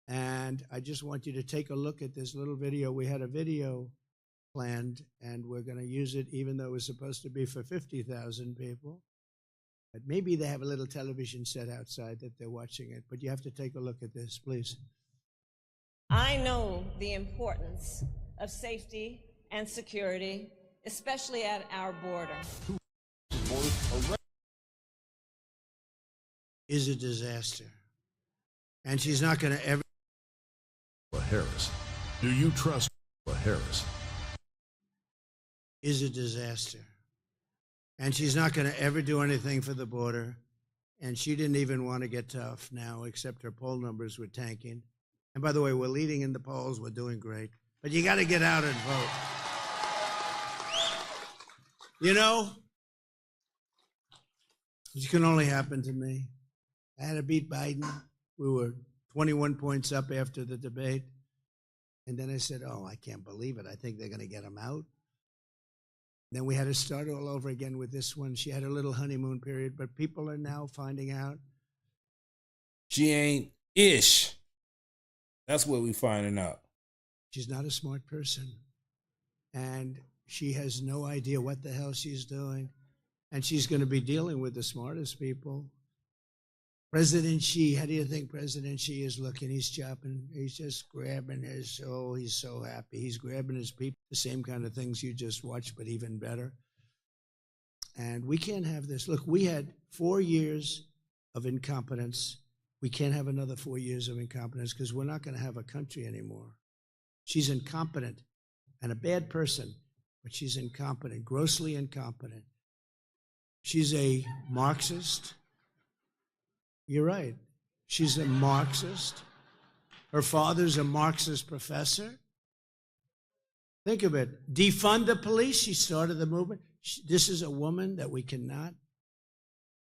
And I just want you to take a look at this little video. We had a video planned, and we're going to use it even though it was supposed to be for 50,000 people. But maybe they have a little television set outside that they're watching it. But you have to take a look at this, please. I know the importance of safety and security, especially at our border. Is a disaster. And she's not going to ever. Harris. Do you trust Harris? Is a disaster. And she's not going to ever do anything for the border. And she didn't even want to get tough now, except her poll numbers were tanking. And by the way, we're leading in the polls. We're doing great. But you got to get out and vote. You know, this can only happen to me. I had to beat Biden. We were 21 points up after the debate. And then I said, oh, I can't believe it. I think they're going to get him out. Then we had to start all over again with this one. She had a little honeymoon period, but people are now finding out. She ain't ish. That's what we're finding out. She's not a smart person. And she has no idea what the hell she's doing. And she's going to be dealing with the smartest people. President Xi, how do you think President Xi is looking? He's chopping, he's just grabbing his, oh, he's so happy. He's grabbing his people, the same kind of things you just watched, but even better. And we can't have this. Look, we had 4 years of incompetence. We can't have another 4 years of incompetence because we're not going to have a country anymore. She's incompetent and a bad person, but she's incompetent, grossly incompetent. She's a Marxist. You're right. She's a Marxist. Her father's a Marxist professor. Think of it. Defund the police. She started the movement. This is a woman that we cannot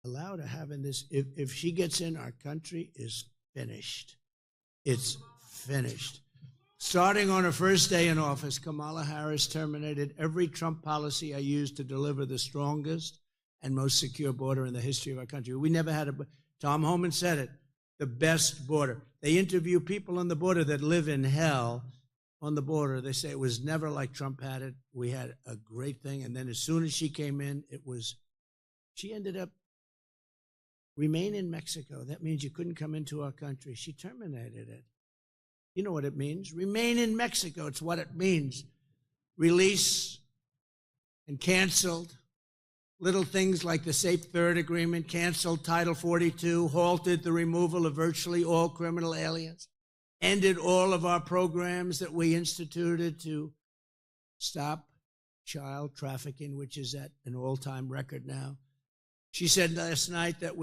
allow to have in this. If she gets in, our country is finished. It's finished. Starting on her first day in office, Kamala Harris terminated every Trump policy I used to deliver the strongest and most secure border in the history of our country. We never had a... Tom Homan said it, the best border. They interview people on the border that live in hell on the border. They say it was never like Trump had it. We had a great thing. And then as soon as she came in, she ended up remain in Mexico. That means you couldn't come into our country. She terminated it. You know what it means? Remain in Mexico. It's what it means. Release and canceled. Little things like the Safe Third Agreement, canceled Title 42, halted the removal of virtually all criminal aliens, ended all of our programs that we instituted to stop child trafficking, which is at an all-time record now. She said last night that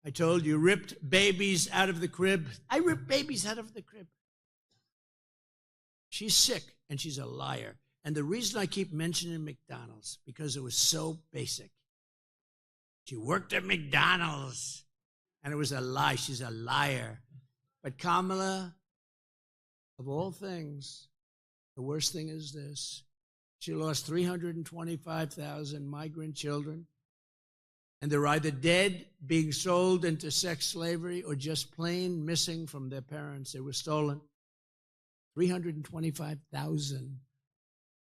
I told you, ripped babies out of the crib. I ripped babies out of the crib. She's sick, and she's a liar. And the reason I keep mentioning McDonald's, because it was so basic. She worked at McDonald's, and it was a lie. She's a liar. But Kamala, of all things, the worst thing is this. She lost 325,000 migrant children, and they're either dead, being sold into sex slavery, or just plain missing from their parents. They were stolen. 325,000.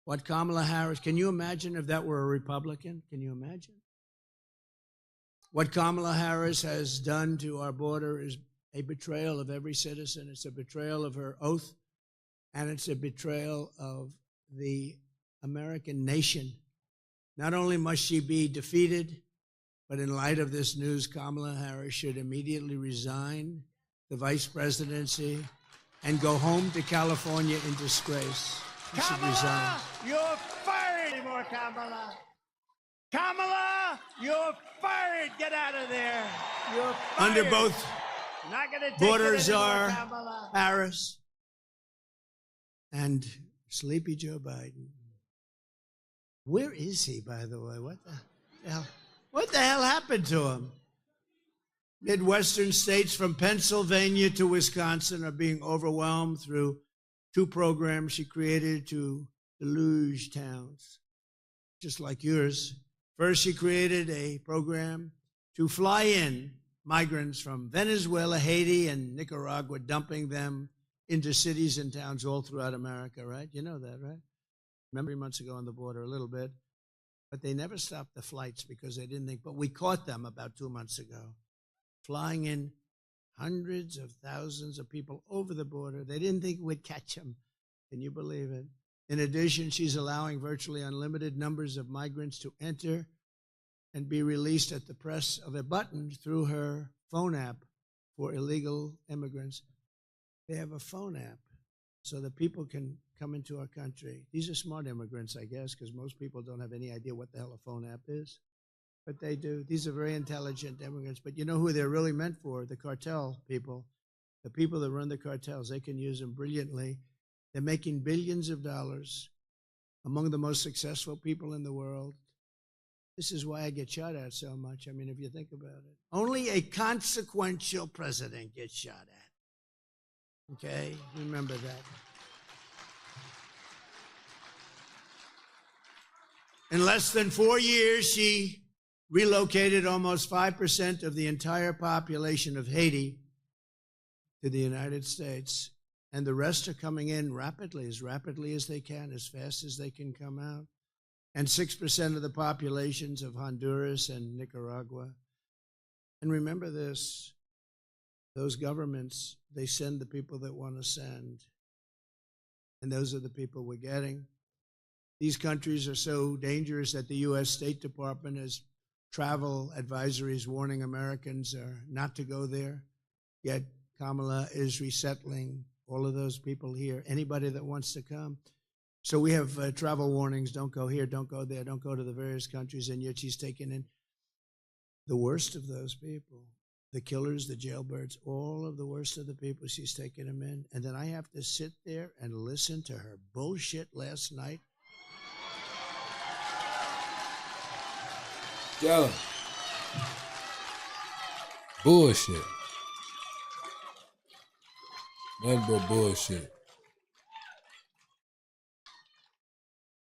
What Kamala Harris, can you imagine if that were a Republican? Can you imagine? What Kamala Harris has done to our border is a betrayal of every citizen. It's a betrayal of her oath, and it's a betrayal of the American nation. Not only must she be defeated, but in light of this news, Kamala Harris should immediately resign the vice presidency and go home to California in disgrace. She should resign. You're fired anymore, Kamala. Kamala, you're fired. Get out of there. You're fired. Under both not gonna take borders are Harris and Sleepy Joe Biden. Where is he, by the way? What the hell? What the hell happened to him? Midwestern states from Pennsylvania to Wisconsin are being overwhelmed through 2 programs she created to deluge towns, just like yours. First, she created a program to fly in migrants from Venezuela, Haiti, and Nicaragua, dumping them into cities and towns all throughout America, right? You know that, right? Remember 3 months ago on the border, a little bit. But they never stopped the flights because they didn't think, but we caught them about 2 months ago, flying in hundreds of thousands of people over the border. They didn't think we'd catch them. Can you believe it? In addition, she's allowing virtually unlimited numbers of migrants to enter and be released at the press of a button through her phone app for illegal immigrants. They have a phone app so that people can come into our country. These are smart immigrants, I guess, because most people don't have any idea what the hell a phone app is. But they do. These are very intelligent immigrants. But you know who they're really meant for? The cartel people. The people that run the cartels. They can use them brilliantly. They're making billions of dollars, among the most successful people in the world. This is why I get shot at so much. I mean, if you think about it. Only a consequential president gets shot at. Okay? Remember that. In less than 4 years, she relocated almost 5% of the entire population of Haiti to the United States. And the rest are coming in rapidly as they can, as fast as they can come out. And 6% of the populations of Honduras and Nicaragua. And remember this, those governments, they send the people that want to send. And those are the people we're getting. These countries are so dangerous that the U.S. State Department has travel advisories warning Americans not to go there. Yet Kamala is resettling all of those people here, anybody that wants to come. So we have travel warnings, don't go here, don't go there, don't go to the various countries, and yet she's taken in the worst of those people, the killers, the jailbirds, all of the worst of the people, she's taken them in. And then I have to sit there and listen to her bullshit last night. Tell him. Bullshit. Nothing but bullshit.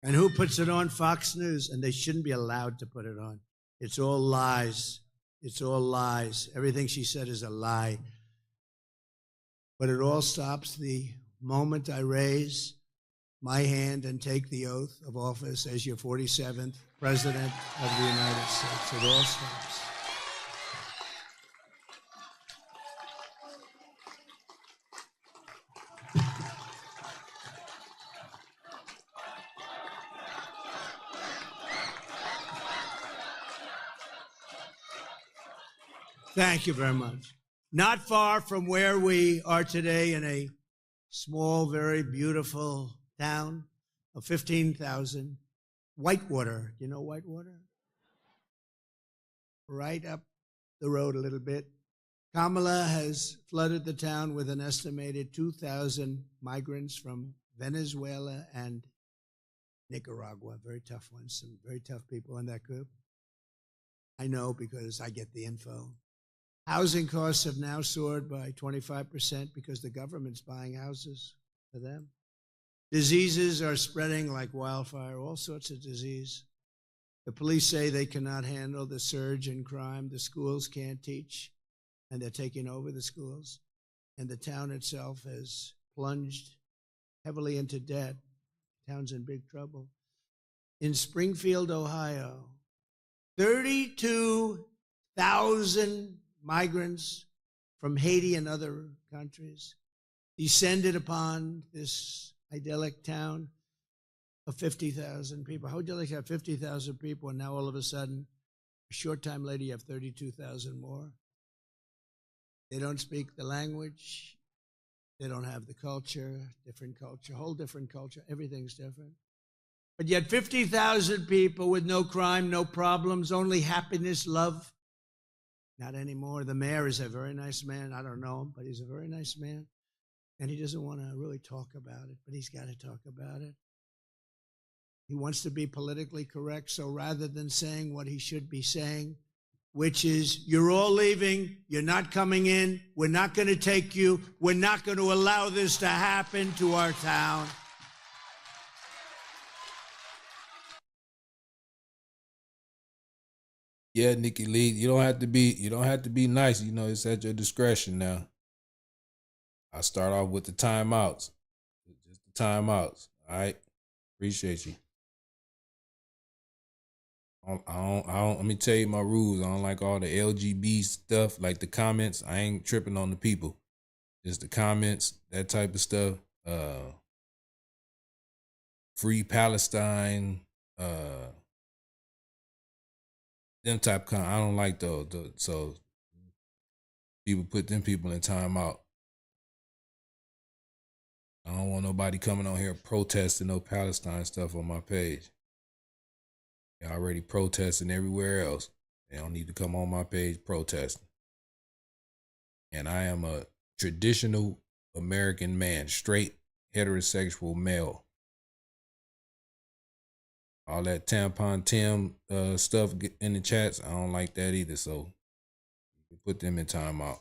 And who puts it on? Fox News. And they shouldn't be allowed to put it on. It's all lies. It's all lies. Everything she said is a lie. But it all stops the moment I raise my hand and take the oath of office as your 47th President of the United States. It all stops. Thank you very much. Not far from where we are today, in a small, very beautiful town of 15,000, Whitewater. Do you know Whitewater? Right up the road a little bit. Kamala has flooded the town with an estimated 2,000 migrants from Venezuela and Nicaragua. Very tough ones, some very tough people in that group. I know because I get the info. Housing costs have now soared by 25% because the government's buying houses for them. Diseases are spreading like wildfire, all sorts of disease. The police say they cannot handle the surge in crime. The schools can't teach, and they're taking over the schools. And the town itself has plunged heavily into debt. The town's in big trouble. In Springfield, Ohio, 32,000 migrants from Haiti and other countries descended upon this idyllic town of 50,000 people. How idyllic to have 50,000 people, and now all of a sudden, a short time later, you have 32,000 more. They don't speak the language. They don't have the culture, different culture, whole different culture. Everything's different. But yet 50,000 people with no crime, no problems, only happiness, love. Not anymore. The mayor is a very nice man. I don't know him, but he's a very nice man. And he doesn't want to really talk about it, but he's got to talk about it. He wants to be politically correct, so rather than saying what he should be saying, which is, you're all leaving, you're not coming in, we're not going to take you, we're not going to allow this to happen to our town. Yeah, Nikki Lee, you don't have to be nice. You know, it's at your discretion now. I start off with the timeouts. Just the timeouts. All right. Appreciate you. I don't, let me tell you my rules. I don't like all the LGB stuff, like the comments. I ain't tripping on the people. Just the comments, that type of stuff. Free Palestine, them type of I don't like those. So people put them people in timeout. I don't want nobody coming on here protesting no Palestine stuff on my page. They're already protesting everywhere else. They don't need to come on my page protesting. And I am a traditional American man, straight heterosexual male. All that tampon Tim stuff in the chats, I don't like that either. So you can put them in timeout.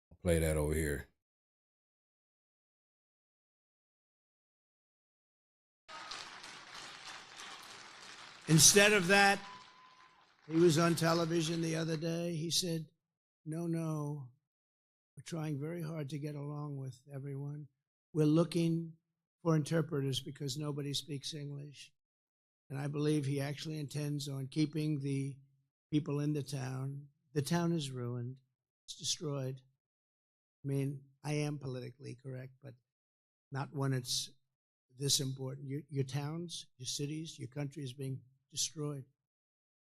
I'll play that over here. Instead of that, he was on television the other day. He said, no, we're trying very hard to get along with everyone. We're looking for interpreters because nobody speaks English. And I believe he actually intends on keeping the people in the town. The town is ruined. It's destroyed. I mean, I am politically correct, but not when it's this important. Your towns, your cities, your country is being destroyed.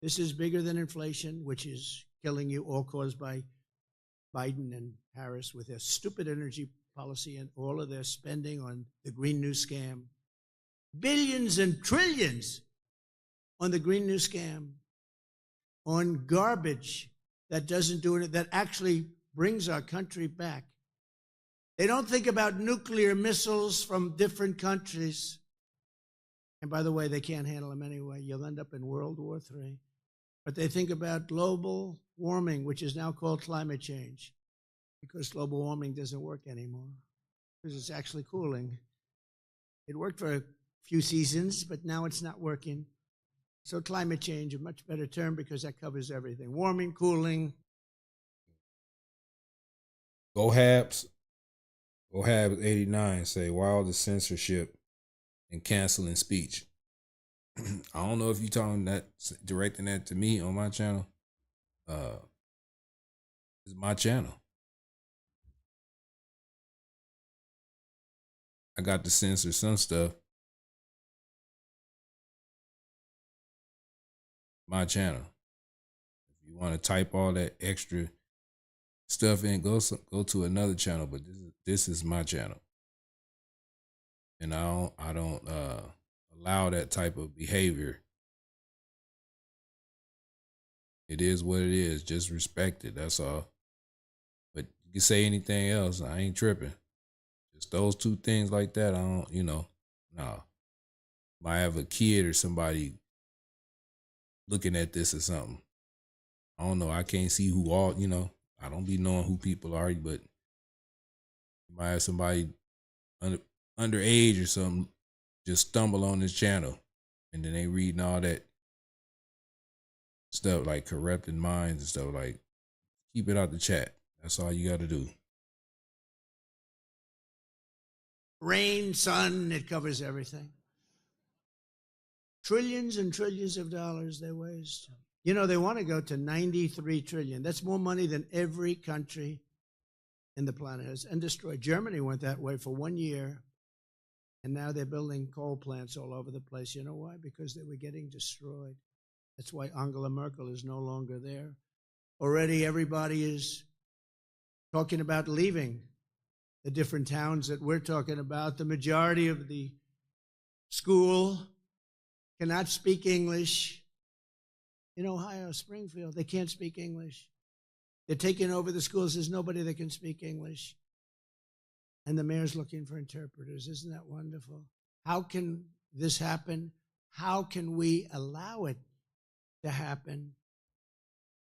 This is bigger than inflation, which is killing you, all caused by Biden and Harris with their stupid energy policy and all of their spending on the Green New Scam. Billions and trillions on the Green New Scam, on garbage that doesn't do it, that actually brings our country back. They don't think about nuclear missiles from different countries. And by the way, they can't handle them anyway. You'll end up in World War III. But they think about global warming, which is now called climate change, because global warming doesn't work anymore, because it's actually cooling. It worked for a few seasons, but now it's not working. So climate change, a much better term, because that covers everything. Warming, cooling. Go Habs 89 say, why all the censorship and canceling speech? I don't know if you're talking that, directing that to me on my channel. It's my channel. I got to censor some stuff. My channel. If you want to type all that extra stuff in, go to another channel, but this is my channel. And I don't allow that type of behavior. It is what it is. Just respect it. That's all. But you can say anything else. I ain't tripping. Just those two things like that. I don't, nah. Might have a kid or somebody looking at this or something. I don't know. I can't see who all, I don't be knowing who people are, but you might have somebody underage or something just stumble on this channel, and then they reading all that stuff like corrupted minds and stuff. Like, keep it out the chat. That's all you got to do. Rain, sun, it covers everything. Trillions and trillions of dollars they waste. They want to go to 93 trillion. That's more money than every country in the planet has, and destroyed. Germany went that way for 1 year, and now they're building coal plants all over the place. You know why? Because they were getting destroyed. That's why Angela Merkel is no longer there. Already everybody is talking about leaving the different towns that we're talking about. The majority of the school, cannot speak English. In Ohio, Springfield, they can't speak English. They're taking over the schools. There's nobody that can speak English. And the mayor's looking for interpreters. Isn't that wonderful? How can this happen? How can we allow it to happen?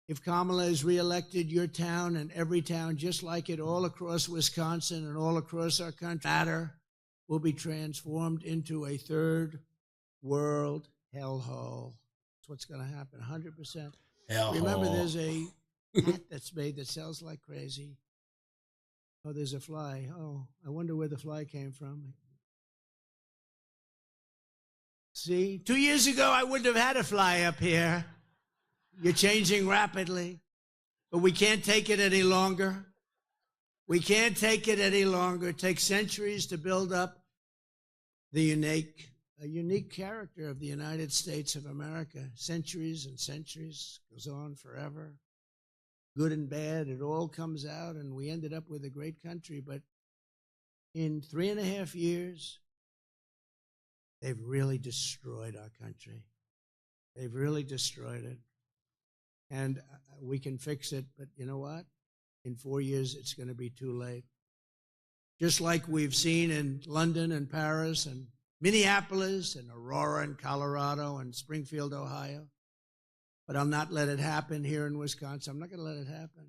If Kamala is reelected, your town and every town, just like it all across Wisconsin and all across our country, matter will be transformed into a third world hellhole. That's what's going to happen, 100%. Remember, there's a hat that's made that sells like crazy. Oh, there's a fly. Oh, I wonder where the fly came from. See, 2 years ago, I wouldn't have had a fly up here. You're changing rapidly, but we can't take it any longer. We can't take it any longer. It takes centuries to build up the unique character of the United States of America. Centuries and centuries, goes on forever. Good and bad, it all comes out, and we ended up with a great country. But in 3.5 years, they've really destroyed our country. They've really destroyed it. And we can fix it, but you know what? In 4 years, it's going to be too late. Just like we've seen in London and Paris and Minneapolis and Aurora and Colorado and Springfield, Ohio. But I'll not let it happen here in Wisconsin. I'm not going to let it happen.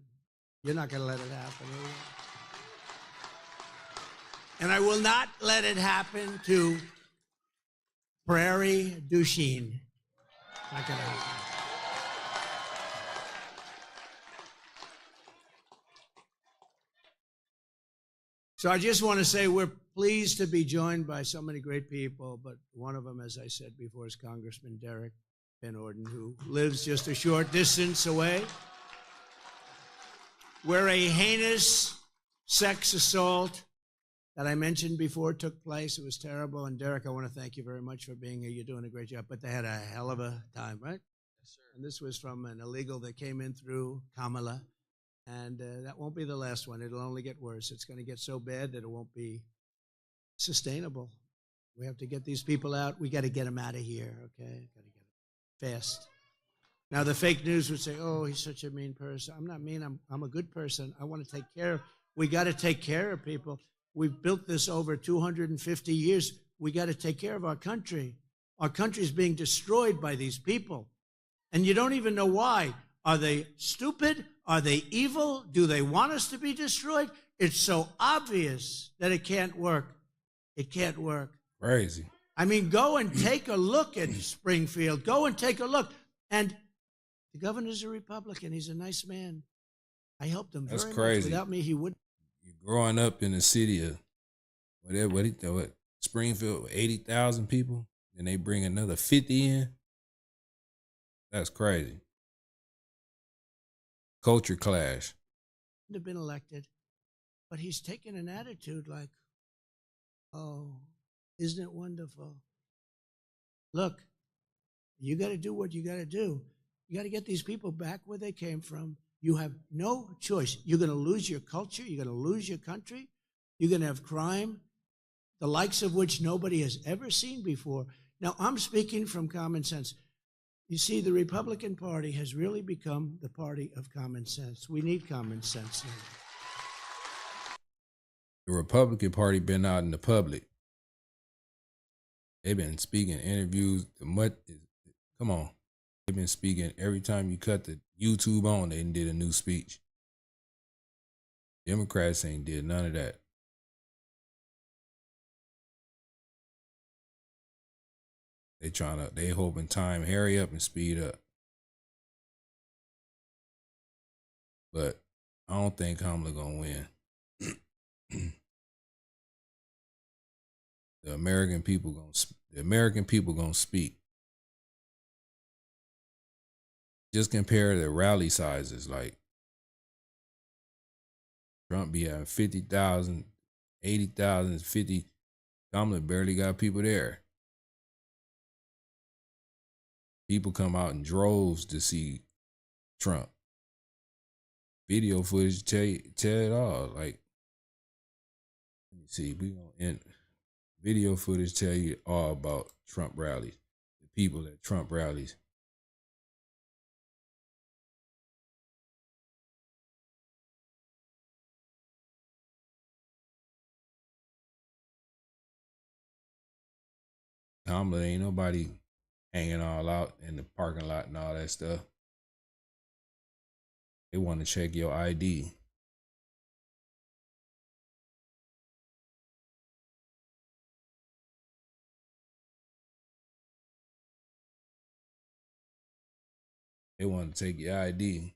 You're not going to let it happen either. And I will not let it happen to Prairie du Chien. Not going to happen. So I just want to say we're pleased to be joined by so many great people, but one of them, as I said before, is Congressman Derek Van Orden, who lives just a short distance away, where a heinous sex assault that I mentioned before took place. It was terrible. And Derek, I want to thank you very much for being here. You're doing a great job. But they had a hell of a time, right? Yes, sir. And this was from an illegal that came in through Kamala. And that won't be the last one. It'll only get worse. It's going to get so bad that it won't be sustainable. We have to get these people out. We got to get them out of here, okay? Got to get them fast. Now, the fake news would say, oh, he's such a mean person. I'm not mean. I'm a good person. I want to take care of. We got to take care of people. We've built this over 250 years. We got to take care of our country. Our country is being destroyed by these people. And you don't even know why. Are they stupid? Are they evil? Do they want us to be destroyed? It's so obvious that it can't work. It can't work. Crazy. I mean, go and take a look at Springfield. Go and take a look. And the governor's a Republican. He's a nice man. I helped him That's very crazy. much. Without me, he wouldn't. You're growing up in the city of what Springfield, 80,000 people, and they bring another 50 in. That's crazy. Culture clash. Have been elected, but he's taken an attitude like, oh, isn't it wonderful? Look, you got to do what you got to do. You got to get these people back where they came from. You have no choice. You're going to lose your culture. You're going to lose your country. You're going to have crime, the likes of which nobody has ever seen before. Now, I'm speaking from common sense. You see, the Republican Party has really become the party of common sense. We need common sense now. The Republican Party been out in the public. They've been speaking interviews. Come on. They've been speaking every time you cut the YouTube on, they did a new speech. Democrats ain't did none of that. They hoping time hurry up and speed up. But I don't think Kamala gonna win. The American people gonna speak. Just compare the rally sizes. Like Trump be having 50,000, 80,000, 50. Kamala barely got people there. People come out in droves to see Trump. Video footage tell it all. Like, let me see. We gonna end. Video footage tell you all about Trump rallies, the people at Trump rallies. Normally ain't nobody hanging all out in the parking lot and all that stuff. They want to check your ID. They want to take your ID.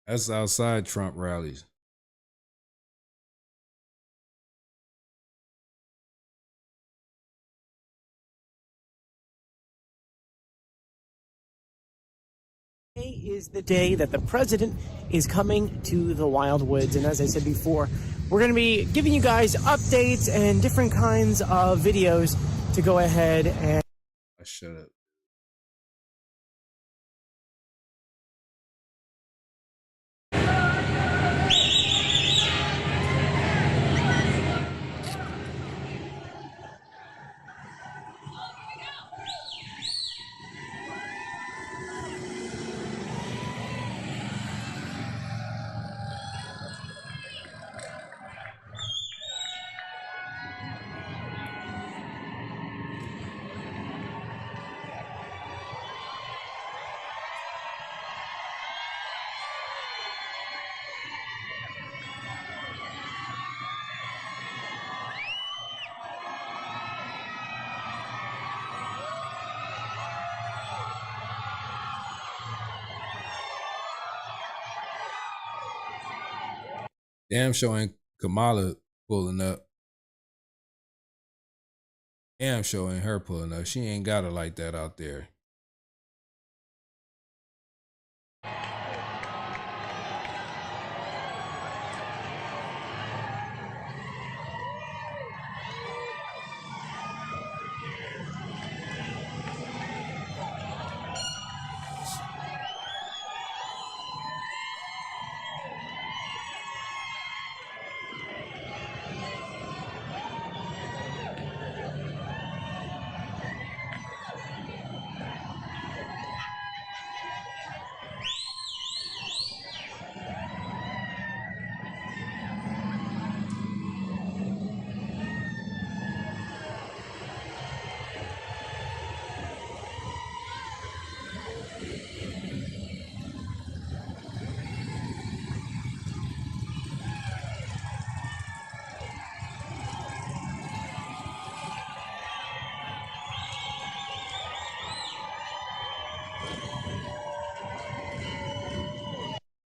That's outside Trump rallies. Today is the day that the president is coming to the Wild Woods. And as I said before, we're going to be giving you guys updates and different kinds of videos to go ahead and... Shut up. Damn sure ain't Kamala pulling up. Damn sure ain't her pulling up. She ain't got it like that out there.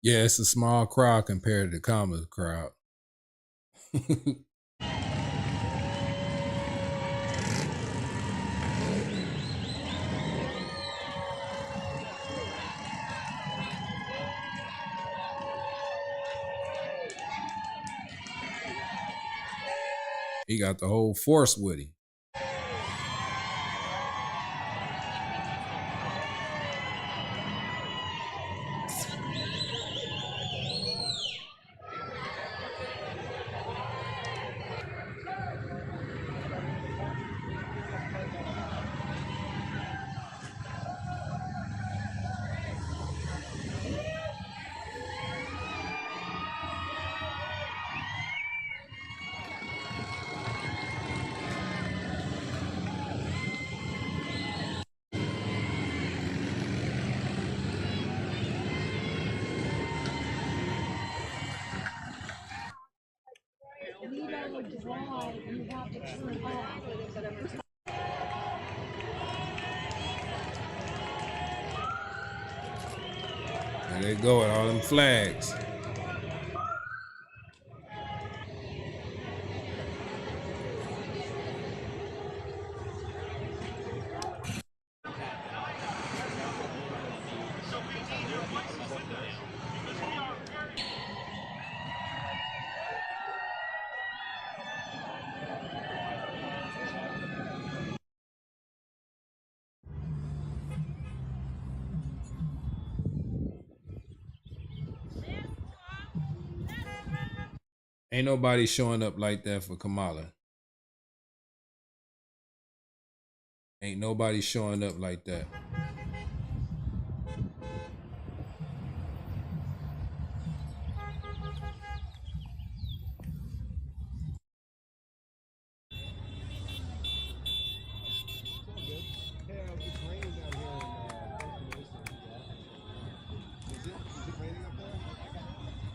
Yeah, it's a small crowd compared to Kamala's crowd. He got the whole force with him. There they go with all them flags. Ain't nobody showing up like that for Kamala. Ain't nobody showing up like that.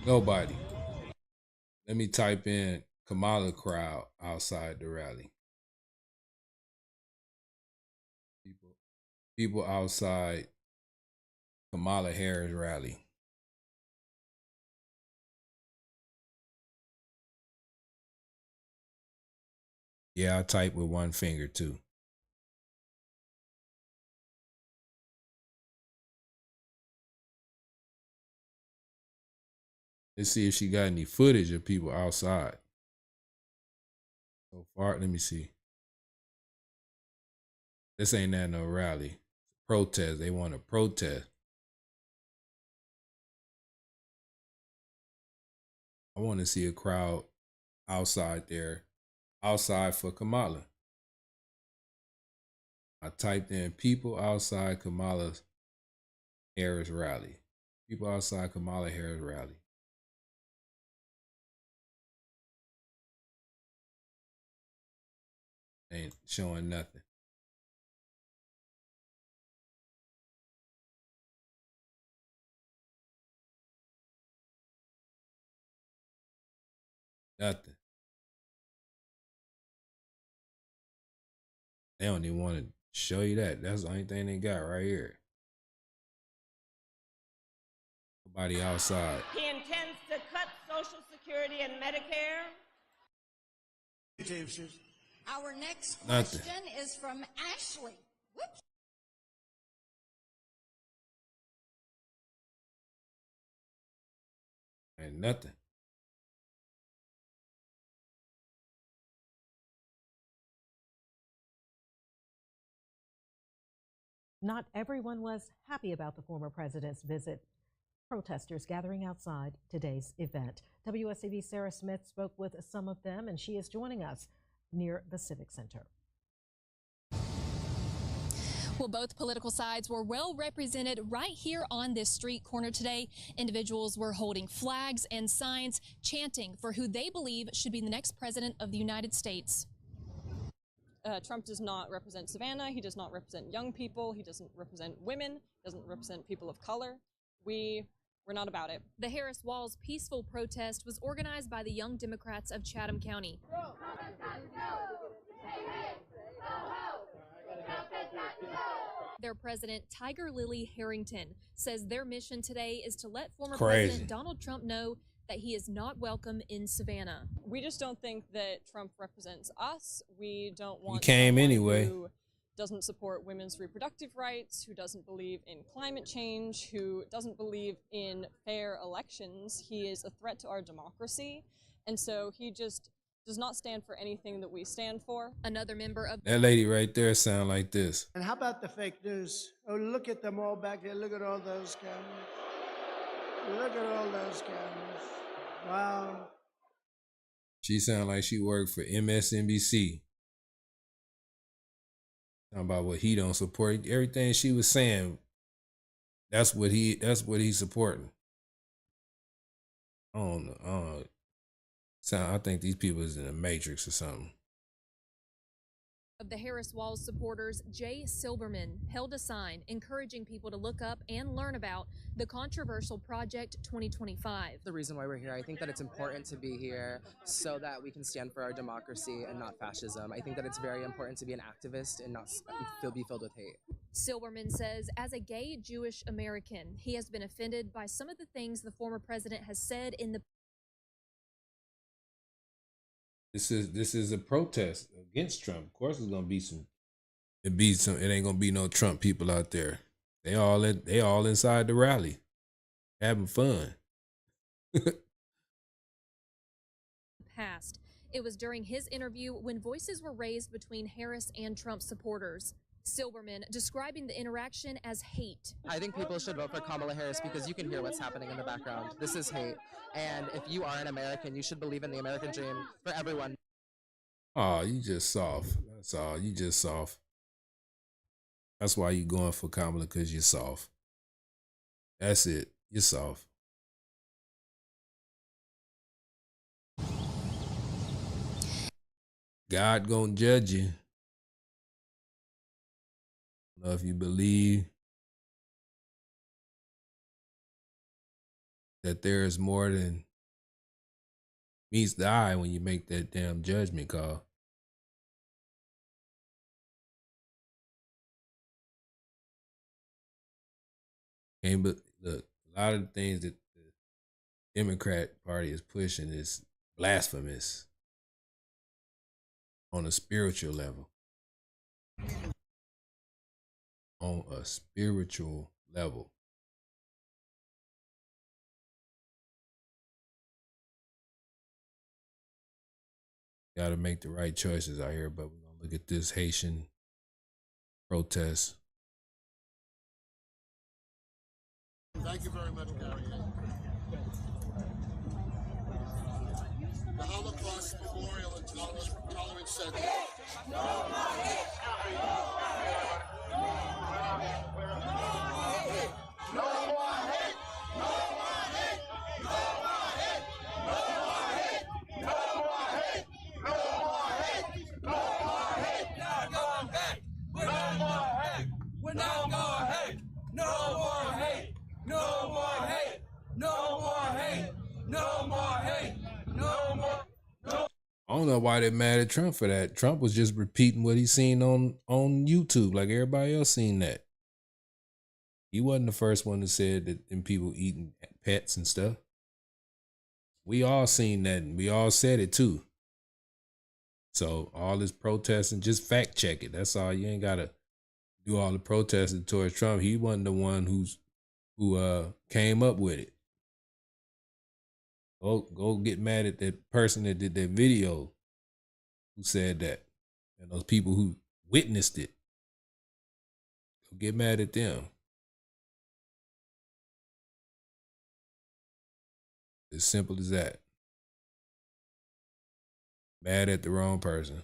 Nobody. Let me type in Kamala crowd outside the rally. People outside Kamala Harris rally. Yeah, I type with one finger too. Let's see if she got any footage of people outside. So far, let me see. This ain't that no rally. Protest. They want to protest. I want to see a crowd outside there. Outside for Kamala. I typed in people outside Kamala Harris rally. People outside Kamala Harris rally. Ain't showing nothing. Nothing. They don't even want to show you that. That's the only thing they got right here. Nobody outside. He intends to cut Social Security and Medicare. Our next Nothing. question is from Ashley. Whoops. Ain't nothing. Not everyone was happy about the former president's visit. Protesters gathering outside today's event. WSAV's Sarah Smith spoke with some of them, and she is joining us near the Civic Center. Well, both political sides were well represented right here on this street corner today. Individuals were holding flags and signs, chanting for who they believe should be the next president of the United States. Trump does not represent Savannah. He does not represent young people. He doesn't represent women. Doesn't represent people of color. We're not about it. The Harris Walls peaceful protest was organized by the Young Democrats of Chatham County. Their president, Tiger Lily Harrington, says their mission today is to let former President Donald Trump know that he is not welcome in Savannah. We just don't think that Trump represents us. We don't want He came someone anyway. who doesn't support women's reproductive rights, who doesn't believe in climate change, who doesn't believe in fair elections. He is a threat to our democracy, and so he just does not stand for anything that we stand for. Another member of That lady right there sound like this. And how about the fake news? Oh, look at them all back there. Look at all those cameras. Look at all those cameras. Wow. She sound like she worked for MSNBC. Talking about what he don't support. Everything she was saying, that's what he's supporting. I don't know. I think these people is in the Matrix or something. Of the Harris Walls supporters, Jay Silberman held a sign encouraging people to look up and learn about the controversial Project 2025. The reason why we're here, I think that it's important to be here so that we can stand for our democracy and not fascism. I think that it's very important to be an activist and not be filled with hate. Silberman says, as a gay Jewish American, he has been offended by some of the things the former president has said in the This is a protest against Trump. Of course, it's gonna be some. It ain't gonna be no Trump people out there. They all inside the rally, having fun. past. It was during his interview when voices were raised between Harris and Trump supporters. Silberman describing the interaction as hate. I think people should vote for Kamala Harris because you can hear what's happening in the background. This is hate. And if you are an American, you should believe in the American dream for everyone. Oh, you just soft. That's all. You just soft. That's why you going for Kamala, because you're soft. That's it. You're soft. God gonna judge you. I don't know if you believe that there is more than meets the eye when you make that damn judgment call. But look, a lot of the things that the Democrat Party is pushing is blasphemous on a spiritual level. On a spiritual level. Got to make the right choices out here, but we're going to look at this Haitian protest. Thank you very much, Gary. The Holocaust Memorial and Tolerance Center. I don't know why they're mad at Trump for that. Trump was just repeating what he seen on YouTube, like everybody else seen that. He wasn't the first one that said that them people eating pets and stuff. We all seen that, and we all said it too. So all this protesting, just fact check it. That's all. You ain't gotta do all the protesting towards Trump. He wasn't the one who came up with it. Go get mad at that person that did that video who said that, and those people who witnessed it. Go get mad at them. As simple as that. Mad at the wrong person.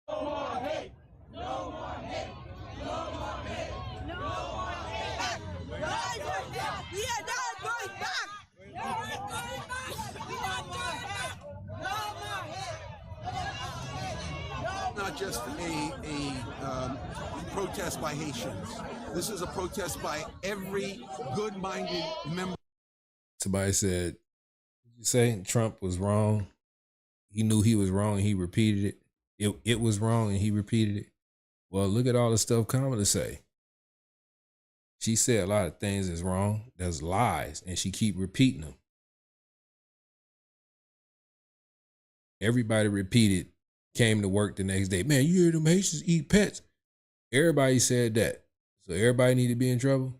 No more hate! No more hate! No more hate! No more hate! We are not going back! We are not going back! We are not going back! No more hate! Not just a protest by Haitians. This is a protest by every good-minded member. Somebody said, you say Trump was wrong? He knew he was wrong and he repeated it. It was wrong and he repeated it. Well, look at all the stuff Kamala say. She said a lot of things that's wrong, that's lies, and she keep repeating them. Everybody repeated, came to work the next day. Man, you hear them Haitians eat pets? Everybody said that. So everybody need to be in trouble?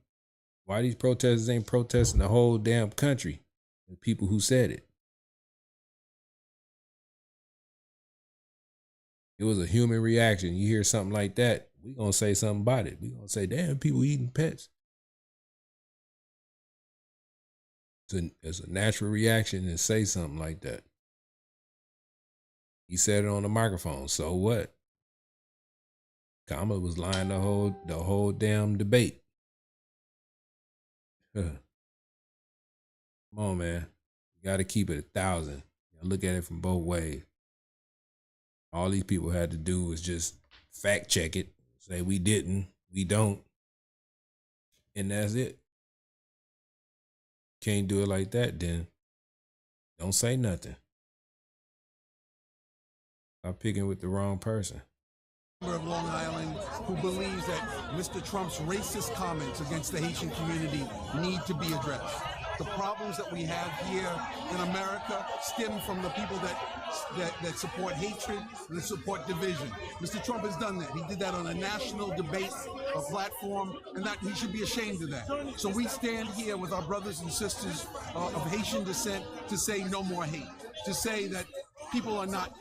Why these protesters ain't protesting the whole damn country? The people who said it. It was a human reaction. You hear something like that, we gonna say something about it. We gonna say, damn, people eating pets. It's a natural reaction to say something like that. He said it on the microphone. So what? Kamala was lying the whole damn debate. Come on, man. You got to keep it 1,000. Look at it from both ways. All these people had to do was just fact check it, say we didn't, we don't, and that's it. Can't do it like that, then don't say nothing. I'm picking with the wrong person. Of Long Island who believes that Mr. Trump's racist comments against the Haitian community need to be addressed. The problems that we have here in America stem from the people that support hatred and that support division. Mr. Trump has done that. He did that on a national debate platform, and that he should be ashamed of that. So we stand here with our brothers and sisters of Haitian descent to say no more hate, to say that people are not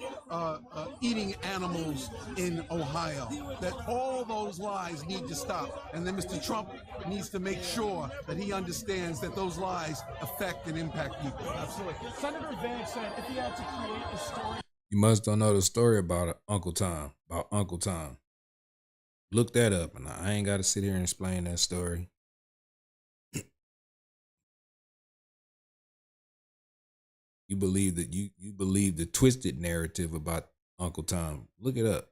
eating animals in Ohio, that all those lies need to stop. And then Mr. Trump needs to make sure that he understands that those lies affect and impact people. Absolutely. Senator Vance said if he had to create a story. You must don't know the story about Uncle Tom, Look that up, and I ain't got to sit here and explain that story. You believe that you believe the twisted narrative about Uncle Tom. Look it up.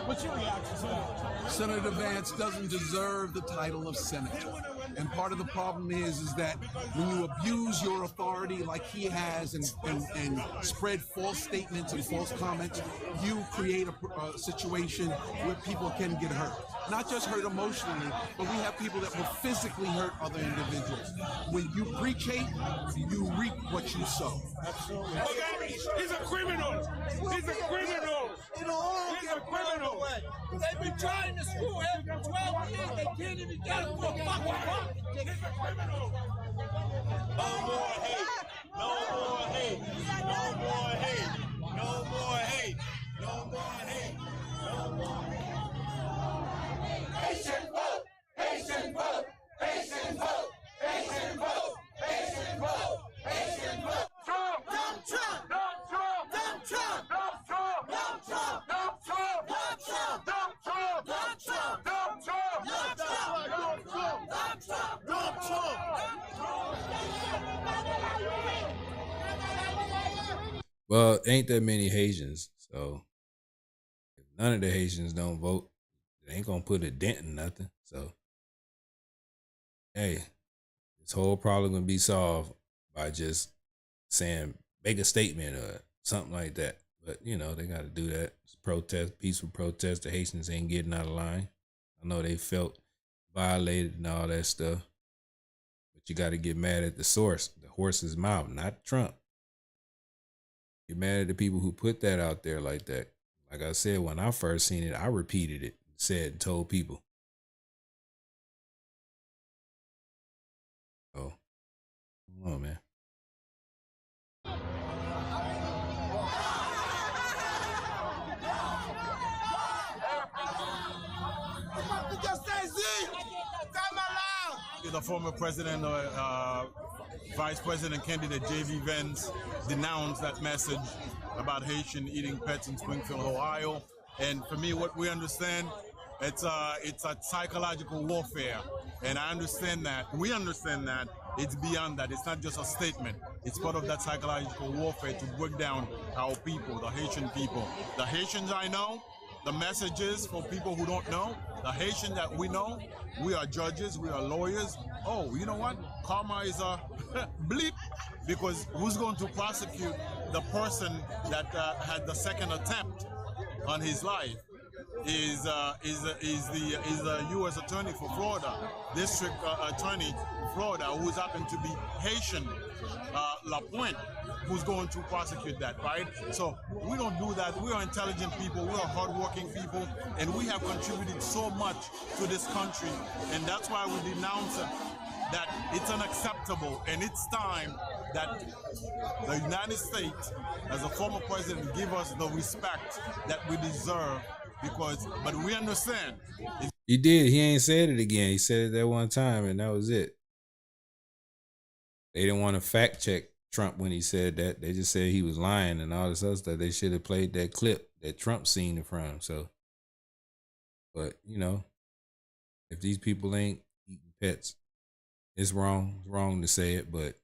What's your reaction to that? Senator Vance doesn't deserve the title of senator. And part of the problem is that when you abuse your authority like he has and spread false statements and false comments, you create a situation where people can get hurt. Not just hurt emotionally, but we have people that will physically hurt other individuals. When you preach hate, you reap what you sow. Absolutely. He's a criminal. He's a criminal. He's a criminal. They've been trying to screw him for 12 years. They can't even get him for a fucking buck. He's a criminal. No more hate. No more hate. No more hate. No more hate. No more hate. No more hate. Haitian vote! Haitian vote! Haitian vote! Haitian vote! Haitian vote! Haitian vote! Trump! Dump Trump! Dump Trump! Dump Trump! Dump Trump! Dump Trump! Dump Trump! Dump Trump! Dump Trump! Dump Trump! Dump Trump! Dump Trump! Dump Trump! Dump Trump! Well, ain't that many Haitians, so if none of the Haitians don't vote, it ain't gonna put a dent in nothing. So, hey, this whole problem gonna be solved by just saying, make a statement or something like that. But, you know, they got to do that. It's protest, peaceful protest. The Haitians ain't getting out of line. I know they felt violated and all that stuff. But you got to get mad at the source, the horse's mouth, not Trump. Get mad at the people who put that out there like that. Like I said, when I first seen it, I repeated it, said, and told people. Oh, come on, man. The former president or vice president candidate J.D. Vance denounced that message about Haitian eating pets in Springfield, Ohio. And for me, what we understand, it's a psychological warfare. And I understand that. We understand that. It's beyond that. It's not just a statement. It's part of that psychological warfare to break down our people, the Haitian people. The Haitians I know, the messages for people who don't know, the Haitian that we know, we are judges, we are lawyers. Oh, you know what? Karma is a bleep, because who's going to prosecute the person that had the second attempt on his life? Is the U.S. attorney for Florida, district attorney for Florida, who's happened to be Haitian, LaPointe, who's going to prosecute that, right? So we don't do that. We are intelligent people. We are hardworking people, and we have contributed so much to this country, and that's why we denounce it, that it's unacceptable, and it's time that the United States, as a former president, give us the respect that we deserve. But we understand. He did. He ain't said it again. He said it that one time, and that was it. They didn't want to fact check Trump when he said that. They just said he was lying and all this other stuff. They should have played that clip that Trump seen it from. So, but you know, if these people ain't eating pets, it's wrong. It's wrong to say it, but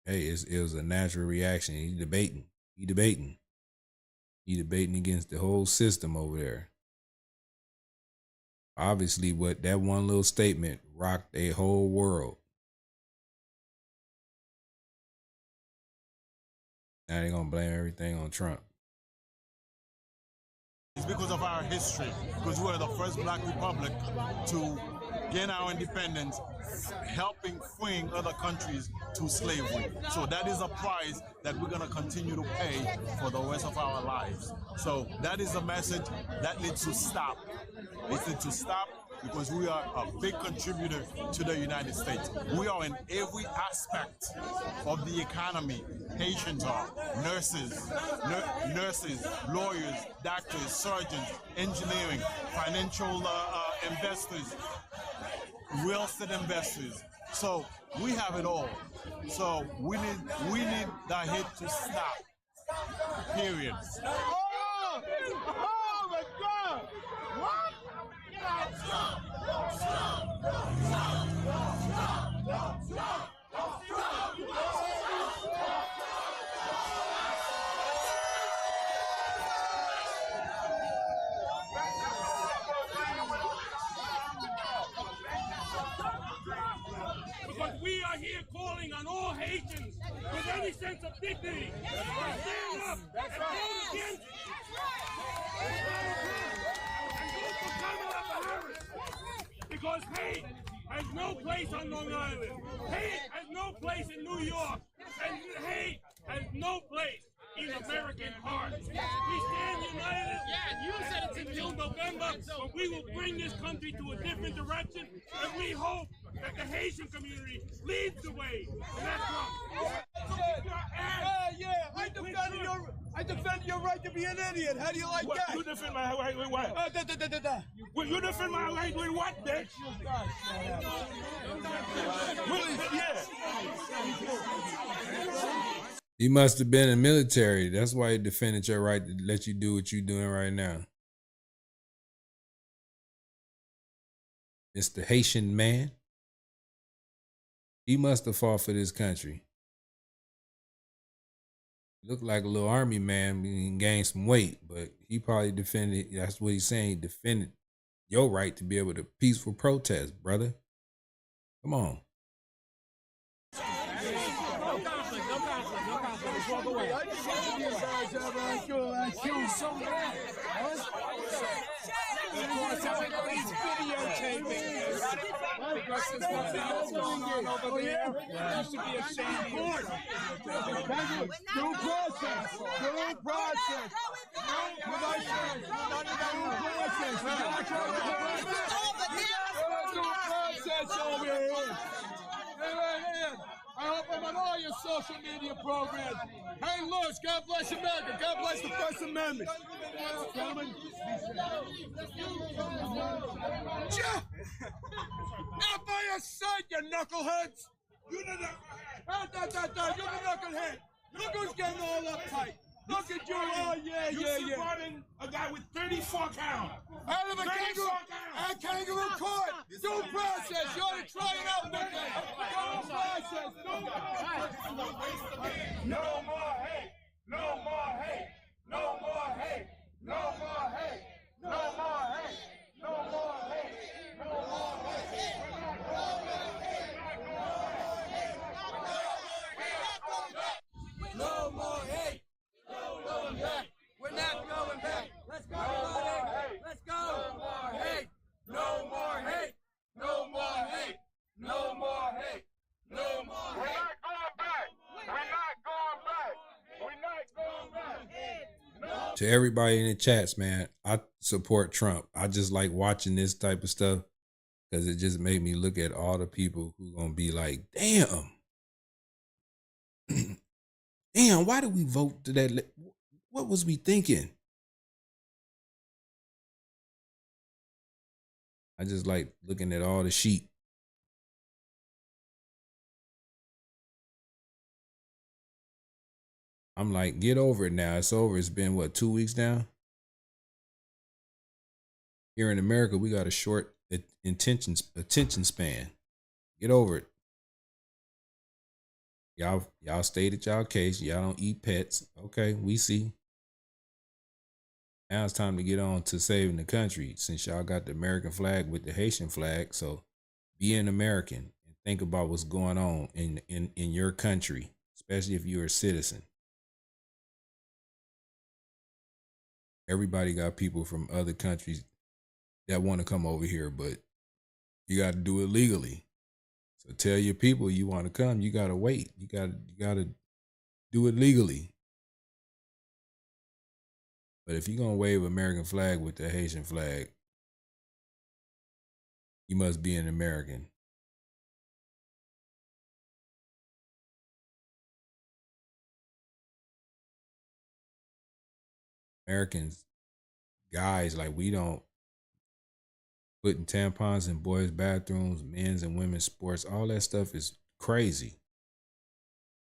hey, it was a natural reaction. He debating. He debating against the whole system over there. Obviously, what that one little statement rocked a whole world. Now they're gonna blame everything on Trump. It's because of our history, because we were the first black republic to gain our independence, helping freeing other countries to slavery. So that is a price that we're going to continue to pay for the rest of our lives. So that is a message that needs to stop. It needs to stop because we are a big contributor to the United States. We are in every aspect of the economy. Haitians are, nurses, lawyers, doctors, surgeons, engineering, financial investors, real estate investors. So we have it all. So we need the hit to stop. Period. Oh my God! What? Because we are here calling on all Haitians with any sense of dignity to stand up and vote against and vote for Kamala Harris. Because hate has no place on Long Island. Hate has no place in New York. And hate has no place in American hearts. We stand united. Yeah, you said it's until November, but we will bring this country to a different direction, and we hope that the Haitian community leads the way. And that's wrong. I defend your right to be an idiot. How do you like that? You defend my right with what? Well, you defend my right with what, bitch? He must have been in the military. That's why he defended your right to let you do what you're doing right now. It's the Haitian man. He must have fought for this country. Looked like a little army man, he gained some weight, but he probably defended, that's what he's saying, he defended your right to be able to peaceful protest, brother. Come on. Everybody's videotaping this. Over there. You should be ashamed. Due process. Due process. Due process over here. I hope I'm on all your social media programs. Hey, Lewis, God bless America. God bless the First Amendment. Gentlemen. Out by your side, you knuckleheads. You the knucklehead. Look who's getting all uptight. Look at you. Oh, yeah. You supporting a guy with 34 count. Out of a kangaroo court. Due process. You ought to try it out, nigga. Due process. No more hate. No more hate. No more hate. No more hate. No more hate. No more hate. No more hate. No more hate. We're not going back. Let's go, buddy. Let's go. No more hate. No more hate. No more hate. No more hate. No more hate. We're not going back. We're not going back. We're not going back. No. To everybody in the chats, man, I support Trump. I just like watching this type of stuff because it just made me look at all the people who gonna be like, damn. Damn, why did we vote to that? What was we thinking? I just like looking at all the sheep. I'm like, get over it now. It's over. It's been, what, 2 weeks now? Here in America, we got a short attention span. Get over it. Y'all stated y'all case. Y'all don't eat pets. Okay, we see. Now it's time to get on to saving the country, since y'all got the American flag with the Haitian flag. So be an American and think about what's going on in your country, especially if you're a citizen. Everybody got people from other countries that want to come over here, but you got to do it legally. So tell your people you want to come, you got to wait. You got to do it legally. But if you're going to wave American flag with the Haitian flag, you must be an American. Americans, guys, like, we don't putting tampons in boys' bathrooms, men's and women's sports, all that stuff is crazy.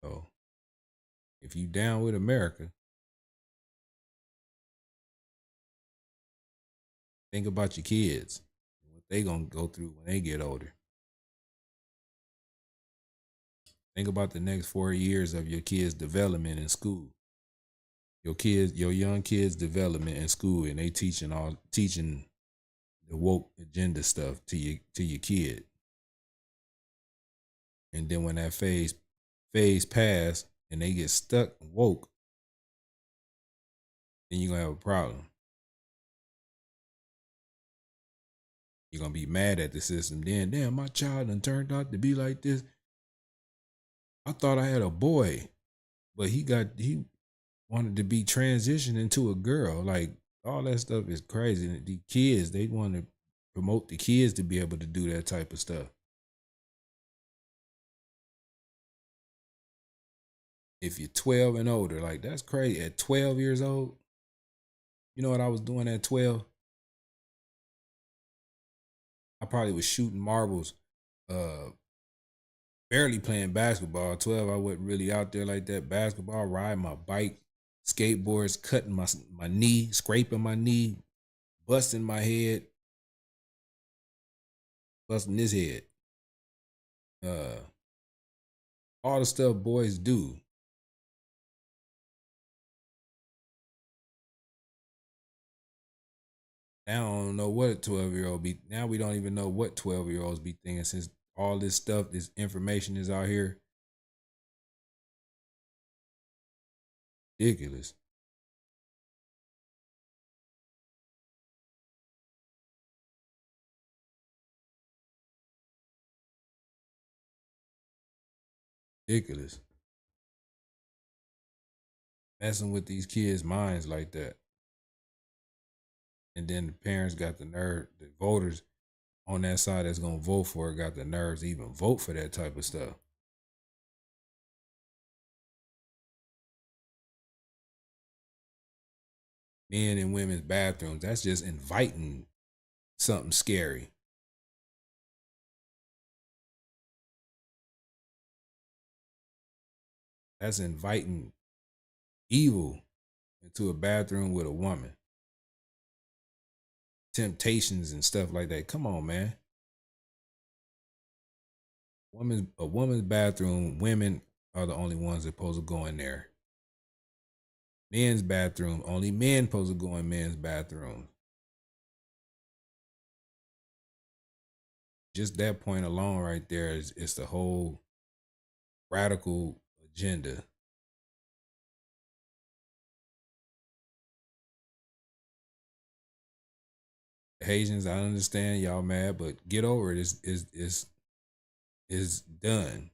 So if you down with America, think about your kids, what they gonna go through when they get older. Think about the next 4 years of your kids' development in school. Your young kids' development in school, and they teaching the woke agenda stuff to your kid. And then when that phase pass and they get stuck woke, then you're gonna have a problem. You're gonna be mad at the system. Then, damn, my child done turned out to be like this. I thought I had a boy, but he wanted to be transitioned into a girl. Like, all that stuff is crazy. And the kids, they want to promote the kids to be able to do that type of stuff. If you're 12 and older, like, that's crazy. At 12 years old, you know what I was doing at 12? I probably was shooting marbles, barely playing basketball. At 12, I wasn't really out there like that. Basketball, riding my bike, skateboards, cutting my knee, scraping my knee, busting my head, busting this head. All the stuff boys do. Now I don't know what a 12-year-old be. Now we don't even know what 12-year-olds be thinking, since all this stuff, this information is out here. Ridiculous. Ridiculous. Messing with these kids' minds like that. And then the parents got the nerve, the voters on that side that's gonna vote for it got the nerves to even vote for that type of stuff. Men and women's bathrooms, that's just inviting something scary. That's inviting evil into a bathroom with a woman. Temptations and stuff like that. Come on, man. A woman's bathroom, women are the only ones that supposed to go in there. Men's bathroom, only men supposed to go in men's bathroom. Just that point alone right there is the whole radical agenda. Haitians, I understand y'all mad, but get over it. It's done.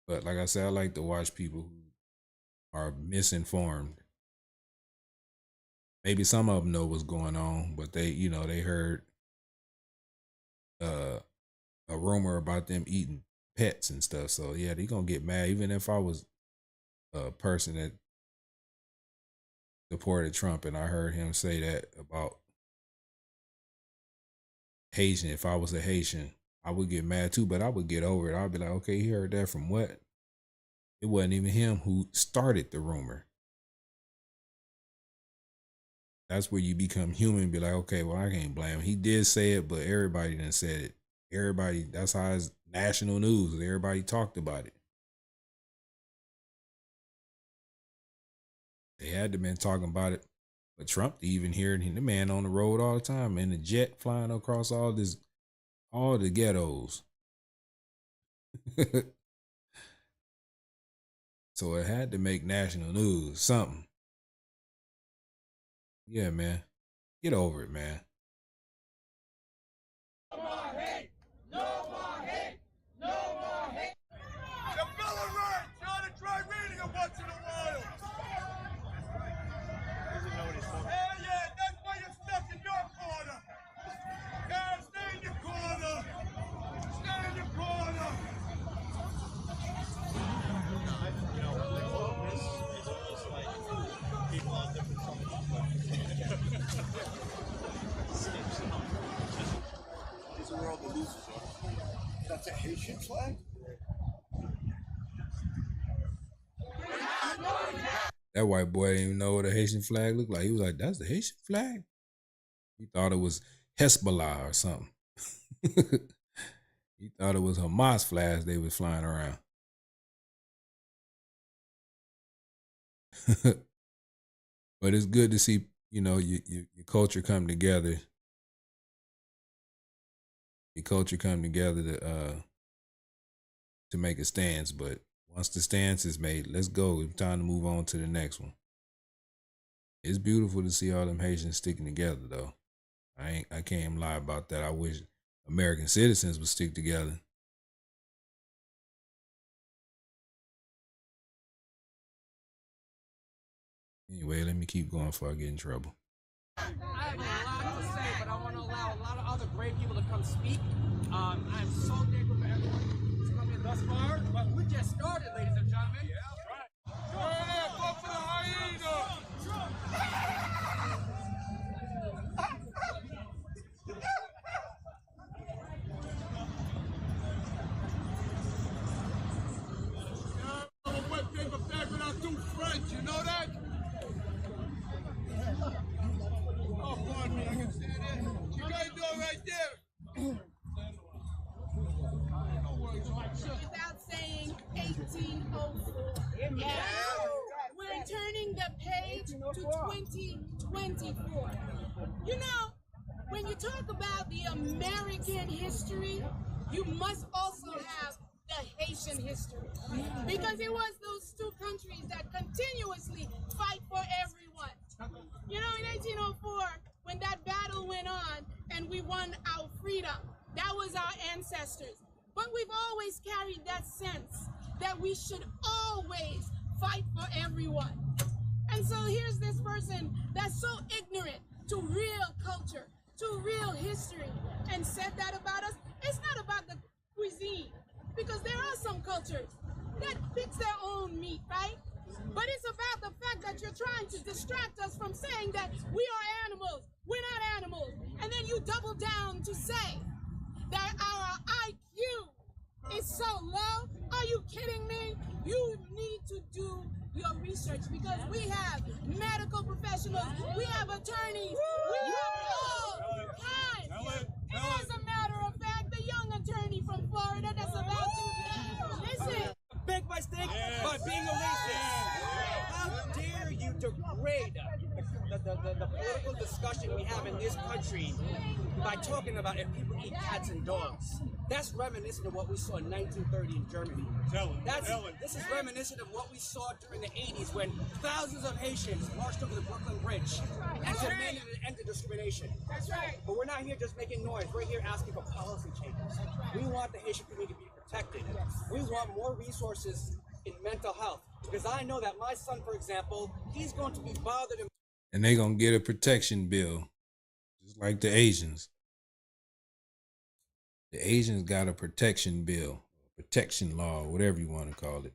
But like I said, I like to watch people who are misinformed. Maybe some of them know what's going on, but they heard a rumor about them eating pets and stuff. So yeah, they gonna get mad. Even if I was a person that supported Trump and I heard him say that about Haitian, if I was a Haitian, I would get mad too, but I would get over it. I'd be like, okay, he heard that from what? It wasn't even him who started the rumor. That's where you become human and be like, okay, well, I can't blame him. He did say it, but everybody done said it. Everybody, that's how it's national news. Everybody talked about it. They had to been talking about it. But Trump even hearing the man on the road all the time in the jet flying across all the ghettos. So it had to make national news, something. Yeah, man. Get over it, man. No more hate! No more hate! No more hate! The Bill of Rights! You ought to try reading it once in a while! Hell yeah, that's why you're stuck in your corner! Yeah, stay in your corner! Stay in your corner! You know, all of this is almost like people on different sides. It's a world of losers. That's a Haitian flag? That white boy didn't even know what a Haitian flag looked like. He was like, that's the Haitian flag? He thought it was Hezbollah or something. He thought it was Hamas flags they was flying around. But it's good to see, you know, your culture come together. Your culture come together to make a stance. But once the stance is made, let's go. It's time to move on to the next one. It's beautiful to see all them Haitians sticking together, though. I can't even lie about that. I wish American citizens would stick together. Anyway, let me keep going before I get in trouble. I have a lot to say, but I want to allow a lot of other great people to come speak. I'm so thankful for everyone who's come in thus far, but we just started, ladies and gentlemen. Yeah, right. Yeah, go for the hyena! I'm a wet paper bag without two French, you know that? Oh, pardon me, I can stand it. You guys do it right there. Without saying 1804. We're turning the page to 2024. You know, when you talk about the American history, you must also have the Haitian history. Because it was those two countries that continuously fight for everyone. You know, in 1804, when that battle went on and we won our freedom, that was our ancestors. But we've always carried that sense that we should always fight for everyone. And so here's this person that's so ignorant to real culture, to real history, and said that about us. It's not about the cuisine, because there are some cultures that picks their own meat, right? But it's about the fact that you're trying to distract us from saying that we are animals, we're not animals. And then you double down to say that our IQ is so low. Are you kidding me? You need to do your research, because we have medical professionals, we have attorneys, we have all kinds. As a matter of fact, the young attorney from Florida that's about to listen. Beg my steak by being a racist. How dare you degrade the political discussion we have in this country by talking about if people eat cats and dogs? That's reminiscent of what we saw in 1930 in Germany. This is reminiscent of what we saw during the 80s when thousands of Haitians marched over the Brooklyn Bridge and demanded an end to discrimination. That's right. But we're not here just making noise. We're here asking for policy changes. We want the Haitian community to be protected. We want more resources in mental health, because I know that my son, for example, he's going to be bothered. And they gonna get a protection bill, just like the Asians. The Asians got a protection bill, protection law, whatever you want to call it.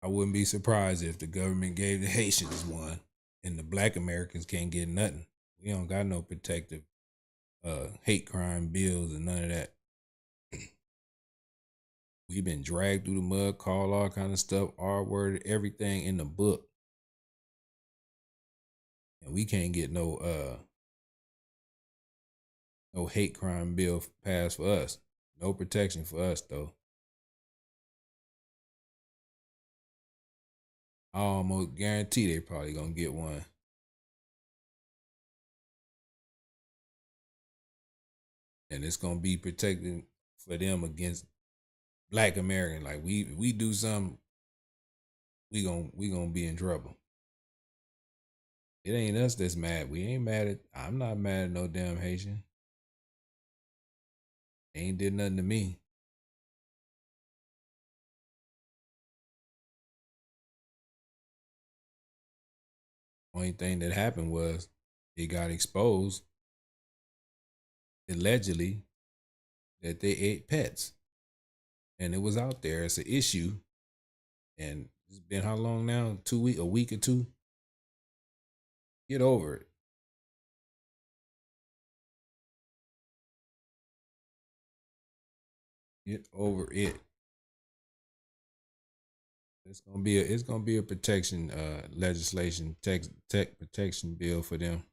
I wouldn't be surprised if the government gave the Haitians one and the black Americans can't get nothing. We don't got no protective hate crime bills and none of that. We've been dragged through the mud, called all kind of stuff, R-worded, everything in the book. And we can't get no hate crime bill passed for us. No protection for us, though. I almost guarantee they probably gonna get one. And it's gonna be protected for them against Black American. Like we do something, we gonna be in trouble. It ain't us that's mad. We ain't mad at. I'm not mad at no damn Haitian. They ain't did nothing to me. Only thing that happened was it got exposed, allegedly, that they ate pets. And it was out there as an issue. And it's been how long now? 2 weeks, a week or two? Get over it. Get over it. It's gonna be a protection legislation, tech protection bill for them.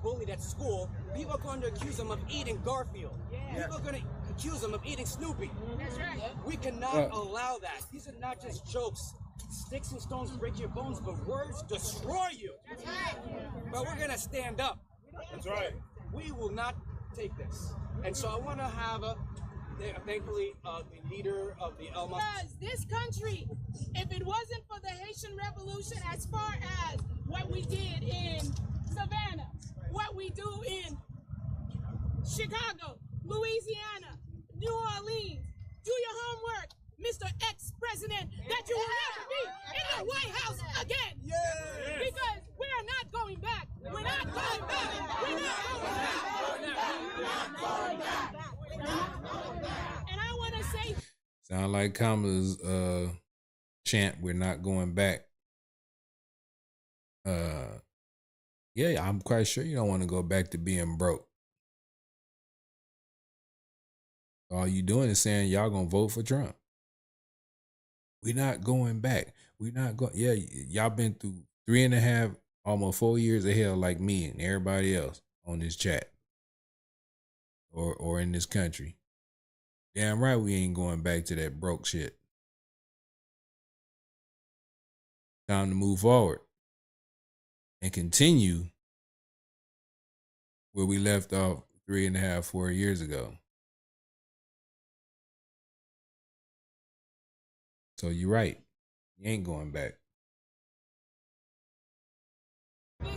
Bullied at school, people are going to accuse him of eating Garfield. People are going to accuse him of eating Snoopy. That's right. We cannot allow that. These are not just jokes. Sticks and stones break your bones, but words destroy you. That's right. But we're going to stand up. That's right. We will not take this. And so I want to have thankfully, the leader of the Elma. Because this country, if it wasn't for the Haitian Revolution, as far as what we did in Savannah, what we do in Chicago, Louisiana, New Orleans, do your homework, Mr. Ex-President, that you will never be in the White House again. Yes. Because we are not going back. We're not going back. We're not going back. And I want to say, sound like Kamala's chant, we're not going back. Yeah, I'm quite sure you don't want to go back to being broke. All you doing is saying y'all gonna vote for Trump. We're not going back. We're not going. Yeah, y'all been through 3.5, almost 4 years of hell like me and everybody else on this chat or in this country. Damn right we ain't going back to that broke shit. Time to move forward and continue where we left off 3.5, 4 years ago. So you're right. You ain't going back.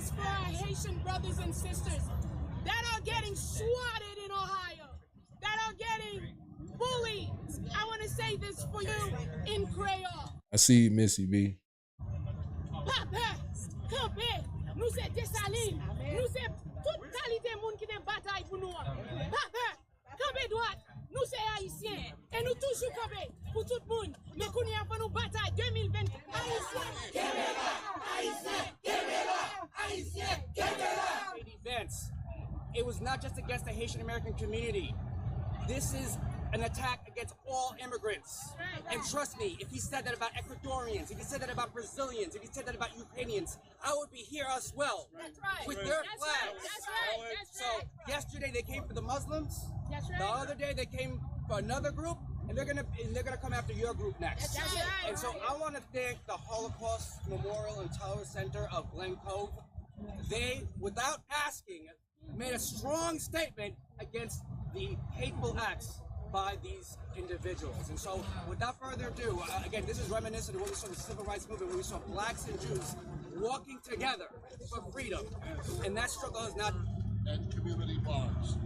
this for our Haitian brothers and sisters that are getting swatted in Ohio, that are getting bullied. I want to say this for you in Creole. I see you, Missy B. Papa, campé, nous c'est Dessalines, nous c'est toute qualité monde qui te bataille pour nous. Papa, campé droite, nous c'est haïtiens et nous toujours campé pour tout le monde. Mais qu'on y a pour nous bataille 2020 haïtiens. Vance, it was not just against the Haitian American community. This is an attack against all immigrants. And trust me, if he said that about Ecuadorians, if he said that about Brazilians, if he said that about Ukrainians, I would be here as well. That's right. With their flags. That's right. So yesterday they came for the Muslims. That's right. The other day they came for another group, and they're gonna come after your group next. That's right. And so I want to thank the Holocaust Memorial and Tower Center of Glen Cove. They, without asking, made a strong statement against the hateful acts by these individuals. And so, without further ado, again, this is reminiscent of what we saw in the Civil Rights Movement, where we saw blacks and Jews walking together for freedom. And that struggle is not... And community bonds.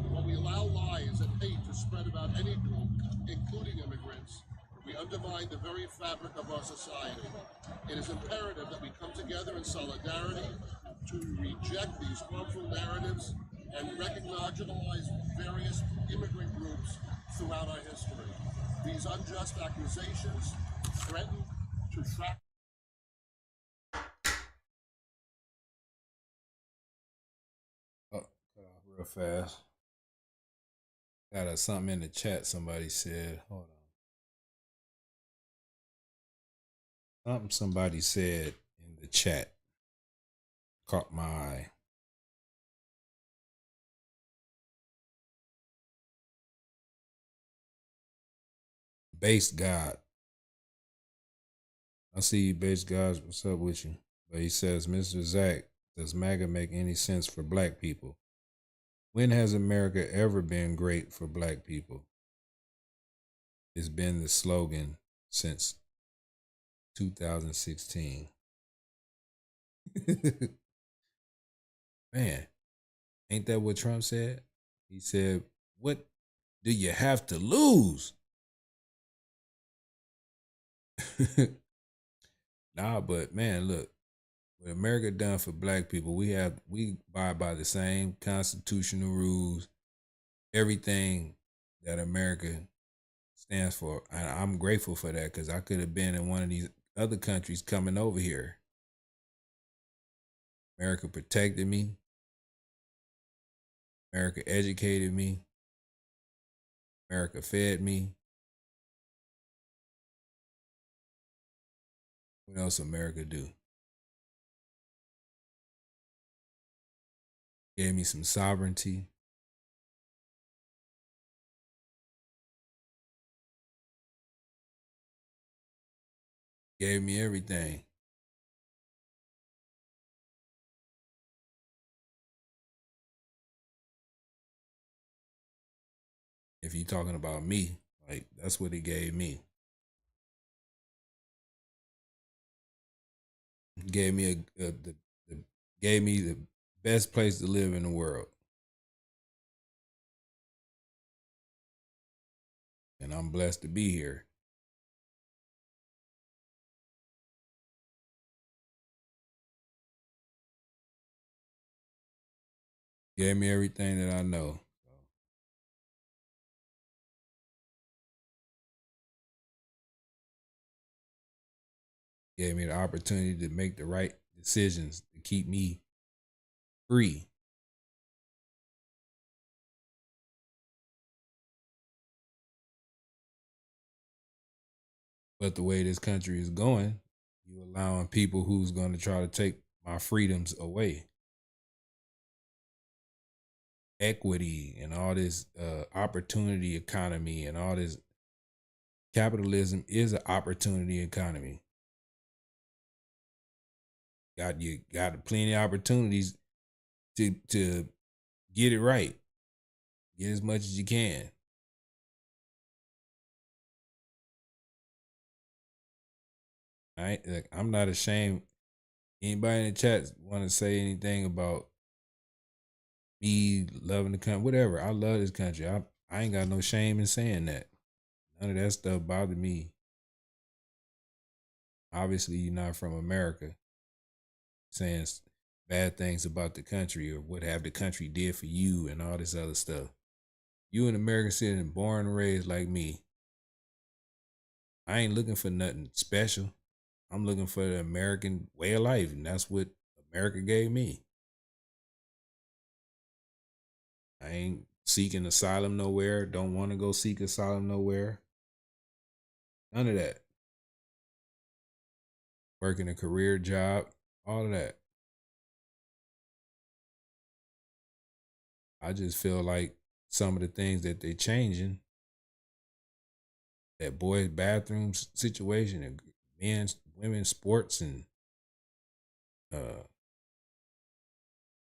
When we allow lies and hate to spread about any group, including immigrants, we undermine the very fabric of our society. It is imperative that we come together in solidarity to reject these harmful narratives and recognize various immigrant groups throughout our history. These unjust accusations threaten to trap. Oh, cut off real fast. Got something in the chat somebody said. Hold on. Something somebody said in the chat caught my eye. Base God. I see you, Base God. What's up with you? But he says, Mr. Zach, does MAGA make any sense for black people? When has America ever been great for black people? It's been the slogan since 2016. Man, ain't that what Trump said? He said, what do you have to lose? Nah, but man, look, what America done for black people, we abide by the same constitutional rules, everything that America stands for. And I'm grateful for that because I could have been in one of these other countries coming over here. America protected me. America educated me. America fed me. What else America do? Gave me some sovereignty. Gave me everything. If you're talking about me, like that's what it gave me. Gave me gave me the best place to live in the world. And I'm blessed to be here. Gave me everything that I know. Gave me the opportunity to make the right decisions to keep me free. But the way this country is going, you allowing people who's going to try to take my freedoms away. Equity and all this opportunity economy and all this capitalism is an opportunity economy. You got plenty of opportunities to get it right. Get as much as you can. I'm not ashamed. Anybody in the chat want to say anything about me loving the country, whatever. I love this country. I ain't got no shame in saying that. None of that stuff bothered me. Obviously, you're not from America saying bad things about the country or what have the country did for you and all this other stuff. You an American citizen, born and raised like me. I ain't looking for nothing special. I'm looking for the American way of life, and that's what America gave me. I ain't seeking asylum nowhere. Don't want to go seek asylum nowhere. None of that. Working a career job, all of that. I just feel like some of the things that they're changing, that boys' bathrooms situation and men's, women's sports and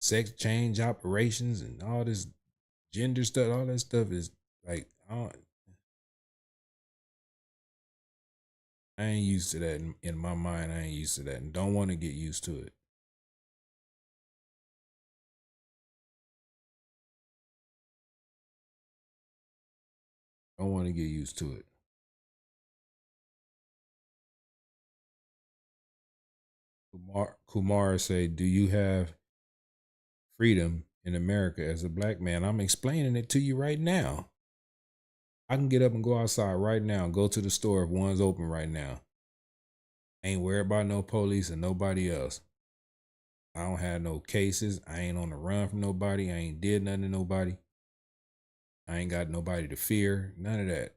sex change operations and all this gender stuff, all that stuff is like, I ain't used to that in my mind. I ain't used to that and don't want to get used to it. Don't want to get used to it. Kumar say, do you have freedom in America as a black man? I'm explaining it to you right now. I can get up and go outside right now and go to the store if one's open right now. Ain't worried about no police or nobody else. I don't have no cases. I ain't on the run from nobody. I ain't did nothing to nobody. I ain't got nobody to fear. None of that.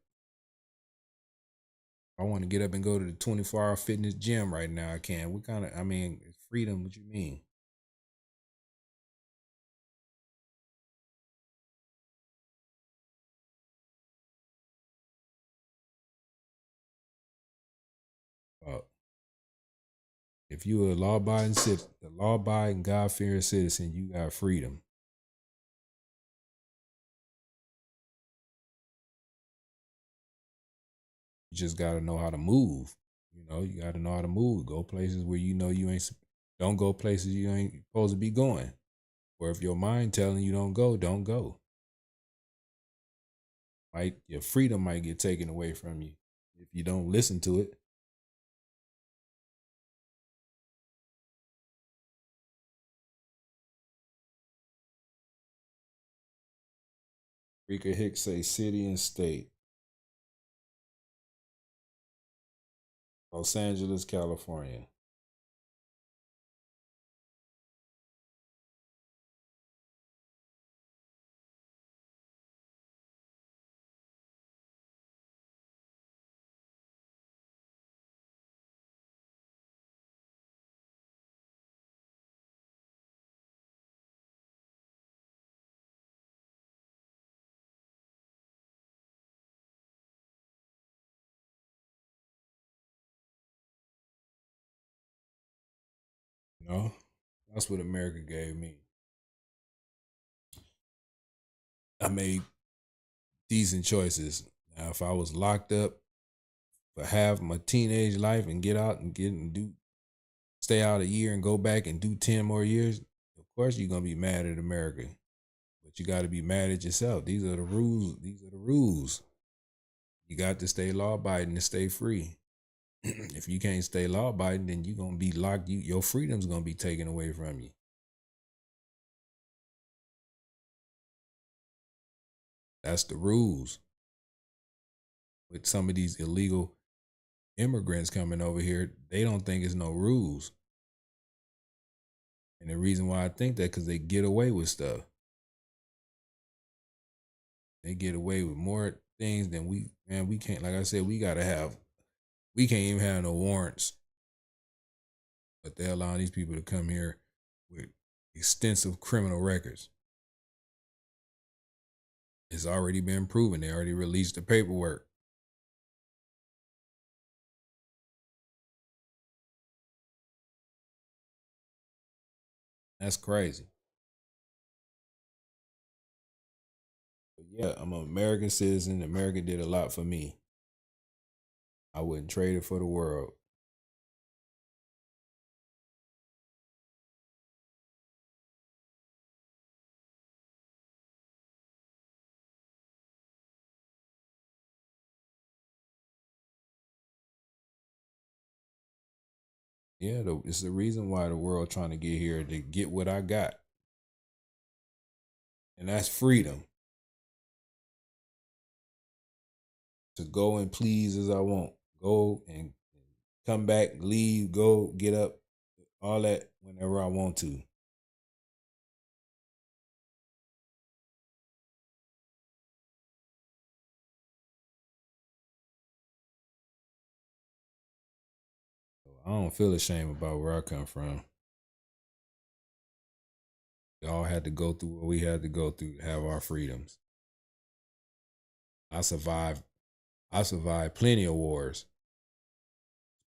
I want to get up and go to the 24-hour fitness gym right now. I can. What kind of, freedom, what you mean? If you a law-abiding citizen, a law-abiding, God-fearing citizen, you got freedom. You just got to know how to move. You know, you got to know how to move. Go places where you know you ain't. Don't go places you ain't supposed to be going. Or if your mind telling you don't go, don't go. Your freedom might get taken away from you if you don't listen to it. Rika Hicks say city and state. Los Angeles, California. You know, that's what America gave me. I made decent choices. Now, if I was locked up for half my teenage life and get out and stay out a year and go back and do 10 more years, of course you're gonna be mad at America. But you got to be mad at yourself. These are the rules. These are the rules. You got to stay law-abiding to stay free. If you can't stay law-abiding, then you're gonna be locked. Your freedom's gonna be taken away from you. That's the rules. With some of these illegal immigrants coming over here, they don't think it's no rules. And the reason why I think that, because they get away with stuff. They get away with more things than we can't. Like I said, we can't even have no warrants. But they're allowing these people to come here with extensive criminal records. It's already been proven. They already released the paperwork. That's crazy. But yeah, I'm an American citizen. America did a lot for me. I wouldn't trade it for the world. Yeah, it's the reason why the world trying to get here, to get what I got. And that's freedom. To go and please as I want. Go and come back, leave, go, get up, all that whenever I want to. I don't feel ashamed about where I come from. We all had to go through what we had to go through to have our freedoms. I survived plenty of wars.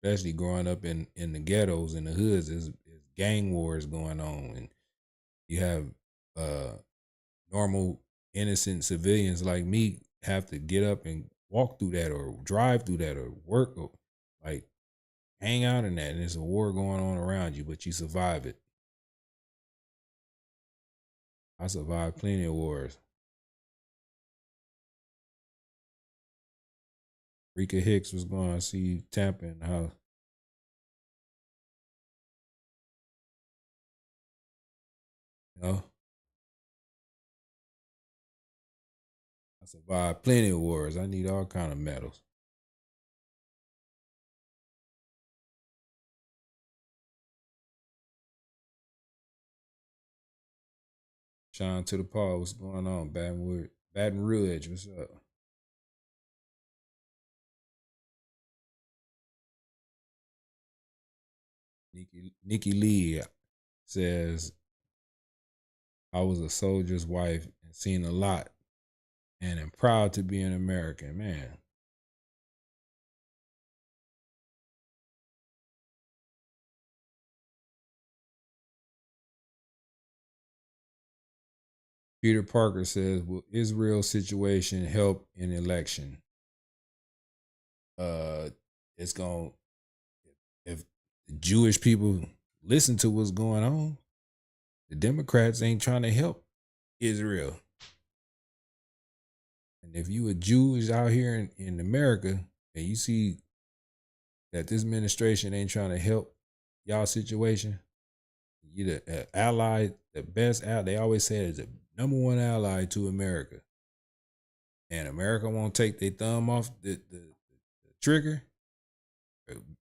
Especially growing up in the ghettos, in the hoods, is gang wars going on. And you have normal, innocent civilians like me have to get up and walk through that or drive through that or work or like hang out in that. And there's a war going on around you, but you survive it. I survived plenty of wars. Rika Hicks was going to see Tampa in the house. You know? I survived plenty of wars. I need all kind of medals. Sean to the Paul, what's going on? Baton Rouge, what's up? Nikki Lee says, I was a soldier's wife and seen a lot and am proud to be an American. Man. Peter Parker says, will Israel's situation help in election? It's going to, if the Jewish people listen to what's going on, the Democrats ain't trying to help Israel. And if you a Jew is out here in America and you see that this administration ain't trying to help y'all situation, you the ally, the best ally. They always say is the number one ally to America. And America won't take their thumb off the trigger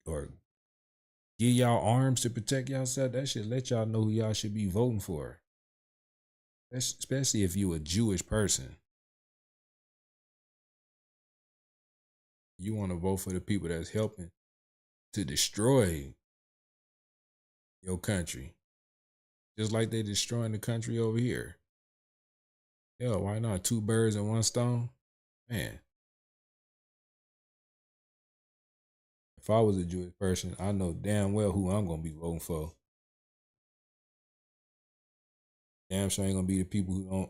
or give y'all arms to protect yourself. That should let y'all know who y'all should be voting for. Especially if you a Jewish person. You want to vote for the people that's helping to destroy your country. Just like they destroying the country over here. Yeah, why not? 2 birds and 1 stone? Man. If I was a Jewish person, I know damn well who I'm going to be voting for. Damn sure ain't going to be the people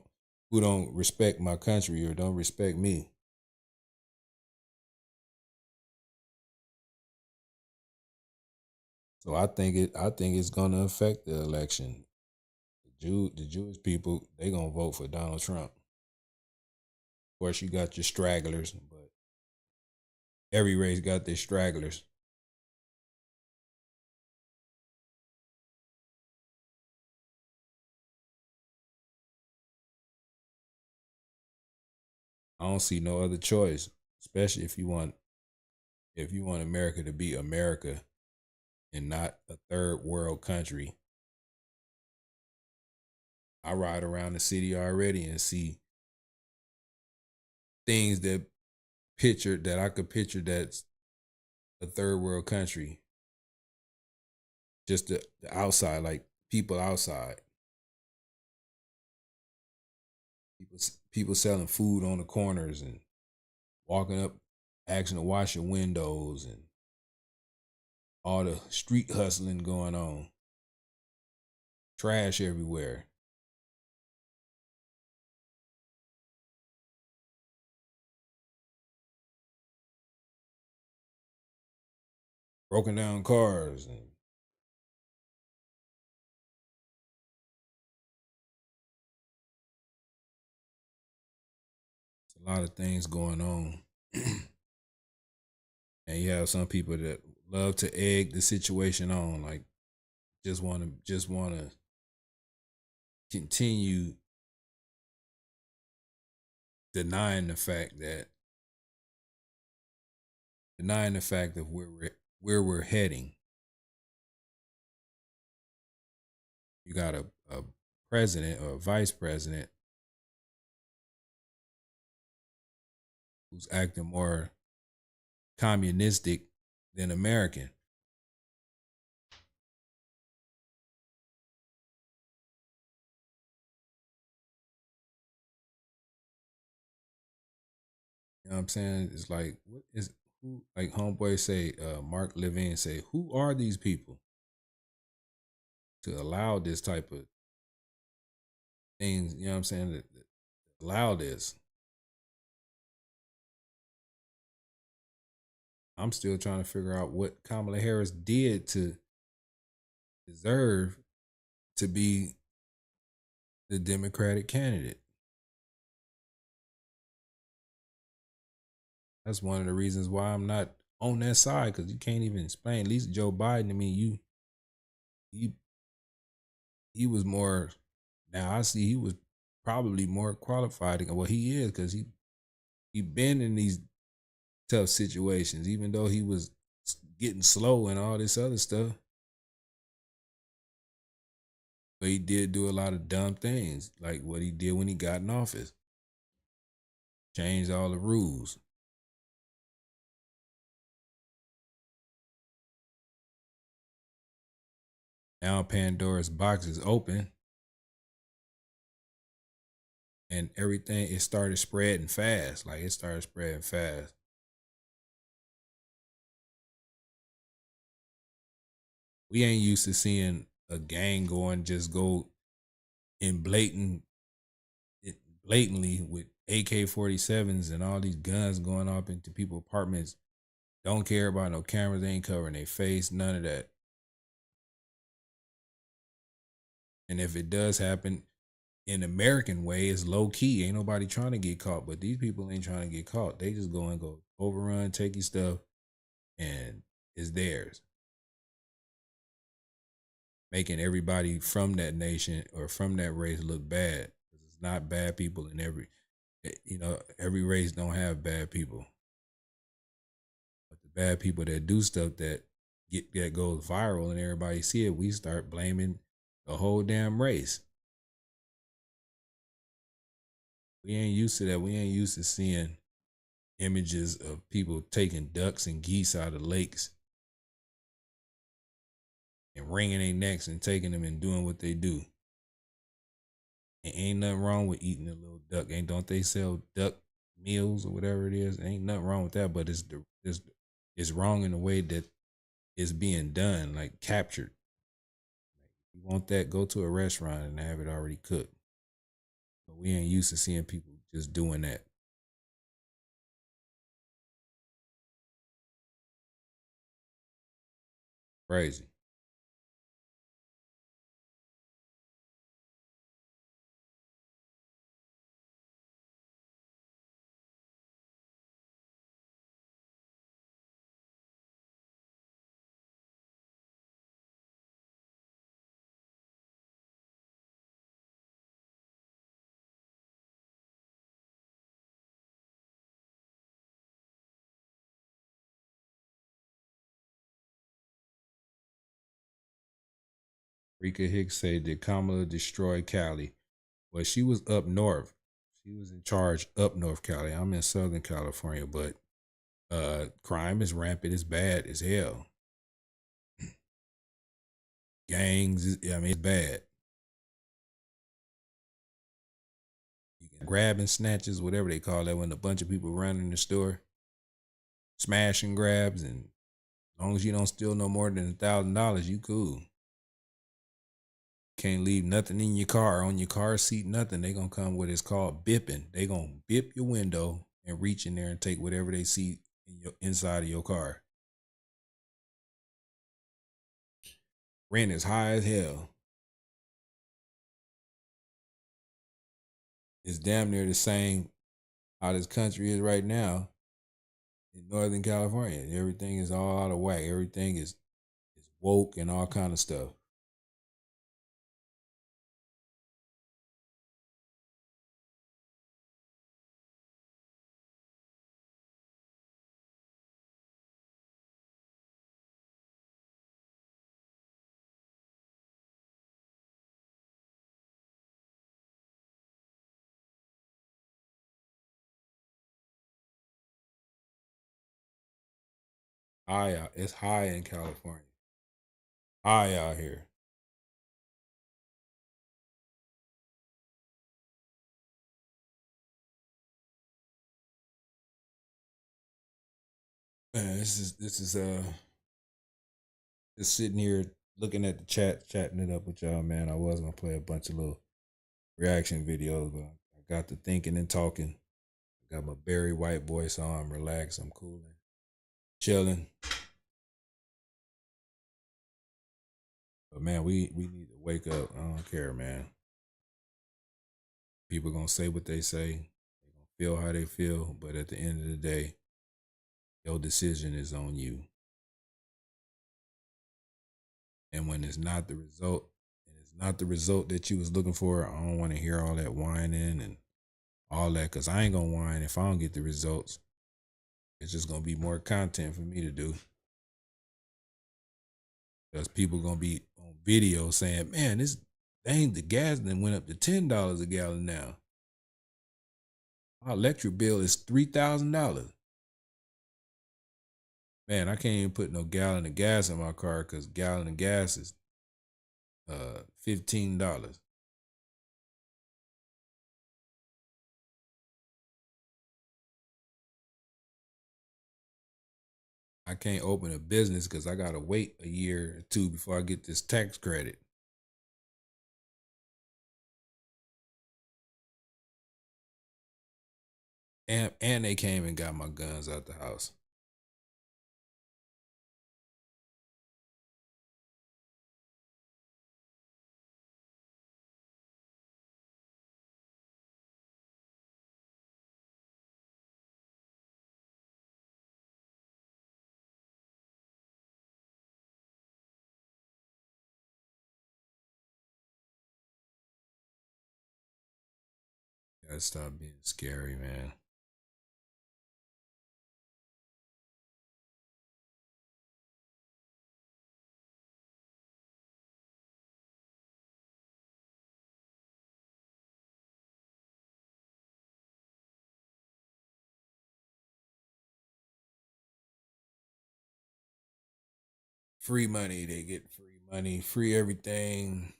who don't respect my country or don't respect me. So I think it's going to affect the election. The Jewish people, they going to vote for Donald Trump. Of course, you got your stragglers, but every race got their stragglers. I don't see no other choice, especially if you want America to be America and not a third world country. I ride around the city already and see things that I could picture that's a third world country. Just the outside, like people outside. People selling food on the corners and walking up, asking to wash your windows and all the street hustling going on. Trash everywhere. Broken down cars and a lot of things going on. And you have some people that love to egg the situation on, like just want to continue denying the fact of where we're heading. You got a president or a vice president who's acting more communistic than American. You know what I'm saying? It's like, like homeboy say, Mark Levine say, who are these people to allow this type of things? You know what I'm saying? That allow this. I'm still trying to figure out what Kamala Harris did to deserve to be the Democratic candidate. That's one of the reasons why I'm not on that side, because you can't even explain. At least Joe Biden, I mean, he was more. Now I see he was probably more qualified than what he is, because he been in these tough situations, even though he was getting slow and all this other stuff. But he did do a lot of dumb things, like what he did when he got in office. Changed all the rules. Now Pandora's box is open. And everything, it started spreading fast. Like, it started spreading fast. We ain't used to seeing a gang just go in blatant blatantly with AK-47s and all these guns going off into people's apartments. Don't care about no cameras. They ain't covering their face. None of that. And if it does happen in American way, it's low key. Ain't nobody trying to get caught. But these people ain't trying to get caught. They just go and go overrun, take your stuff, and it's theirs. Making everybody from that nation or from that race look bad. It's not bad people in every race don't have bad people. But the bad people that do stuff that goes viral and everybody see it, we start blaming the whole damn race. We ain't used to that. We ain't used to seeing images of people taking ducks and geese out of lakes and wringing their necks and taking them and doing what they do. And ain't nothing wrong with eating a little duck. Don't they sell duck meals or whatever it is? Ain't nothing wrong with that, but it's wrong in the way that it's being done, like captured. If you want that, go to a restaurant and have it already cooked. But we ain't used to seeing people just doing that. Crazy. Rika Hicks said, did Kamala destroy Cali? Well, she was up north. She was in charge up north Cali. I'm in Southern California, but crime is rampant. It's bad as hell. Gangs, it's bad. Grab and snatches, whatever they call that, when a bunch of people run in the store, smash and grabs, and as long as you don't steal no more than $1,000, you cool. Can't leave nothing in your car, on your car seat, nothing. They gonna come what is called bipping. They gonna bip your window and reach in there and take whatever they see inside of your car. Rent is high as hell. It's damn near the same how this country is right now in Northern California. Everything is all out of whack. Everything is woke and all kind of stuff. It's high in California. High out here. Man, this is just sitting here looking at the chat, chatting it up with y'all, man. I was gonna play a bunch of little reaction videos, but I got to thinking and talking. I got my Barry White voice on. I'm relaxed. I'm cooling, chilling. But man, we need to wake up. I don't care, man. People gonna say what they say. They gonna feel how they feel. But at the end of the day, your decision is on you. And when it's not the result, and it's not the result that you was looking for, I don't want to hear all that whining and all that, because I ain't gonna whine if I don't get the results. It's just gonna be more content for me to do. Because people gonna be on video saying, man, the gas then went up to $10 a gallon now. My electric bill is $3,000. Man, I can't even put no gallon of gas in my car because gallon of gas is $15. I can't open a business because I gotta wait a year or two before I get this tax credit. And they came and got my guns out the house. Gotta stop being scary, man. Free money, they get free money, free everything.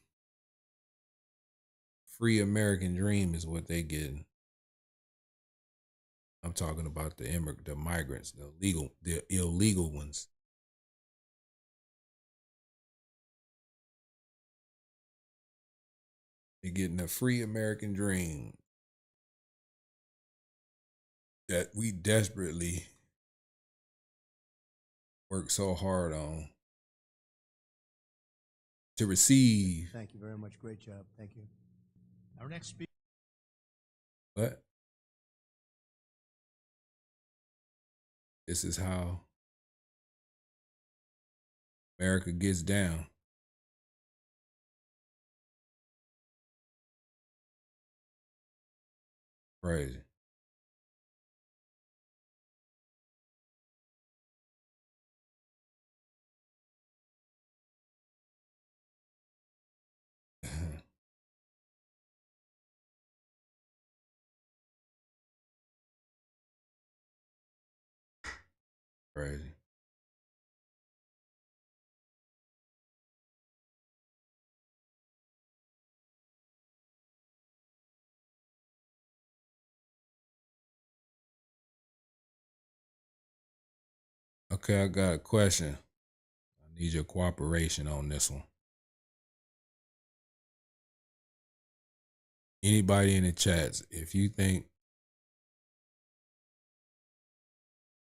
Free American dream is what they get. I'm talking about the migrants, the illegal ones. They're getting a free American dream that we desperately work so hard on to receive. Thank you very much. Great job. Thank you. Our next speaker. But this is how America gets down. Crazy. Crazy. Okay, I got a question. I need your cooperation on this one. Anybody in the chats, if you think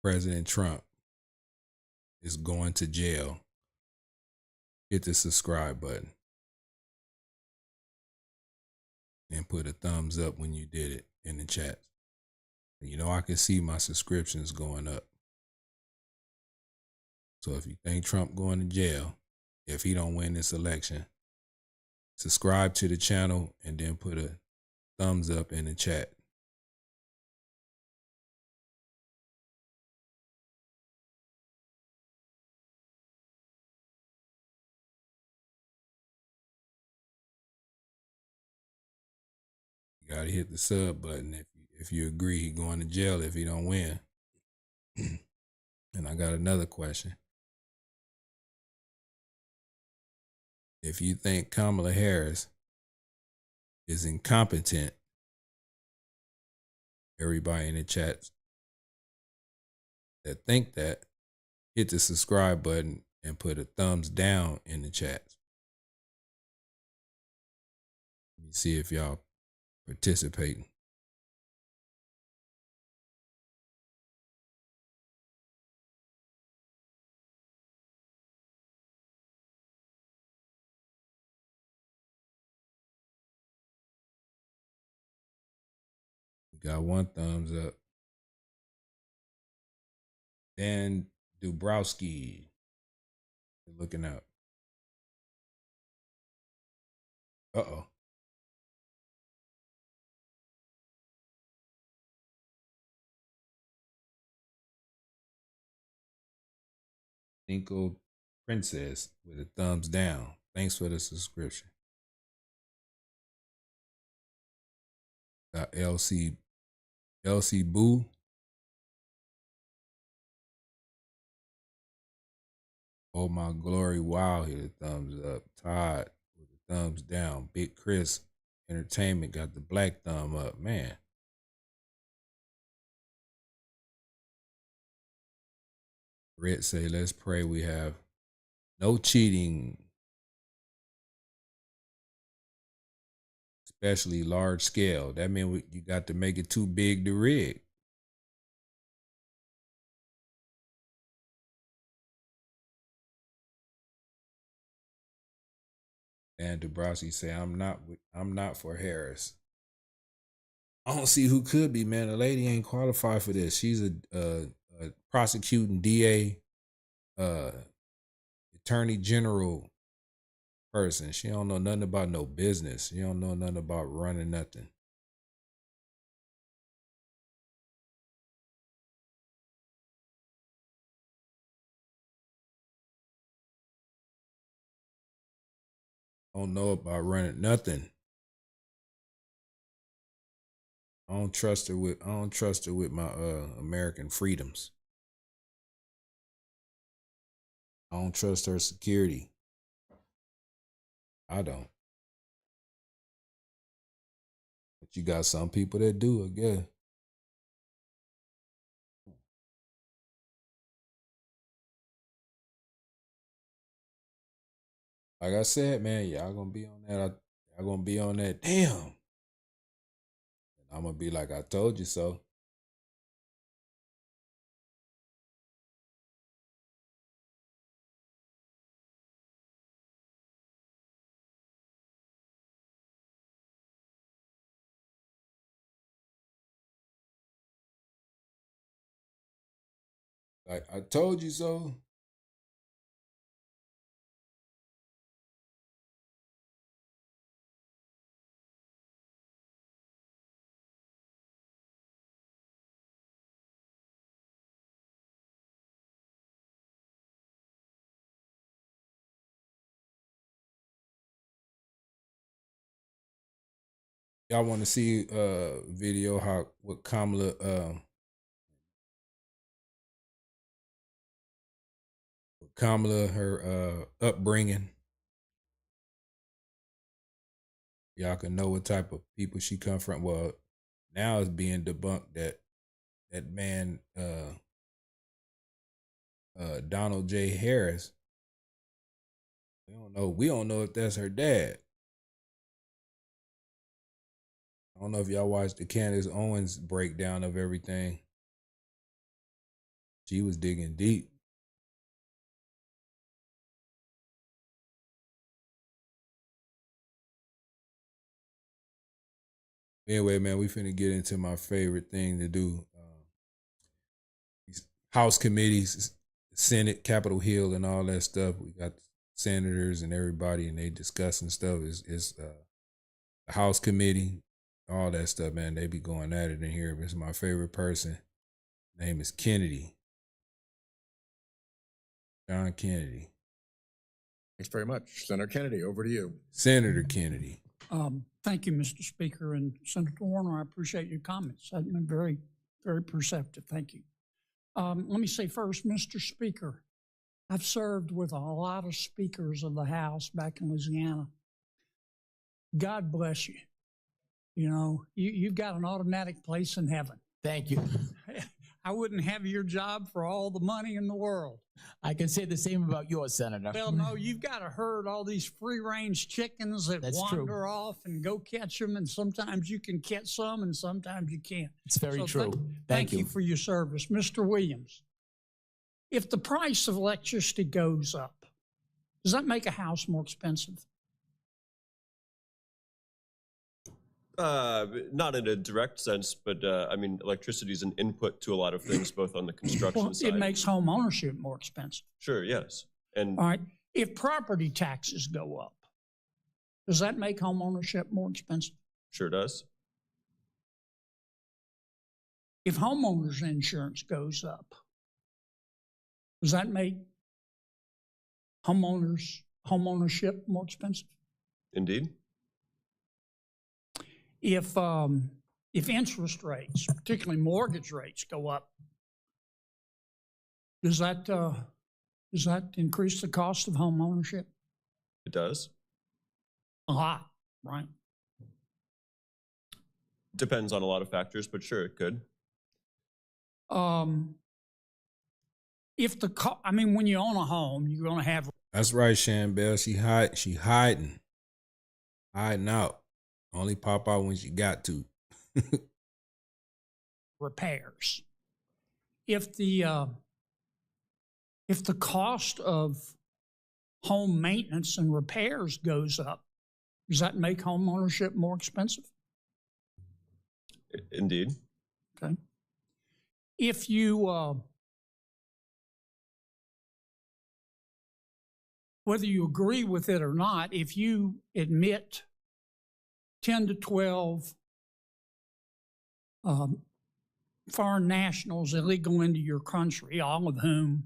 President Trump is going to jail, hit the subscribe button and put a thumbs up when you did it in the chat. You know, I can see my subscriptions going up. So if you think Trump going to jail, if he don't win this election, subscribe to the channel and then put a thumbs up in the chat. You gotta hit the sub button if you agree he going to jail if he don't win. And I got another question. If you think Kamala Harris is incompetent, everybody in the chat that think that, hit the subscribe button and put a thumbs down in the chat. Let me see if y'all participating. Got one thumbs up. Dan Dubrowski. Looking out. Uh-oh. Tinkle Princess with a thumbs down. Thanks for the subscription. Got LC Boo. Oh my glory, wow, hit a thumbs up. Todd with a thumbs down. Big Chris Entertainment got the black thumb up. Man. Red say, let's pray we have no cheating, especially large scale. That means you got to make it too big to rig. Dan Dabrowski say, I'm not for Harris. I don't see who could be, man. The lady ain't qualified for this. She's a prosecuting DA, attorney general person. She don't know nothing about no business. She don't know nothing about running nothing. Don't know about running nothing. I don't trust her with my American freedoms. I don't trust her security. I don't. But you got some people that do, I guess. Like I said, man, y'all gonna be on that. Y'all gonna be on that. Damn. And I'm gonna be like, I told you so. Like, I told you so. Y'all want to see video what Kamala her upbringing. Y'all can know what type of people she come from. Well, now it's being debunked that man Donald J. Harris. We don't know if that's her dad. I don't know if y'all watched the Candace Owens breakdown of everything. She was digging deep. Anyway, man, we finna get into my favorite thing to do. These House committees, Senate, Capitol Hill, and all that stuff. We got senators and everybody, and they discussing stuff. It's the House committee, all that stuff, man. They be going at it in here. It's my favorite person. Name is Kennedy. John Kennedy. Thanks very much. Senator Kennedy, over to you. Senator Kennedy. Thank you, Mr. Speaker. And Senator Warner, I appreciate your comments. I've been very, very perceptive. Thank you. Let me say first, Mr. Speaker, I've served with a lot of speakers of the House back in Louisiana. God bless you. You know, you've got an automatic place in heaven. Thank you. I wouldn't have your job for all the money in the world. I can say the same about yours, Senator. Well, no, you've got to herd all these free-range chickens that wander off and go catch them, and sometimes you can catch some and sometimes you can't. It's very true. Thank you for your service. Mr. Williams, if the price of electricity goes up, does that make a house more expensive? Not in a direct sense, but I mean, electricity is an input to a lot of things, both on the construction side. It makes home ownership more expensive. Sure, yes. And all right, if property taxes go up, does that make home ownership more expensive? Sure does. If homeowners insurance goes up, does that make homeownership more expensive? Indeed. If interest rates, particularly mortgage rates, go up, does that increase the cost of home ownership? It does. A lot, right? Depends on a lot of factors, but sure, it could. If when you own a home, you're going to have. That's right, Shan Bell. She hiding out. Only pop out when she got to. Repairs. If the cost of home maintenance and repairs goes up, Does that make home ownership more expensive? Indeed. Okay. If you, whether you agree with it or not, if you admit 10 to 12 foreign nationals illegal into your country, all of whom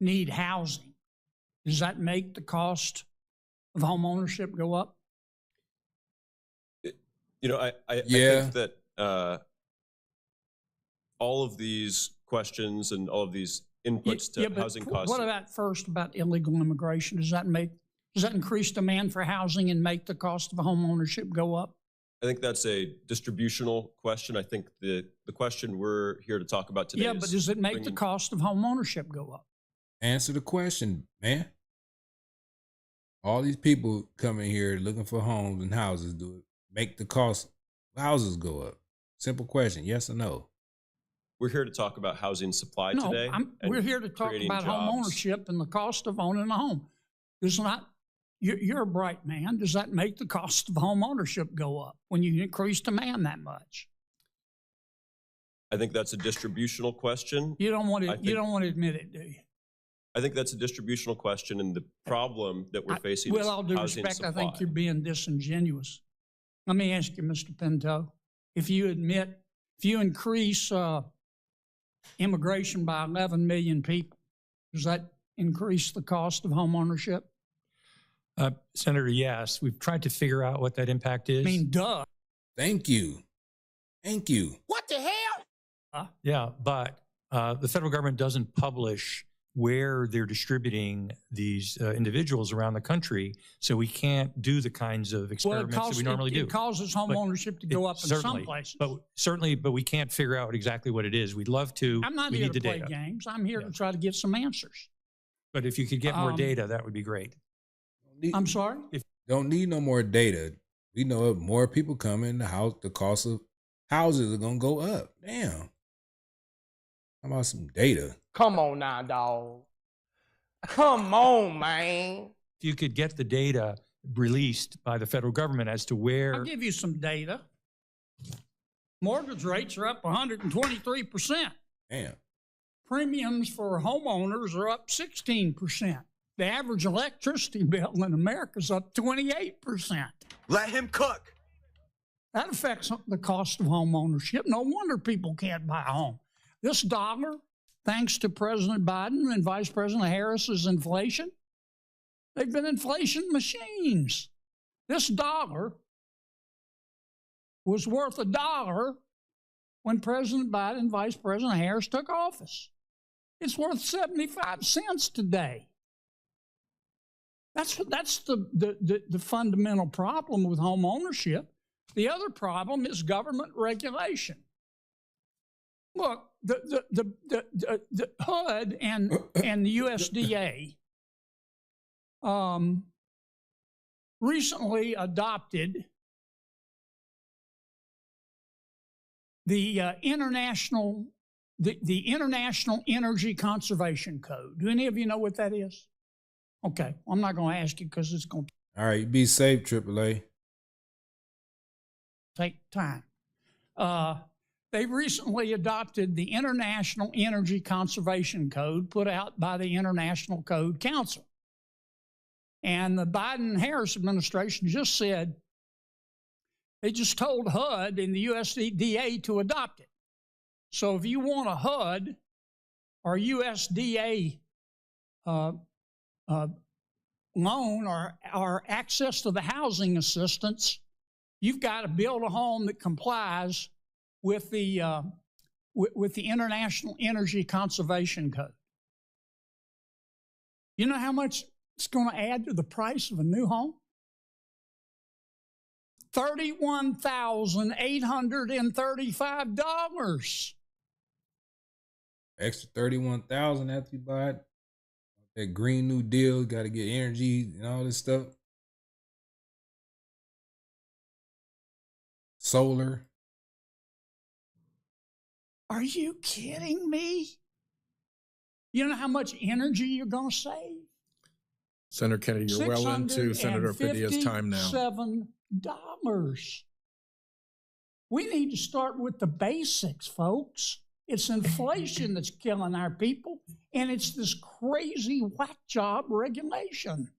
need housing, does that make the cost of home ownership go up? You know, I think that all of these questions and all of these inputs to housing costs. What about first about illegal immigration? Does that increase demand for housing and make the cost of home ownership go up? I think that's a distributional question. I think the question we're here to talk about today. Yeah, but does it make the cost of home ownership go up? Answer the question, man. All these people coming here looking for homes and houses, do it make the cost of houses go up? Simple question, yes or no? We're here to talk about housing supply today. We're here to talk about home ownership and the cost of owning a home. Does not, you're a bright man. Does that make the cost of home ownership go up when you increase demand that much? I think that's a distributional question. You don't want to admit it, do you? I think that's a distributional question, and the problem that we're facing is with all due housing respect, supply. I think you're being disingenuous. Let me ask you, Mr. Pinto, if you increase immigration by 11 million people, does that increase the cost of home ownership? Senator, yes. We've tried to figure out what that impact is. I mean, duh. Thank you. Thank you. What the hell? Yeah, but the federal government doesn't publish where they're distributing these individuals around the country, so we can't do the kinds of experiments that we normally do. It causes home ownership to go up in some places. But we can't figure out exactly what it is. We'd love to. I'm not here to play games. I'm here to try to get some answers. But if you could get more data, that would be great. I'm sorry? Don't need no more data. We know if more people come in the house, the cost of houses are gonna go up. Damn. How about some data? Come on now, dog. Come on, man. If you could get the data released by the federal government as to where. I'll give you some data. Mortgage rates are up 123%. Damn. Premiums for homeowners are up 16%. The average electricity bill in America is up 28%. Let him cook. That affects the cost of home ownership. No wonder people can't buy a home. This dollar, thanks to President Biden and Vice President Harris's inflation, they've been inflation machines. This dollar was worth $1 when President Biden and Vice President Harris took office. It's worth 75 cents today. That's the fundamental problem with home ownership. The other problem is government regulation. Look, the HUD and the USDA recently adopted the International Energy Conservation Code. Do any of you know what that is? Okay, I'm not going to ask you because it's going to All right, be safe, AAA. take time. They recently adopted the International Energy Conservation Code put out by the International Code Council. And the Biden-Harris administration just said, they just told HUD and the USDA to adopt it. So if you want a HUD or USDA loan or access to the housing assistance, you've got to build a home that complies with the International Energy Conservation Code. You know how much it's going to add to the price of a new home? $31,835. Extra $31,000 after you buy it. That Green New Deal, got to get energy and all this stuff. Solar. Are you kidding me? You know how much energy you're going to save? Senator Kennedy, you're well into Senator Padilla's time now. $657. We need to start with the basics, folks. It's inflation that's killing our people, and it's this crazy whack job regulation.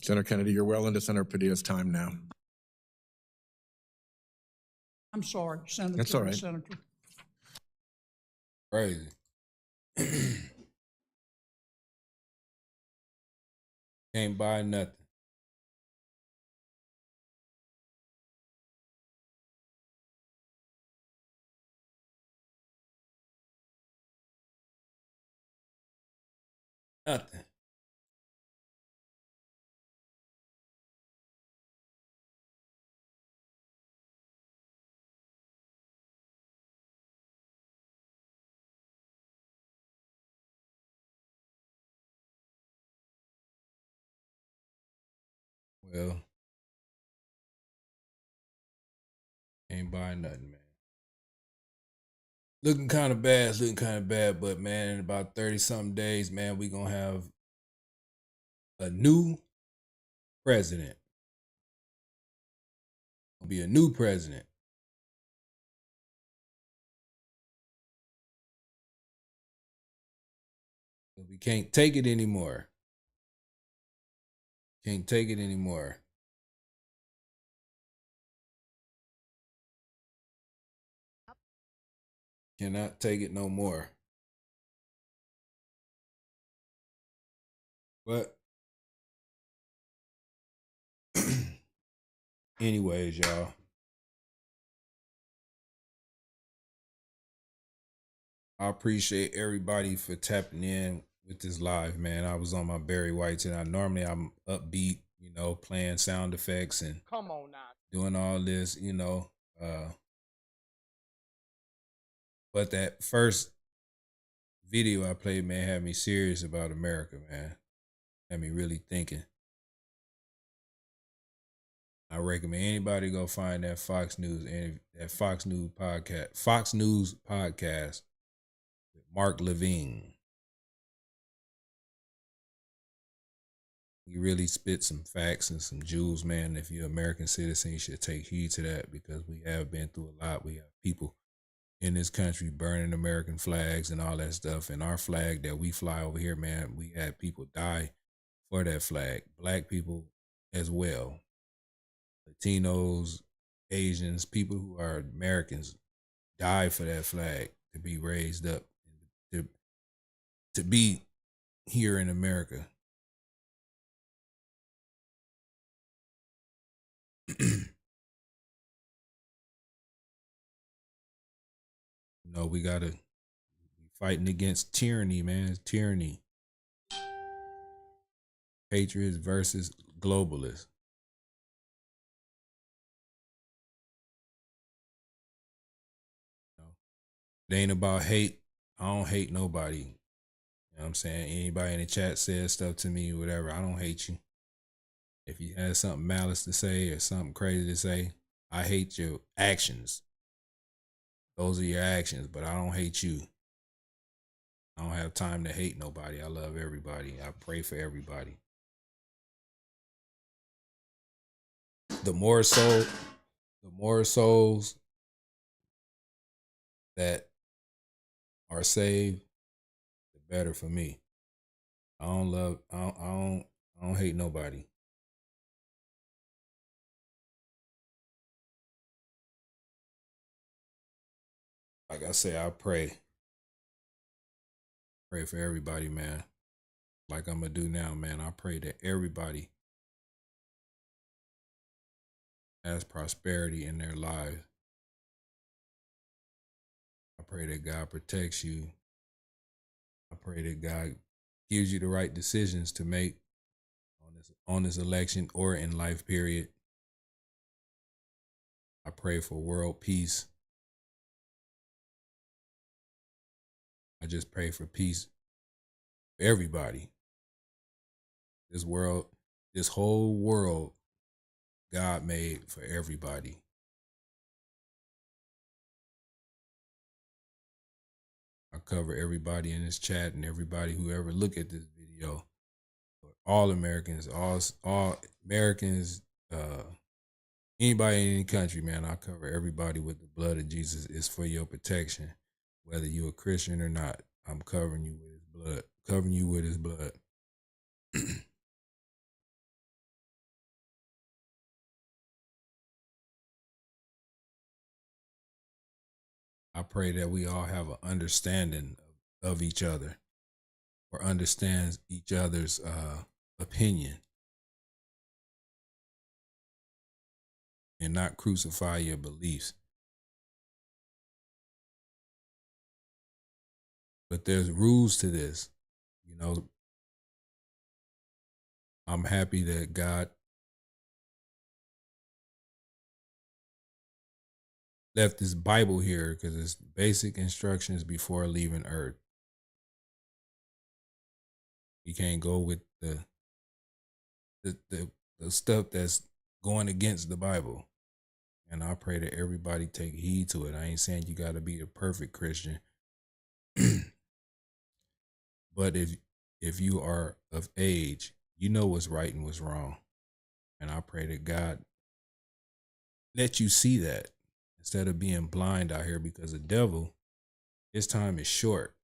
Senator Kennedy, you're well into Senator Padilla's time now. I'm sorry, Senator. That's all right. Senator. Crazy. Can't buy nothing. Nothing. Well, ain't buying nothing, man. Looking kind of bad, but man, in about 30-something days, man, we gonna have a new president. Gonna be a new president. We can't take it anymore. Can't take it anymore. Cannot take it no more. But anyways, y'all. I appreciate everybody for tapping in with this live, man. I was on my Barry White and I'm upbeat, playing sound effects and Come on now. doing all this, but that first video I played, man, had me serious about America, man. Had me really thinking. I recommend anybody go find that Fox News podcast with Mark Levine. He really spit some facts and some jewels, man. If you're an American citizen, you should take heed to that because we have been through a lot. We have people in this country burning American flags and all that stuff. And our flag that we fly over here, man, we had people die for that flag. Black people as well. Latinos, Asians, people who are Americans die for that flag to be raised up, to be here in America. We gotta be fighting against tyranny, man. It's tyranny. Patriots versus globalists. It ain't about hate. I don't hate nobody. You know what I'm saying? Anybody in the chat says stuff to me, whatever, I don't hate you. If you have something malice to say or something crazy to say, I hate your actions. Those are your actions, but I don't hate you. I don't have time to hate nobody. I love everybody. I pray for everybody. The more souls that are saved, the better for me. I don't hate nobody. Like I say, I pray for everybody, man. Like I'm going to do now, man. I pray that everybody has prosperity in their lives. I pray that God protects you. I pray that God gives you the right decisions to make on this election or in life, period. I pray for world peace. I just pray for peace for everybody. This whole world, God made for everybody. I cover everybody in this chat and everybody who ever look at this video. all Americans, all Americans, anybody in any country, man. I cover everybody with the blood of Jesus. It's for your protection, whether you're a Christian or not. I'm covering you with his blood, covering you with his blood. I pray that we all have an understanding of each other, or understands each other's opinion, and not crucify your beliefs. But there's rules to this. You know, I'm happy that God left this Bible here because it's basic instructions before leaving earth. You can't go with the stuff that's going against the Bible. And I pray that everybody take heed to it. I ain't saying you got to be a perfect Christian. But if you are of age, you know what's right and what's wrong. And I pray that God let you see that instead of being blind out here, because the devil, his time is short.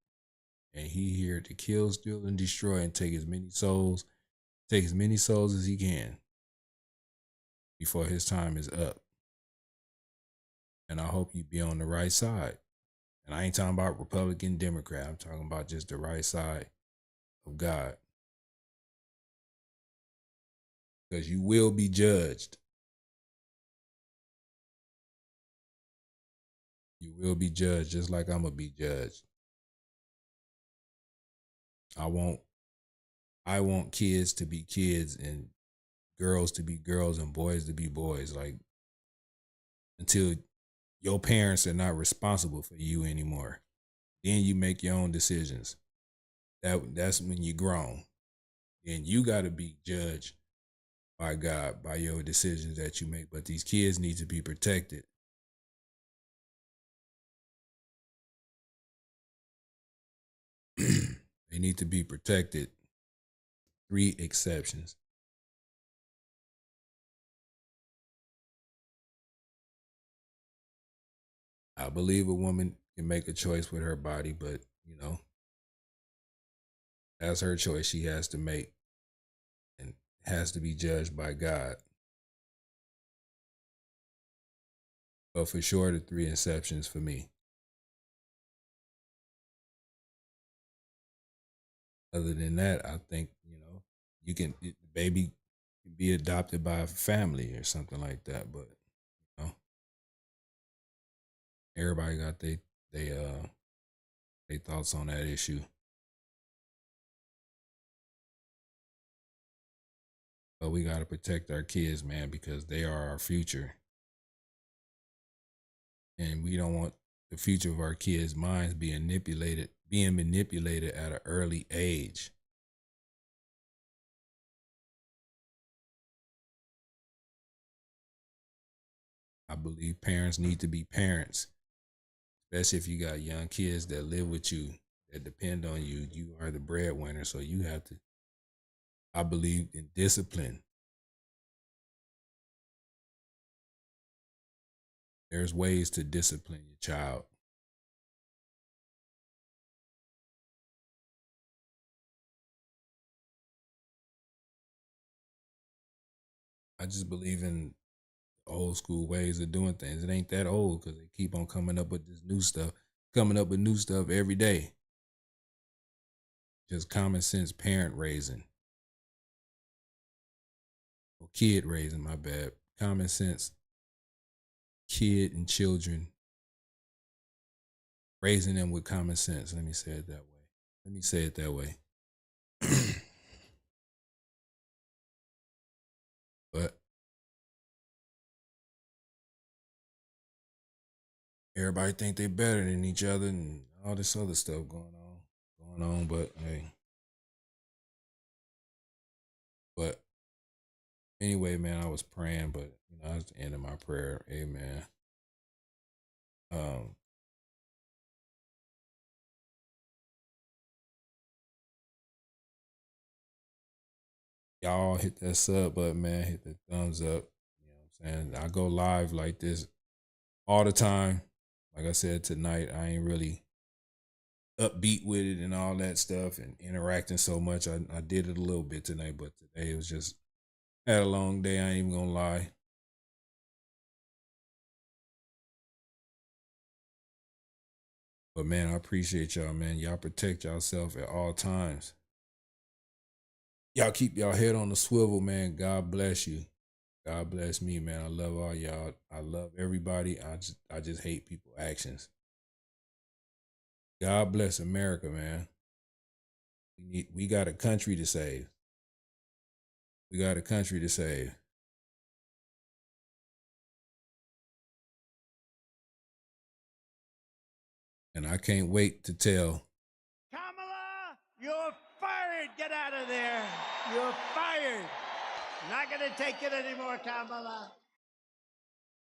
And he here to kill, steal, and destroy, and take as many souls as he can before his time is up. And I hope you be on the right side. And I ain't talking about Republican, Democrat. I'm talking about just the right side of God. Because you will be judged. You will be judged just like I'm going to be judged. I want kids to be kids and girls to be girls and boys to be boys. Like, until your parents are not responsible for you anymore. Then you make your own decisions. That's when you're grown. And you got to be judged by God, by your decisions that you make. But these kids need to be protected. They need to be protected. 3 exceptions. I believe a woman can make a choice with her body, but, you know, that's her choice she has to make, and has to be judged by God. But for sure, the 3 exceptions for me. Other than that, I think, you know, the baby can be adopted by a family or something like that. But, you know, everybody got they thoughts on that issue. But we got to protect our kids, man, because they are our future. And we don't want the future of our kids' minds being manipulated at an early age. I believe parents need to be parents, especially if you got young kids that live with you, that depend on you. You are the breadwinner, so you have to. I believe in discipline. There's ways to discipline your child. I just believe in old school ways of doing things. It ain't that old because they keep on coming up with this new stuff, every day. Just common sense parent raising. Or kid raising, my bad. Common sense kid and children, raising them with common sense. Let me say it that way. But everybody think they better than each other and all this other stuff going on. But hey, but anyway, man, I was praying, but you know, that's the end of my prayer. Amen. Y'all hit that sub button, man. Hit the thumbs up. You know what I'm saying? I go live like this all the time. Like I said tonight, I ain't really upbeat with it and all that stuff and interacting so much. I did it a little bit tonight, but today it was just had a long day. I ain't even gonna lie. But man, I appreciate y'all, man. Y'all protect yourself at all times. Y'all keep y'all head on the swivel, man. God bless you. God bless me, man. I love all y'all. I love everybody. I just hate people's actions. God bless America, man. We got a country to save. We got a country to save. And I can't wait to tell. Kamala, you're fired. Get out of there. You're fired. Not going to take it anymore, Kamala.